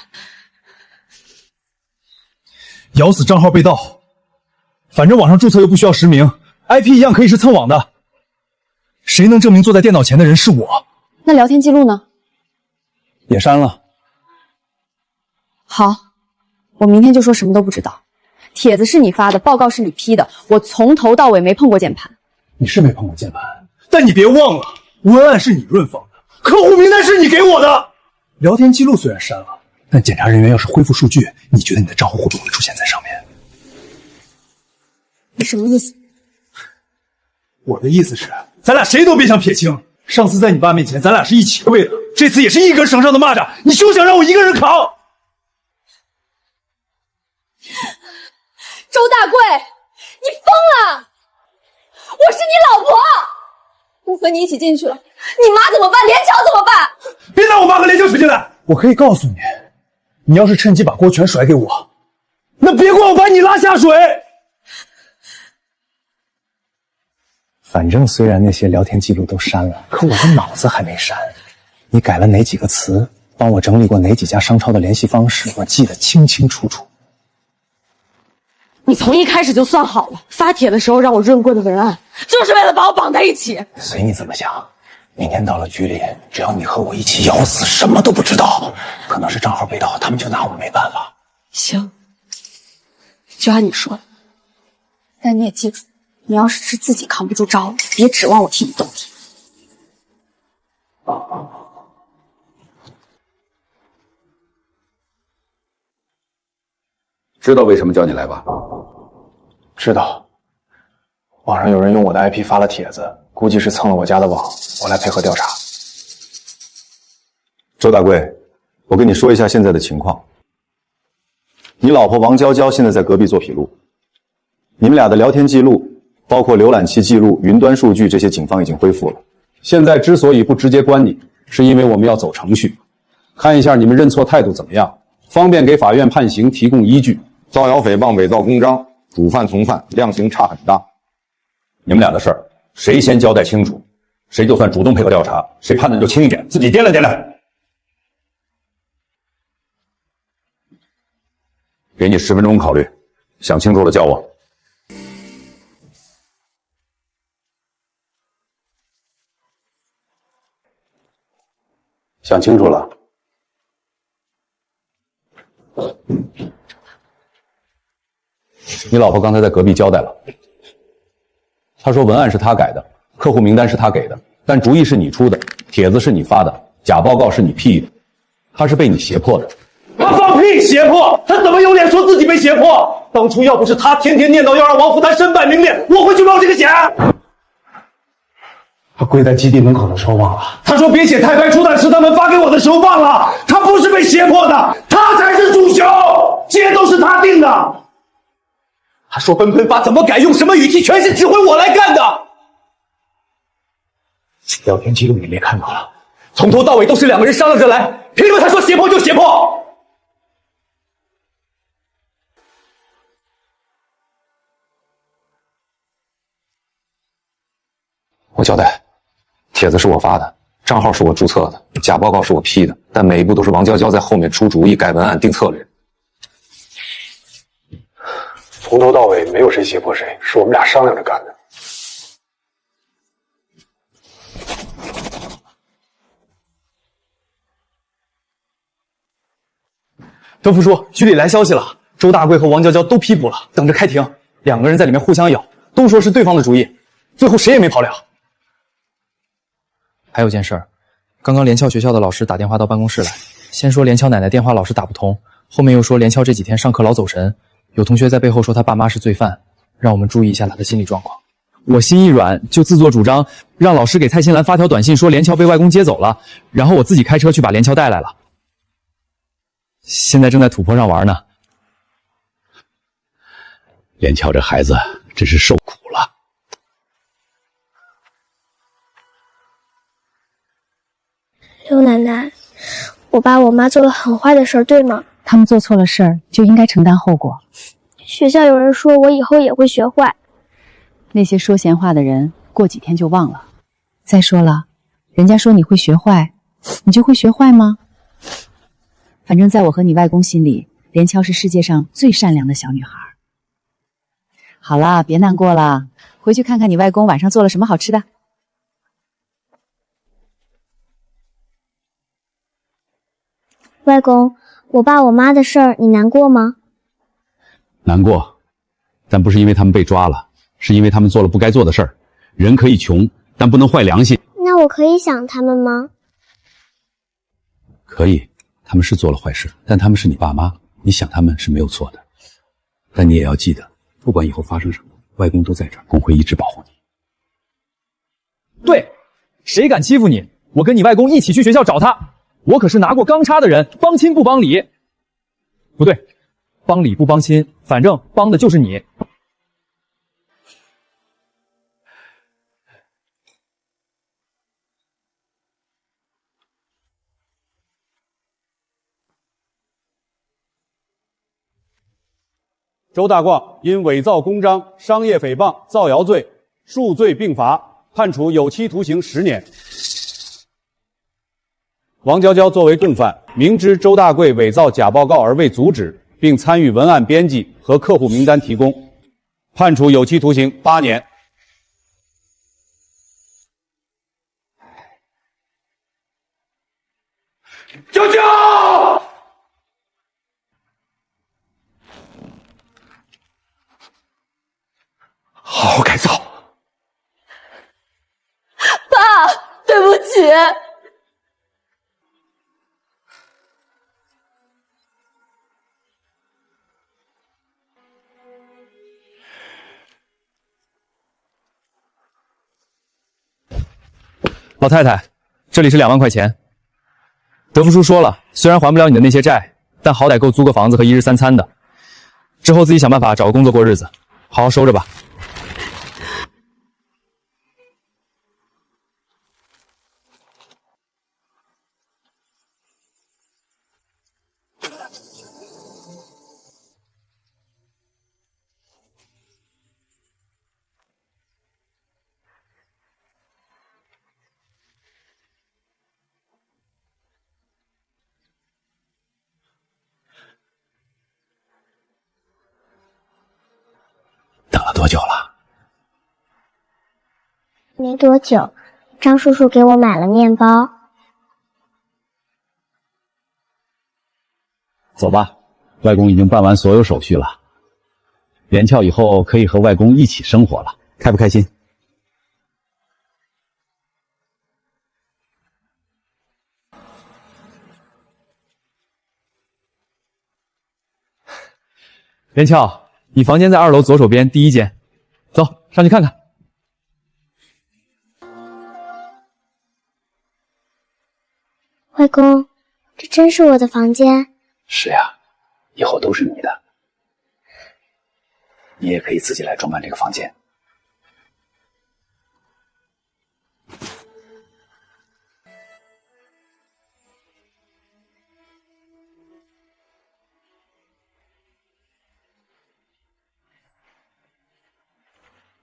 [SPEAKER 5] 咬死账号被盗，反正网上注册又不需要实名 ，IP 一样可以是蹭网的。谁能证明坐在电脑前的人是我？
[SPEAKER 3] 那聊天记录呢？
[SPEAKER 9] 也删了。
[SPEAKER 3] 好，我明天就说什么都不知道。帖子是你发的，报告是你批的，我从头到尾没碰过键盘。
[SPEAKER 9] 你是没碰过键盘，
[SPEAKER 5] 但你别忘了，文案是你润放的，客户名单是你给我的，聊天记录虽然删了，但检查人员要是恢复数据，你觉得你的账户会不会出现在上面？
[SPEAKER 3] 你什么意思？
[SPEAKER 5] 我的意思是，咱俩谁都别想撇清。上次在你爸面前，咱俩是一起跪的，这次也是一根绳上的蚂蚱，你休想让我一个人扛。
[SPEAKER 3] 周大贵，你疯了！我是你老婆，我和你一起进去了，你妈怎么办？连桥怎么办？
[SPEAKER 5] 别拿我妈和连桥扯进来！我可以告诉你，你要是趁机把锅全甩给我，那别怪我把你拉下水。
[SPEAKER 9] 反正虽然那些聊天记录都删了，可我的脑子还没删。你改了哪几个词，帮我整理过哪几家商超的联系方式，我记得清清楚楚。
[SPEAKER 14] 你从一开始就算好了，发帖的时候让我润过的文案，就是为了把我绑在一起。
[SPEAKER 9] 随你怎么想，明天到了局里，只要你和我一起咬死，什么都不知道。可能是账号被盗，他们就拿我没办法。
[SPEAKER 14] 行，就按你说的。但你也记住，你要是自己扛不住招了，别指望我替你动体。
[SPEAKER 7] 知道为什么叫你来吧？
[SPEAKER 17] 知道。网上有人用我的 IP 发了帖子，估计是蹭了我家的网，我来配合调查。
[SPEAKER 22] 周大贵，我跟你说一下现在的情况。你老婆王娇娇现在在隔壁做笔录，你们俩的聊天记录，包括浏览器记录、云端数据这些，警方已经恢复了。现在之所以不直接关你，是因为我们要走程序，看一下你们认错态度怎么样，方便给法院判刑提供依据。造谣诽谤、伪造公章，主犯从犯，量刑差很大。你们俩的事儿，谁先交代清楚，谁就算主动配合调查，谁判的就轻一点，自己掂量掂量。给你10分钟考虑，想清楚了叫我。想清楚了。你老婆刚才在隔壁交代了，她说文案是她改的，客户名单是她给的，但主意是你出的，帖子是你发的，假报告是你批的，她是被你胁迫的。
[SPEAKER 5] 他放屁！胁迫？他怎么有脸说自己被胁迫？当初要不是他天天念叨要让王福谈身败名裂，我会去冒这个险。
[SPEAKER 16] 他跪在基地门口的时候忘了，他说别写太白出蛋是他们发给我的时候忘了，他不是被胁迫的，他才是主凶，街都是他定的。他说奔奔发怎么改，用什么语气，全是指挥我来干的。聊天记录你们也看到了，从头到尾都是两个人商量着来，凭什么他说胁迫就胁迫？
[SPEAKER 22] 我交代，帖子是我发的，账号是我注册的，假报告是我批的，但每一步都是王娇娇在后面出主意、改文案、定策略。
[SPEAKER 16] 从头到尾没有谁胁迫谁，是我们俩商量着干的。
[SPEAKER 5] 德福叔，局里来消息了，周大贵和王娇娇都批捕了，等着开庭。两个人在里面互相咬，都说是对方的主意，最后谁也没跑了。
[SPEAKER 6] 还有件事儿，刚刚连翘学校的老师打电话到办公室来，先说连翘奶奶电话老是打不通，后面又说连翘这几天上课老走神，有同学在背后说他爸妈是罪犯，让我们注意一下他的心理状况。我心一软，就自作主张让老师给蔡新兰发条短信说连翘被外公接走了，然后我自己开车去把连翘带来了。现在正在土坡上玩呢。
[SPEAKER 12] 连翘这孩子真是受苦了。
[SPEAKER 2] 刘奶奶，我爸我妈做了很坏的事儿，对吗？
[SPEAKER 13] 他们做错了事儿就应该承担后果。
[SPEAKER 2] 学校有人说我以后也会学坏。
[SPEAKER 13] 那些说闲话的人过几天就忘了。再说了，人家说你会学坏，你就会学坏吗？反正在我和你外公心里，连翘是世界上最善良的小女孩。好了，别难过了，回去看看你外公晚上做了什么好吃的。
[SPEAKER 2] 外公，我爸我妈的事儿你难过吗？
[SPEAKER 12] 难过，但不是因为他们被抓了，是因为他们做了不该做的事儿。人可以穷，但不能坏良心。
[SPEAKER 2] 那我可以想他们吗？
[SPEAKER 12] 可以，他们是做了坏事，但他们是你爸妈，你想他们是没有错的。但你也要记得，不管以后发生什么，外公都在这儿，公会一直保护你。
[SPEAKER 6] 对，谁敢欺负你，我跟你外公一起去学校找他。我可是拿过钢叉的人，帮亲不帮理。不对，帮理不帮亲，反正帮的就是你。
[SPEAKER 16] 周大逛因伪造公章、商业诽谤、造谣罪，数罪并罚，判处有期徒刑10年。王娇娇作为共犯，明知周大贵伪造假报告而未阻止，并参与文案编辑和客户名单提供，判处有期徒刑8年。救救！好好改造。
[SPEAKER 14] 爸，对不起。
[SPEAKER 6] 老太太，这里是2万块钱。德福叔说了，虽然还不了你的那些债，但好歹够租个房子和1日3餐的。之后自己想办法找个工作过日子，好好收着吧。
[SPEAKER 12] 等了多久了？
[SPEAKER 2] 没多久，张叔叔给我买了面包。
[SPEAKER 12] 走吧，外公已经办完所有手续了。连翘以后可以和外公一起生活了，开不开心？
[SPEAKER 6] 连翘，你房间在2楼左手边第1间，走上去看看。
[SPEAKER 2] 外公，这真是我的房间？
[SPEAKER 12] 是呀，以后都是你的。你也可以自己来装扮这个房间。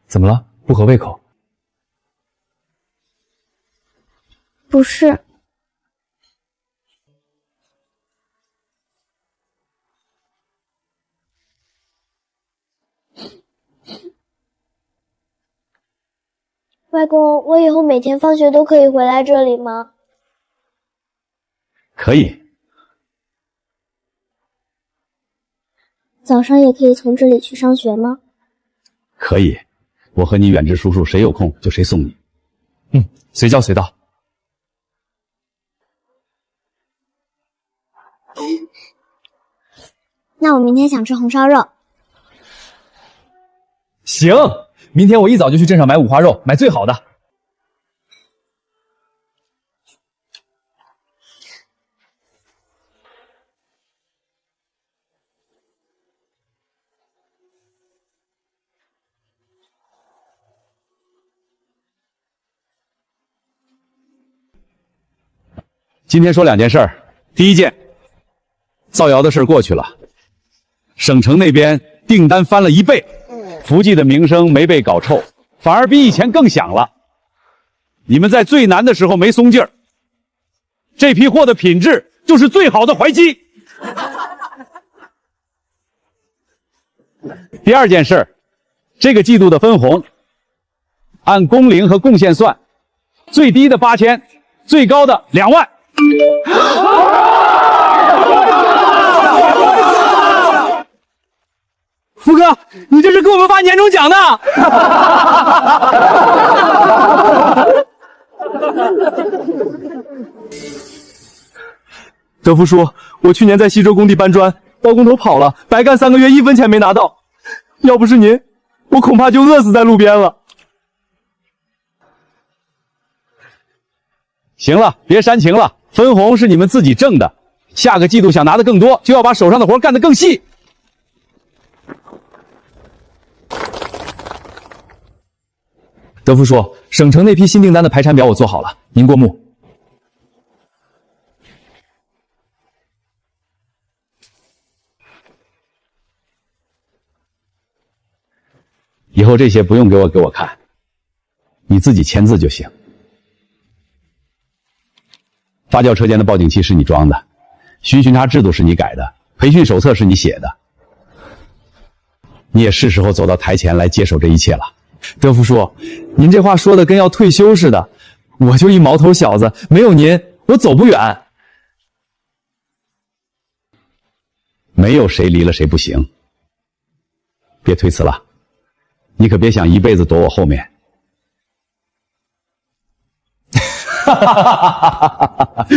[SPEAKER 6] 怎么了？不合胃口？
[SPEAKER 2] 不是。外公，我以后每天放学都可以回来这里吗？
[SPEAKER 12] 可以。
[SPEAKER 2] 早上也可以从这里去上学吗？
[SPEAKER 12] 可以，我和你远志叔叔谁有空就谁送你。
[SPEAKER 6] 随叫随到。
[SPEAKER 2] 那我明天想吃红烧肉。
[SPEAKER 6] 行，明天我一早就去镇上买五花肉，买最好的。
[SPEAKER 12] 今天说2件事儿，第一件，造谣的事过去了，省城那边订单翻了1倍，福记的名声没被搞臭，反而比以前更响了。你们在最难的时候没松劲儿，这批货的品质就是最好的淮鸡。第2件事，这个季度的分红，按工龄和贡献算，最低的8000，最高的2万。
[SPEAKER 5] 福哥，你这是给我们发年终奖呢！德福叔，我去年在西周工地搬砖，包工头跑了，白干3个月，1分钱没拿到。要不是您，我恐怕就饿死在路边了。
[SPEAKER 12] 行了，别煽情了，分红是你们自己挣的，下个季度想拿的更多，就要把手上的活干得更细。
[SPEAKER 6] 德福叔，省城那批新订单的排产表我做好了，您过目。
[SPEAKER 12] 以后这些不用给我看，你自己签字就行。发酵车间的报警器是你装的，巡查制度是你改的，培训手册是你写的，你也是时候走到台前来接手这一切了。
[SPEAKER 6] 德福叔，您这话说的跟要退休似的，我就一毛头小子，没有您，我走不远。
[SPEAKER 12] 没有谁离了谁不行，别推辞了，你可别想一辈子躲我后面。哈哈哈哈哈！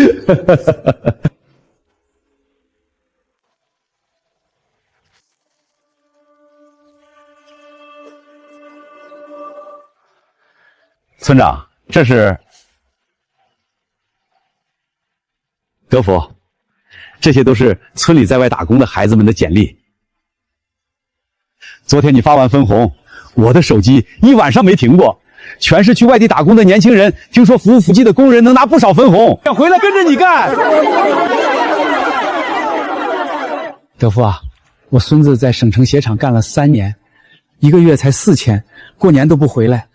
[SPEAKER 12] 村长，这是德福，这些都是村里在外打工的孩子们的简历。昨天你发完分红，我的手机一晚上没停过。全是去外地打工的年轻人，听说服务福记的工人能拿不少分红，
[SPEAKER 5] 想回来跟着你干。
[SPEAKER 1] 德福啊，我孙子在省城鞋厂干了3年，1个月才4000，过年都不回来。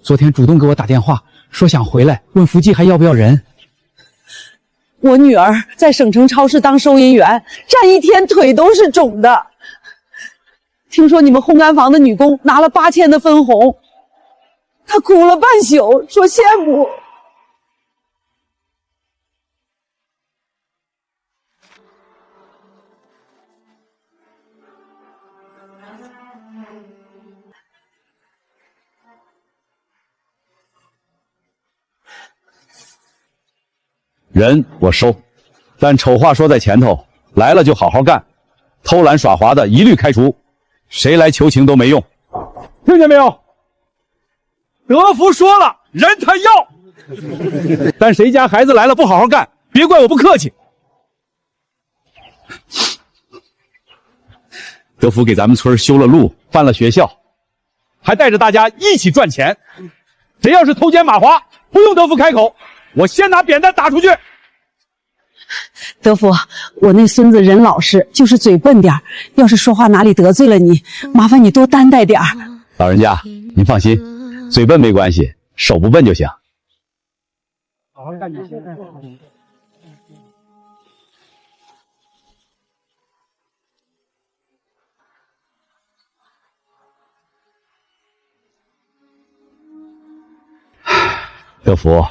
[SPEAKER 1] 昨天主动给我打电话，说想回来，问福记还要不要人。
[SPEAKER 14] 我女儿在省城超市当收银员，站1天腿都是肿的。听说你们烘干房的女工拿了8000的分红。他哭了半宿，说羡慕。
[SPEAKER 12] 人我收，但丑话说在前头，来了就好好干，偷懒耍滑的一律开除，谁来求情都没用，
[SPEAKER 5] 听见没有？德福说了，人他要，
[SPEAKER 12] 但谁家孩子来了不好好干，
[SPEAKER 6] 别怪我不客气。
[SPEAKER 10] 德福给咱们村修了路，办了学校，还带着大家一起赚钱。谁要是偷奸马滑，不用德福开口，我先拿扁担打出去。
[SPEAKER 14] 德福，我那孙子人老实，就是嘴笨点儿，要是说话哪里得罪了你，麻烦你多担待点儿。
[SPEAKER 10] 老人家，您放心，嘴笨没关系，手不笨就行。
[SPEAKER 5] 好好干你现在。
[SPEAKER 10] 德福，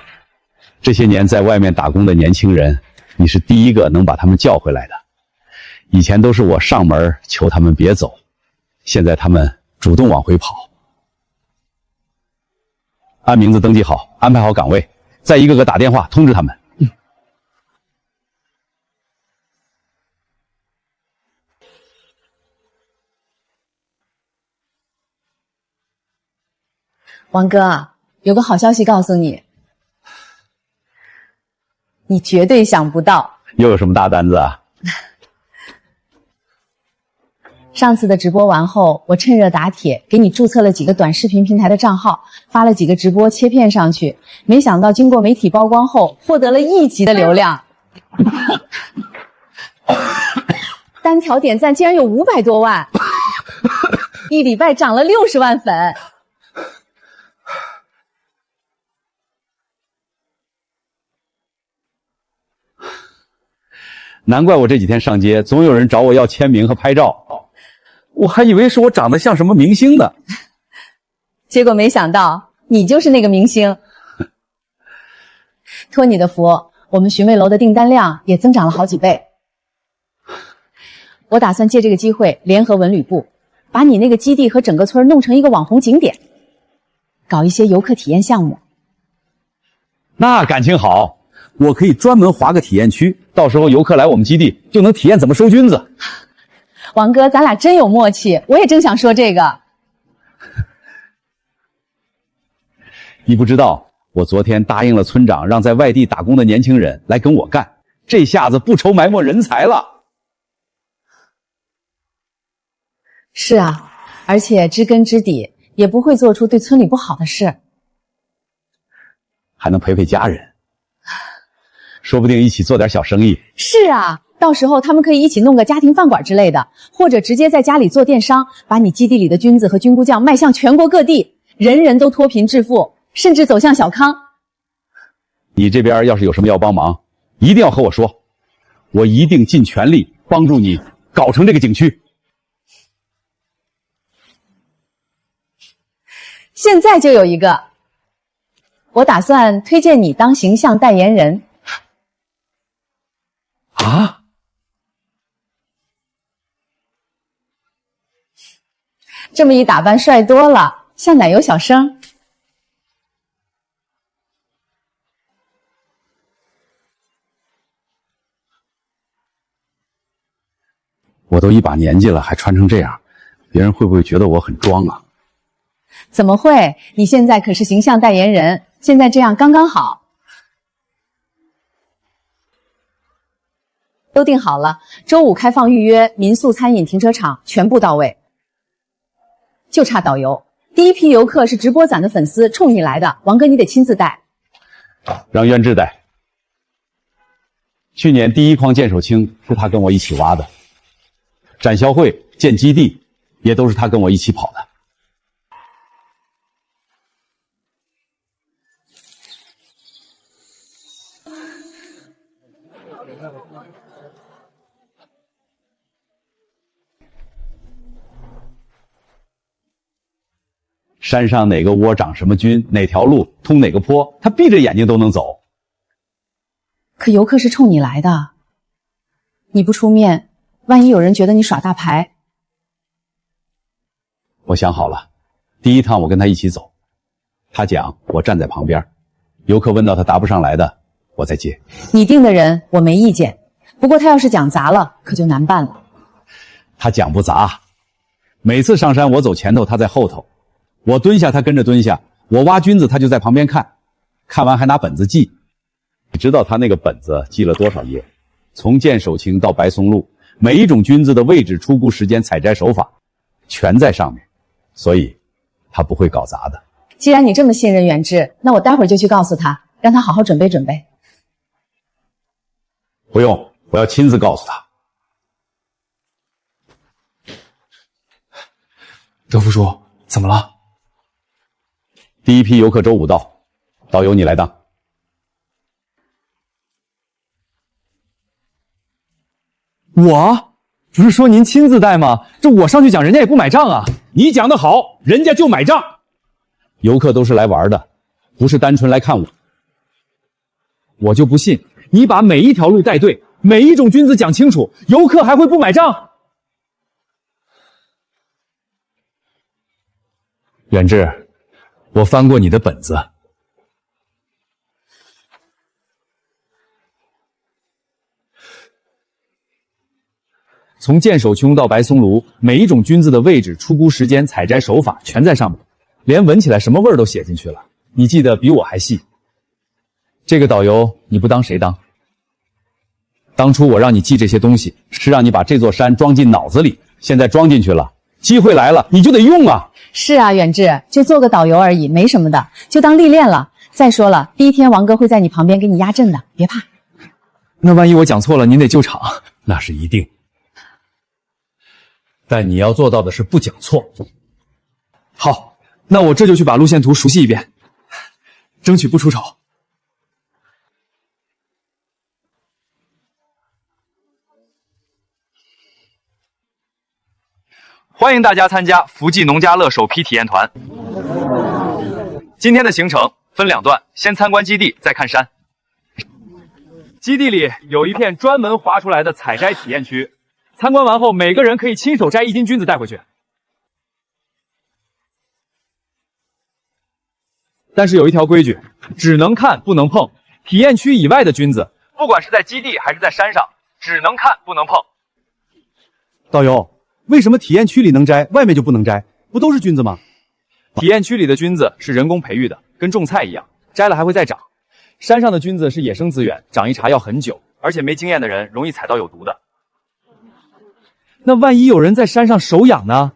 [SPEAKER 10] 这些年在外面打工的年轻人，你是第一个能把他们叫回来的。以前都是我上门求他们别走，现在他们主动往回跑。按名字登记好，安排好岗位，再一个个打电话通知他们。
[SPEAKER 13] 王哥，有个好消息告诉你，你绝对想不到。
[SPEAKER 10] 又有什么大单子啊？
[SPEAKER 13] 上次的直播完后，我趁热打铁给你注册了几个短视频平台的账号，发了几个直播切片上去，没想到经过媒体曝光后，获得了1级的流量，单条点赞竟然有500多万，1礼拜涨了60万粉。
[SPEAKER 10] 难怪我这几天上街，总有人找我要签名和拍照。我还以为是我长得像什么明星呢，
[SPEAKER 13] 结果没想到你就是那个明星。托你的福，我们寻味楼的订单量也增长了好几倍。我打算借这个机会联合文旅部，把你那个基地和整个村弄成一个网红景点，搞一些游客体验项目。
[SPEAKER 10] 那感情好，我可以专门划个体验区，到时候游客来我们基地就能体验怎么收菌子。
[SPEAKER 13] 王哥，咱俩真有默契，我也正想说这个。
[SPEAKER 10] 你不知道，我昨天答应了村长，让在外地打工的年轻人来跟我干，这下子不愁埋没人才了。
[SPEAKER 13] 是啊，而且知根知底，也不会做出对村里不好的事，
[SPEAKER 10] 还能陪陪家人，说不定一起做点小生意。
[SPEAKER 13] 是啊，到时候他们可以一起弄个家庭饭馆之类的，或者直接在家里做电商，把你基地里的菌子和菌菇酱卖向全国各地，人人都脱贫致富，甚至走向小康。
[SPEAKER 10] 你这边要是有什么要帮忙，一定要和我说，我一定尽全力帮助你搞成这个景区。
[SPEAKER 13] 现在就有一个，我打算推荐你当形象代言人。
[SPEAKER 10] 啊？
[SPEAKER 13] 这么一打扮帅多了，像奶油小生。
[SPEAKER 10] 我都一把年纪了，还穿成这样，别人会不会觉得我很装啊？
[SPEAKER 13] 怎么会？你现在可是形象代言人，现在这样刚刚好。都定好了，周5开放预约，民宿、餐饮、停车场全部到位，就差导游。第一批游客是直播攒的粉丝，冲你来的，王哥你得亲自带。
[SPEAKER 10] 让渊志带。去年第一筐剑手青是他跟我一起挖的，展销会、建基地也都是他跟我一起跑的。山上哪个窝长什么菌，哪条路通哪个坡，他闭着眼睛都能走。
[SPEAKER 13] 可游客是冲你来的，你不出面，万一有人觉得你耍大牌。
[SPEAKER 10] 我想好了，第一趟我跟他一起走，他讲我站在旁边，游客问到他答不上来的，我再接。
[SPEAKER 13] 你定的人我没意见，不过他要是讲砸了，可就难办了。
[SPEAKER 10] 他讲不砸，每次上山我走前头，他在后头。我蹲下，他跟着蹲下；我挖菌子，他就在旁边看，看完还拿本子记。
[SPEAKER 7] 你知道他那个本子记了多少页？从剑手青到白松露，每一种菌子的位置、出菇时间、采摘手法，全在上面，所以他不会搞砸的。
[SPEAKER 13] 既然你这么信任远志，那我待会儿就去告诉他，让他好好准备准备。
[SPEAKER 7] 不用，我要亲自告诉他。
[SPEAKER 6] 德福叔，怎么了？
[SPEAKER 7] 第一批游客周五到，导游你来当。
[SPEAKER 6] 我不是说您亲自带吗？这我上去讲，人家也不买账啊。
[SPEAKER 10] 你讲得好，人家就买账。
[SPEAKER 7] 游客都是来玩的，不是单纯来看我。
[SPEAKER 6] 我就不信，你把每一条路带对，每一种菌子讲清楚，游客还会不买账？
[SPEAKER 7] 远志，我翻过你的本子。
[SPEAKER 6] 从剑手琼到白松露，每一种菌子的位置、出菇时间、采摘手法全在上面，连闻起来什么味儿都写进去了。你记得比我还细。这个导游你不当谁当？当初我让你记这些东西，是让你把这座山装进脑子里，现在装进去了，机会来了，你就得用啊！
[SPEAKER 13] 是啊，远志，就做个导游而已，没什么的，就当历练了。再说了，第一天王哥会在你旁边给你压阵的，别怕。
[SPEAKER 6] 那万一我讲错了，您得救场。
[SPEAKER 7] 那是一定。但你要做到的是不讲错。
[SPEAKER 6] 好，那我这就去把路线图熟悉一遍，争取不出丑。欢迎大家参加福记农家乐首批体验团。今天的行程分2段，先参观基地，再看山。基地里有一片专门划出来的采摘体验区。参观完后，每个人可以亲手摘1斤菌子带回去。但是有一条规矩，只能看不能碰。体验区以外的菌子，不管是在基地还是在山上，只能看不能碰。
[SPEAKER 5] 导游，为什么体验区里能摘，外面就不能摘？不都是菌子吗？
[SPEAKER 6] 体验区里的菌子是人工培育的，跟种菜一样，摘了还会再长。山上的菌子是野生资源，长一茬要很久，而且没经验的人容易采到有毒的。那万一有人在山上手痒呢？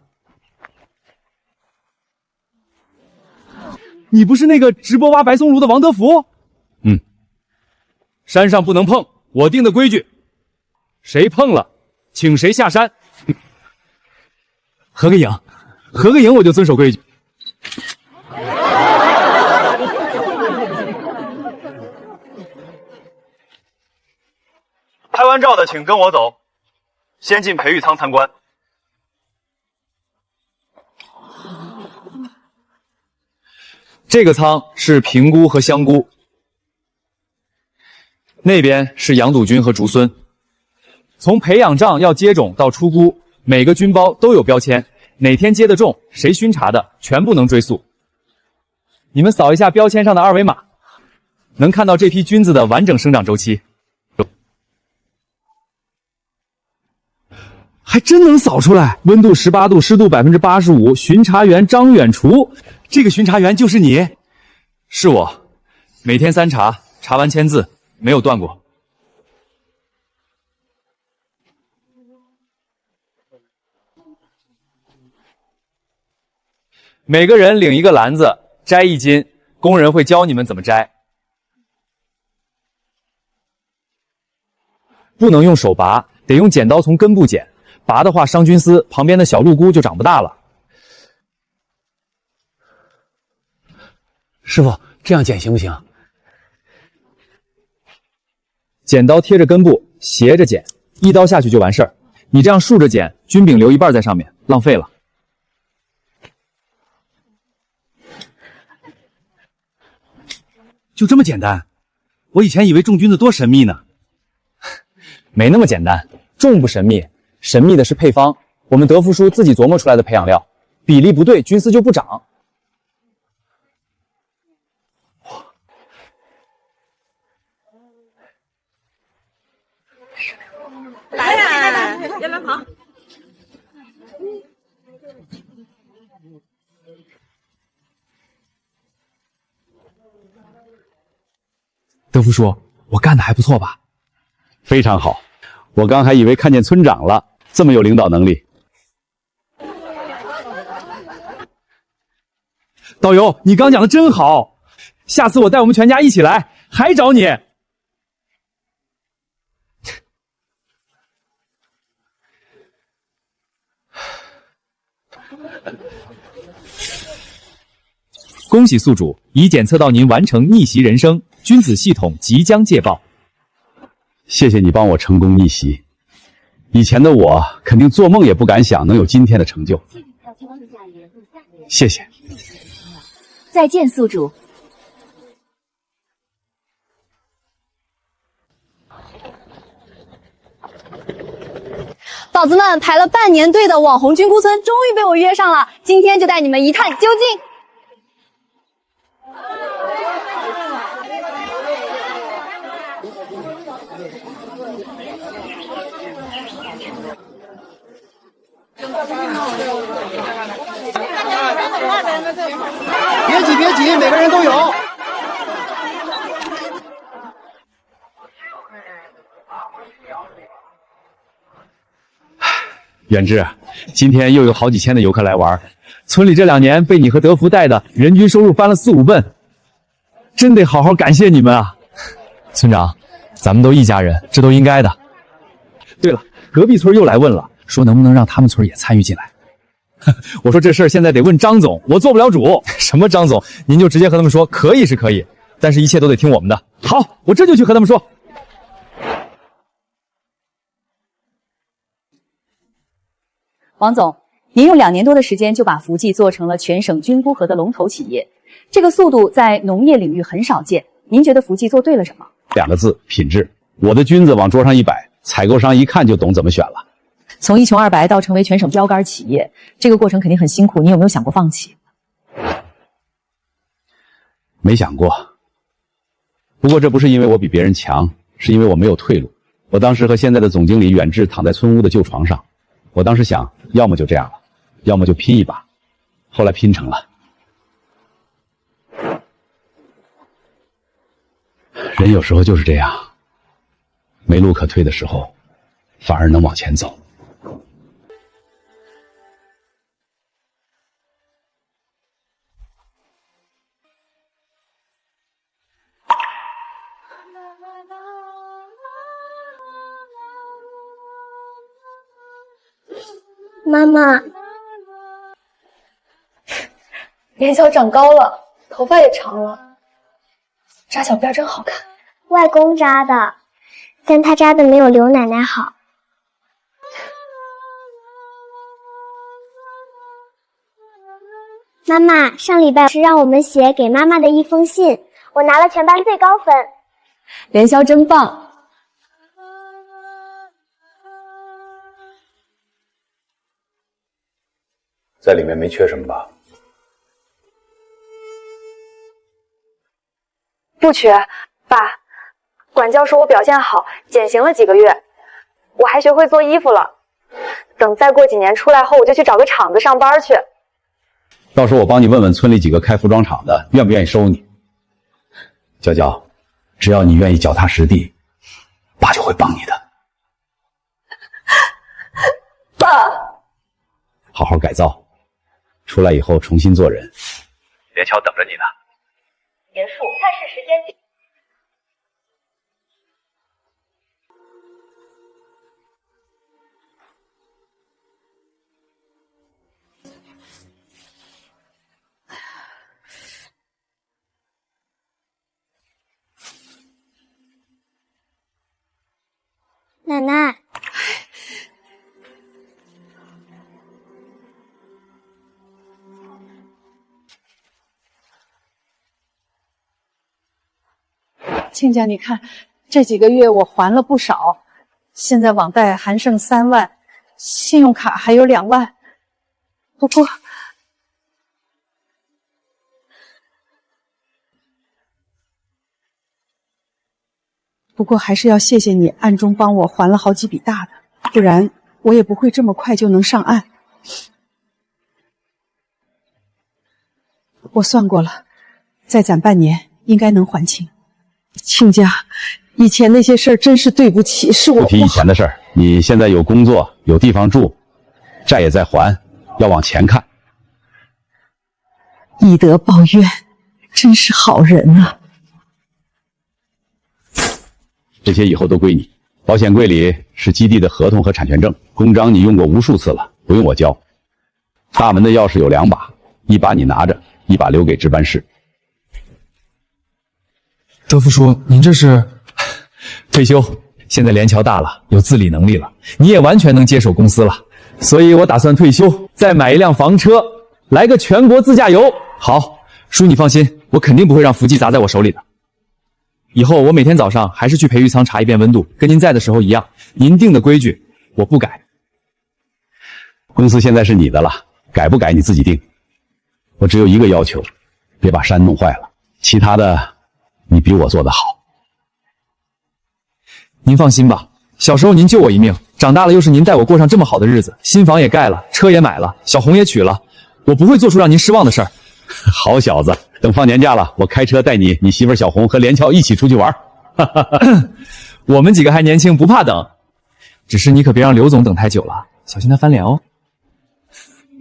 [SPEAKER 6] 你不是那个直播挖白松露的王德福？山上不能碰，我定的规矩，谁碰了，请谁下山。合个影，合个影我就遵守规矩。拍完照的请跟我走。先进培育舱参观。这个舱是平菇和香菇，那边是羊肚菌和竹荪。从培养账要接种到出菇，每个菌包都有标签，哪天接的种，谁熏查的，全部能追溯。你们扫一下标签上的2维码，能看到这批菌子的完整生长周期。还真能扫出来，温度18度，湿度85%，巡查员张远厨，这个巡查员就是你？是我，每天3查，查完签字，没有断过。每个人领一个篮子，摘1斤，工人会教你们怎么摘。不能用手拔，得用剪刀从根部剪。拔的话伤菌丝，旁边的小鹿菇就长不大了。
[SPEAKER 7] 师傅，这样剪行不行？
[SPEAKER 6] 剪刀贴着根部，斜着剪，一刀下去就完事儿。你这样竖着剪，菌柄留一半在上面，浪费了。
[SPEAKER 5] 就这么简单？我以前以为种菌子多神秘呢。
[SPEAKER 6] 没那么简单，种不神秘。神秘的是配方，我们德福叔自己琢磨出来的培养料，比例不对，菌丝就不长。
[SPEAKER 14] 来呀，别乱跑！
[SPEAKER 6] 德福叔，我干的还不错吧？
[SPEAKER 7] 非常好，我刚还以为看见村长了，这么有领导能力。
[SPEAKER 6] 导游，你刚讲的真好，下次我带我们全家一起来，还找你。恭喜宿主，已检测到您完成逆袭人生，君子系统即将戒报。
[SPEAKER 7] 谢谢你帮我成功逆袭，以前的我肯定做梦也不敢想能有今天的成就。谢谢。
[SPEAKER 3] 再见，宿主。宝子们，排了半年队的网红菌菇村终于被我约上了，今天就带你们一探究竟。
[SPEAKER 5] 别急别急，每个人都有。
[SPEAKER 6] 远志，今天又有好几千的游客来玩，村里这2年被你和德福带的，人均收入翻了4、5倍，真得好好感谢你们啊！村长，咱们都一家人，这都应该的。对了，隔壁村又来问了，说能不能让他们村也参与进来。我说这事儿现在得问张总，我做不了主。什么张总？您就直接和他们说，可以是可以，但是一切都得听我们的。好，我这就去和他们说。
[SPEAKER 3] 王总，您用2年多的时间就把福记做成了全省菌菇核的龙头企业，这个速度在农业领域很少见。您觉得福记做对了什么
[SPEAKER 7] ？2个字：品质。我的菌子往桌上一摆，采购商一看就懂怎么选了。
[SPEAKER 13] 从一穷二白到成为全省标杆企业，这个过程肯定很辛苦，你有没有想过放弃？
[SPEAKER 7] 没想过。不过这不是因为我比别人强，是因为我没有退路。我当时和现在的总经理远志躺在村屋的旧床上，我当时想，要么就这样了，要么就拼一把。后来拼成了。人有时候就是这样，没路可退的时候，反而能往前走。
[SPEAKER 2] 妈妈，
[SPEAKER 11] 连小长高了，头发也长了，扎小辫真好看。
[SPEAKER 2] 外公扎的，但他扎的没有刘奶奶好。妈妈，上礼拜是让我们写给妈妈的一封信，我拿了全班最高分。
[SPEAKER 3] 连潇真棒。
[SPEAKER 22] 在里面没缺什么吧？
[SPEAKER 11] 不缺，爸。管教说我表现好，减刑了几个月，我还学会做衣服了。等再过几年出来后，我就去找个厂子上班去。
[SPEAKER 7] 到时候我帮你问问村里几个开服装厂的，愿不愿意收你。娇娇，只要你愿意脚踏实地，爸就会帮你的。
[SPEAKER 11] 爸，
[SPEAKER 7] 好好改造，出来以后重新做人。
[SPEAKER 21] 连乔等着你呢。
[SPEAKER 11] 严肃，探视时间。
[SPEAKER 2] 奶奶，
[SPEAKER 4] 亲家，你看这几个月我还了不少，现在网贷还剩3万，信用卡还有2万。不过还是要谢谢你暗中帮我还了好几笔大的，不然我也不会这么快就能上岸。我算过了，再攒半年应该能还清。亲家，以前那些事儿真是对不起，是我
[SPEAKER 7] 不提以前的事儿，你现在有工作，有地方住，债也在还，要往前看。
[SPEAKER 4] 以德报怨，真是好人啊！
[SPEAKER 7] 这些以后都归你。保险柜里是基地的合同和产权证，公章你用过无数次了，不用我教。大门的钥匙有2把，一把你拿着，一把留给值班室。
[SPEAKER 6] 德福叔，您这是退休？现在连桥大了，有自理能力了，你也完全能接手公司了，所以我打算退休，再买一辆房车，来个全国自驾游。好，叔你放心，我肯定不会让福记砸在我手里的。以后我每天早上还是去培育舱查一遍温度，跟您在的时候一样。您定的规矩我不改。
[SPEAKER 7] 公司现在是你的了，改不改你自己定。我只有一个要求，别把山弄坏了，其他的你比我做得好。
[SPEAKER 6] 您放心吧，小时候您救我一命，长大了又是您带我过上这么好的日子，新房也盖了，车也买了，小红也娶了，我不会做出让您失望的事儿。
[SPEAKER 7] 好小子，等放年假了，我开车带你媳妇小红和连翘一起出去玩。
[SPEAKER 6] 我们几个还年轻，不怕等。只是你可别让刘总等太久了，小心他翻脸哦。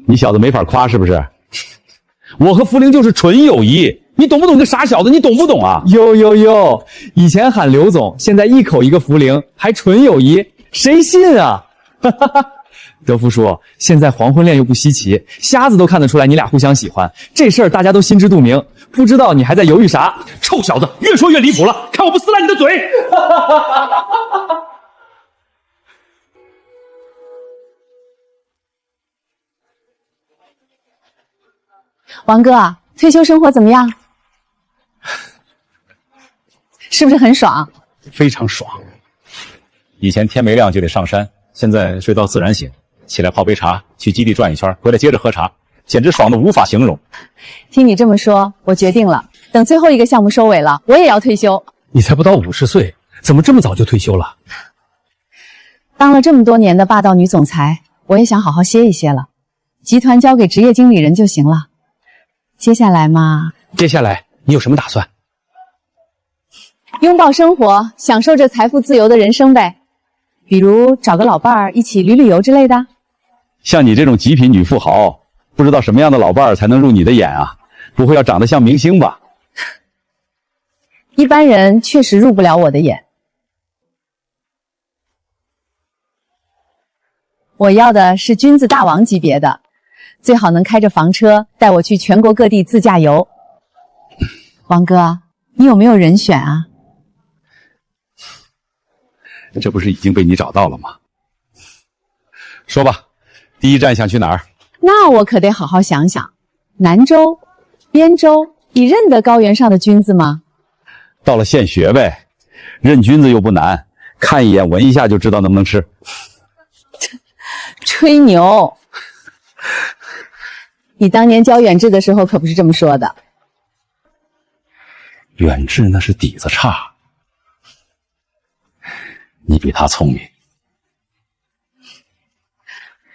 [SPEAKER 7] 你小子没法夸是不是？我和福玲就是纯友谊，你懂不懂？个傻小子，你懂不懂啊？
[SPEAKER 6] 哟，以前喊刘总，现在一口一个福玲，还纯友谊，谁信啊？德福叔，现在黄昏恋又不稀奇，瞎子都看得出来你俩互相喜欢，这事儿大家都心知肚明，不知道你还在犹豫啥？
[SPEAKER 5] 臭小子，越说越离谱了，看我不撕烂你的嘴！
[SPEAKER 11] 王哥，退休生活怎么样？是不是很爽？
[SPEAKER 7] 非常爽。以前天没亮就得上山，现在睡到自然醒，起来泡杯茶，去基地转一圈，回来接着喝茶，简直爽得无法形容。
[SPEAKER 11] 听你这么说，我决定了，等最后一个项目收尾了，我也要退休。
[SPEAKER 5] 你才不到50岁，怎么这么早就退休了？
[SPEAKER 11] 当了这么多年的霸道女总裁，我也想好好歇一歇了，集团交给职业经理人就行了。接下来嘛，
[SPEAKER 5] 接下来你有什么打算？
[SPEAKER 11] 拥抱生活，享受着财富自由的人生呗。比如找个老伴儿一起旅旅游之类的。
[SPEAKER 7] 像你这种极品女富豪，不知道什么样的老伴儿才能入你的眼啊？不会要长得像明星吧？
[SPEAKER 11] 一般人确实入不了我的眼。我要的是君子大王级别的，最好能开着房车带我去全国各地自驾游。王哥，你有没有人选啊？
[SPEAKER 7] 这不是已经被你找到了吗？说吧，第一站想去哪儿？
[SPEAKER 11] 那我可得好好想想。南州、边州，你认得高原上的菌子吗？
[SPEAKER 7] 到了现学呗，认菌子又不难，看一眼闻一下就知道能不能吃。
[SPEAKER 11] 吹牛！你当年教远志的时候可不是这么说的。
[SPEAKER 7] 远志那是底子差，你比他聪明。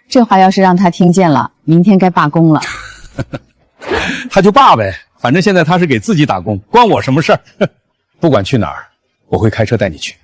[SPEAKER 11] 这话要是让他听见了，明天该罢工了。
[SPEAKER 5] 他就罢呗，反正现在他是给自己打工，关我什么事儿？不管去哪儿，我会开车带你去。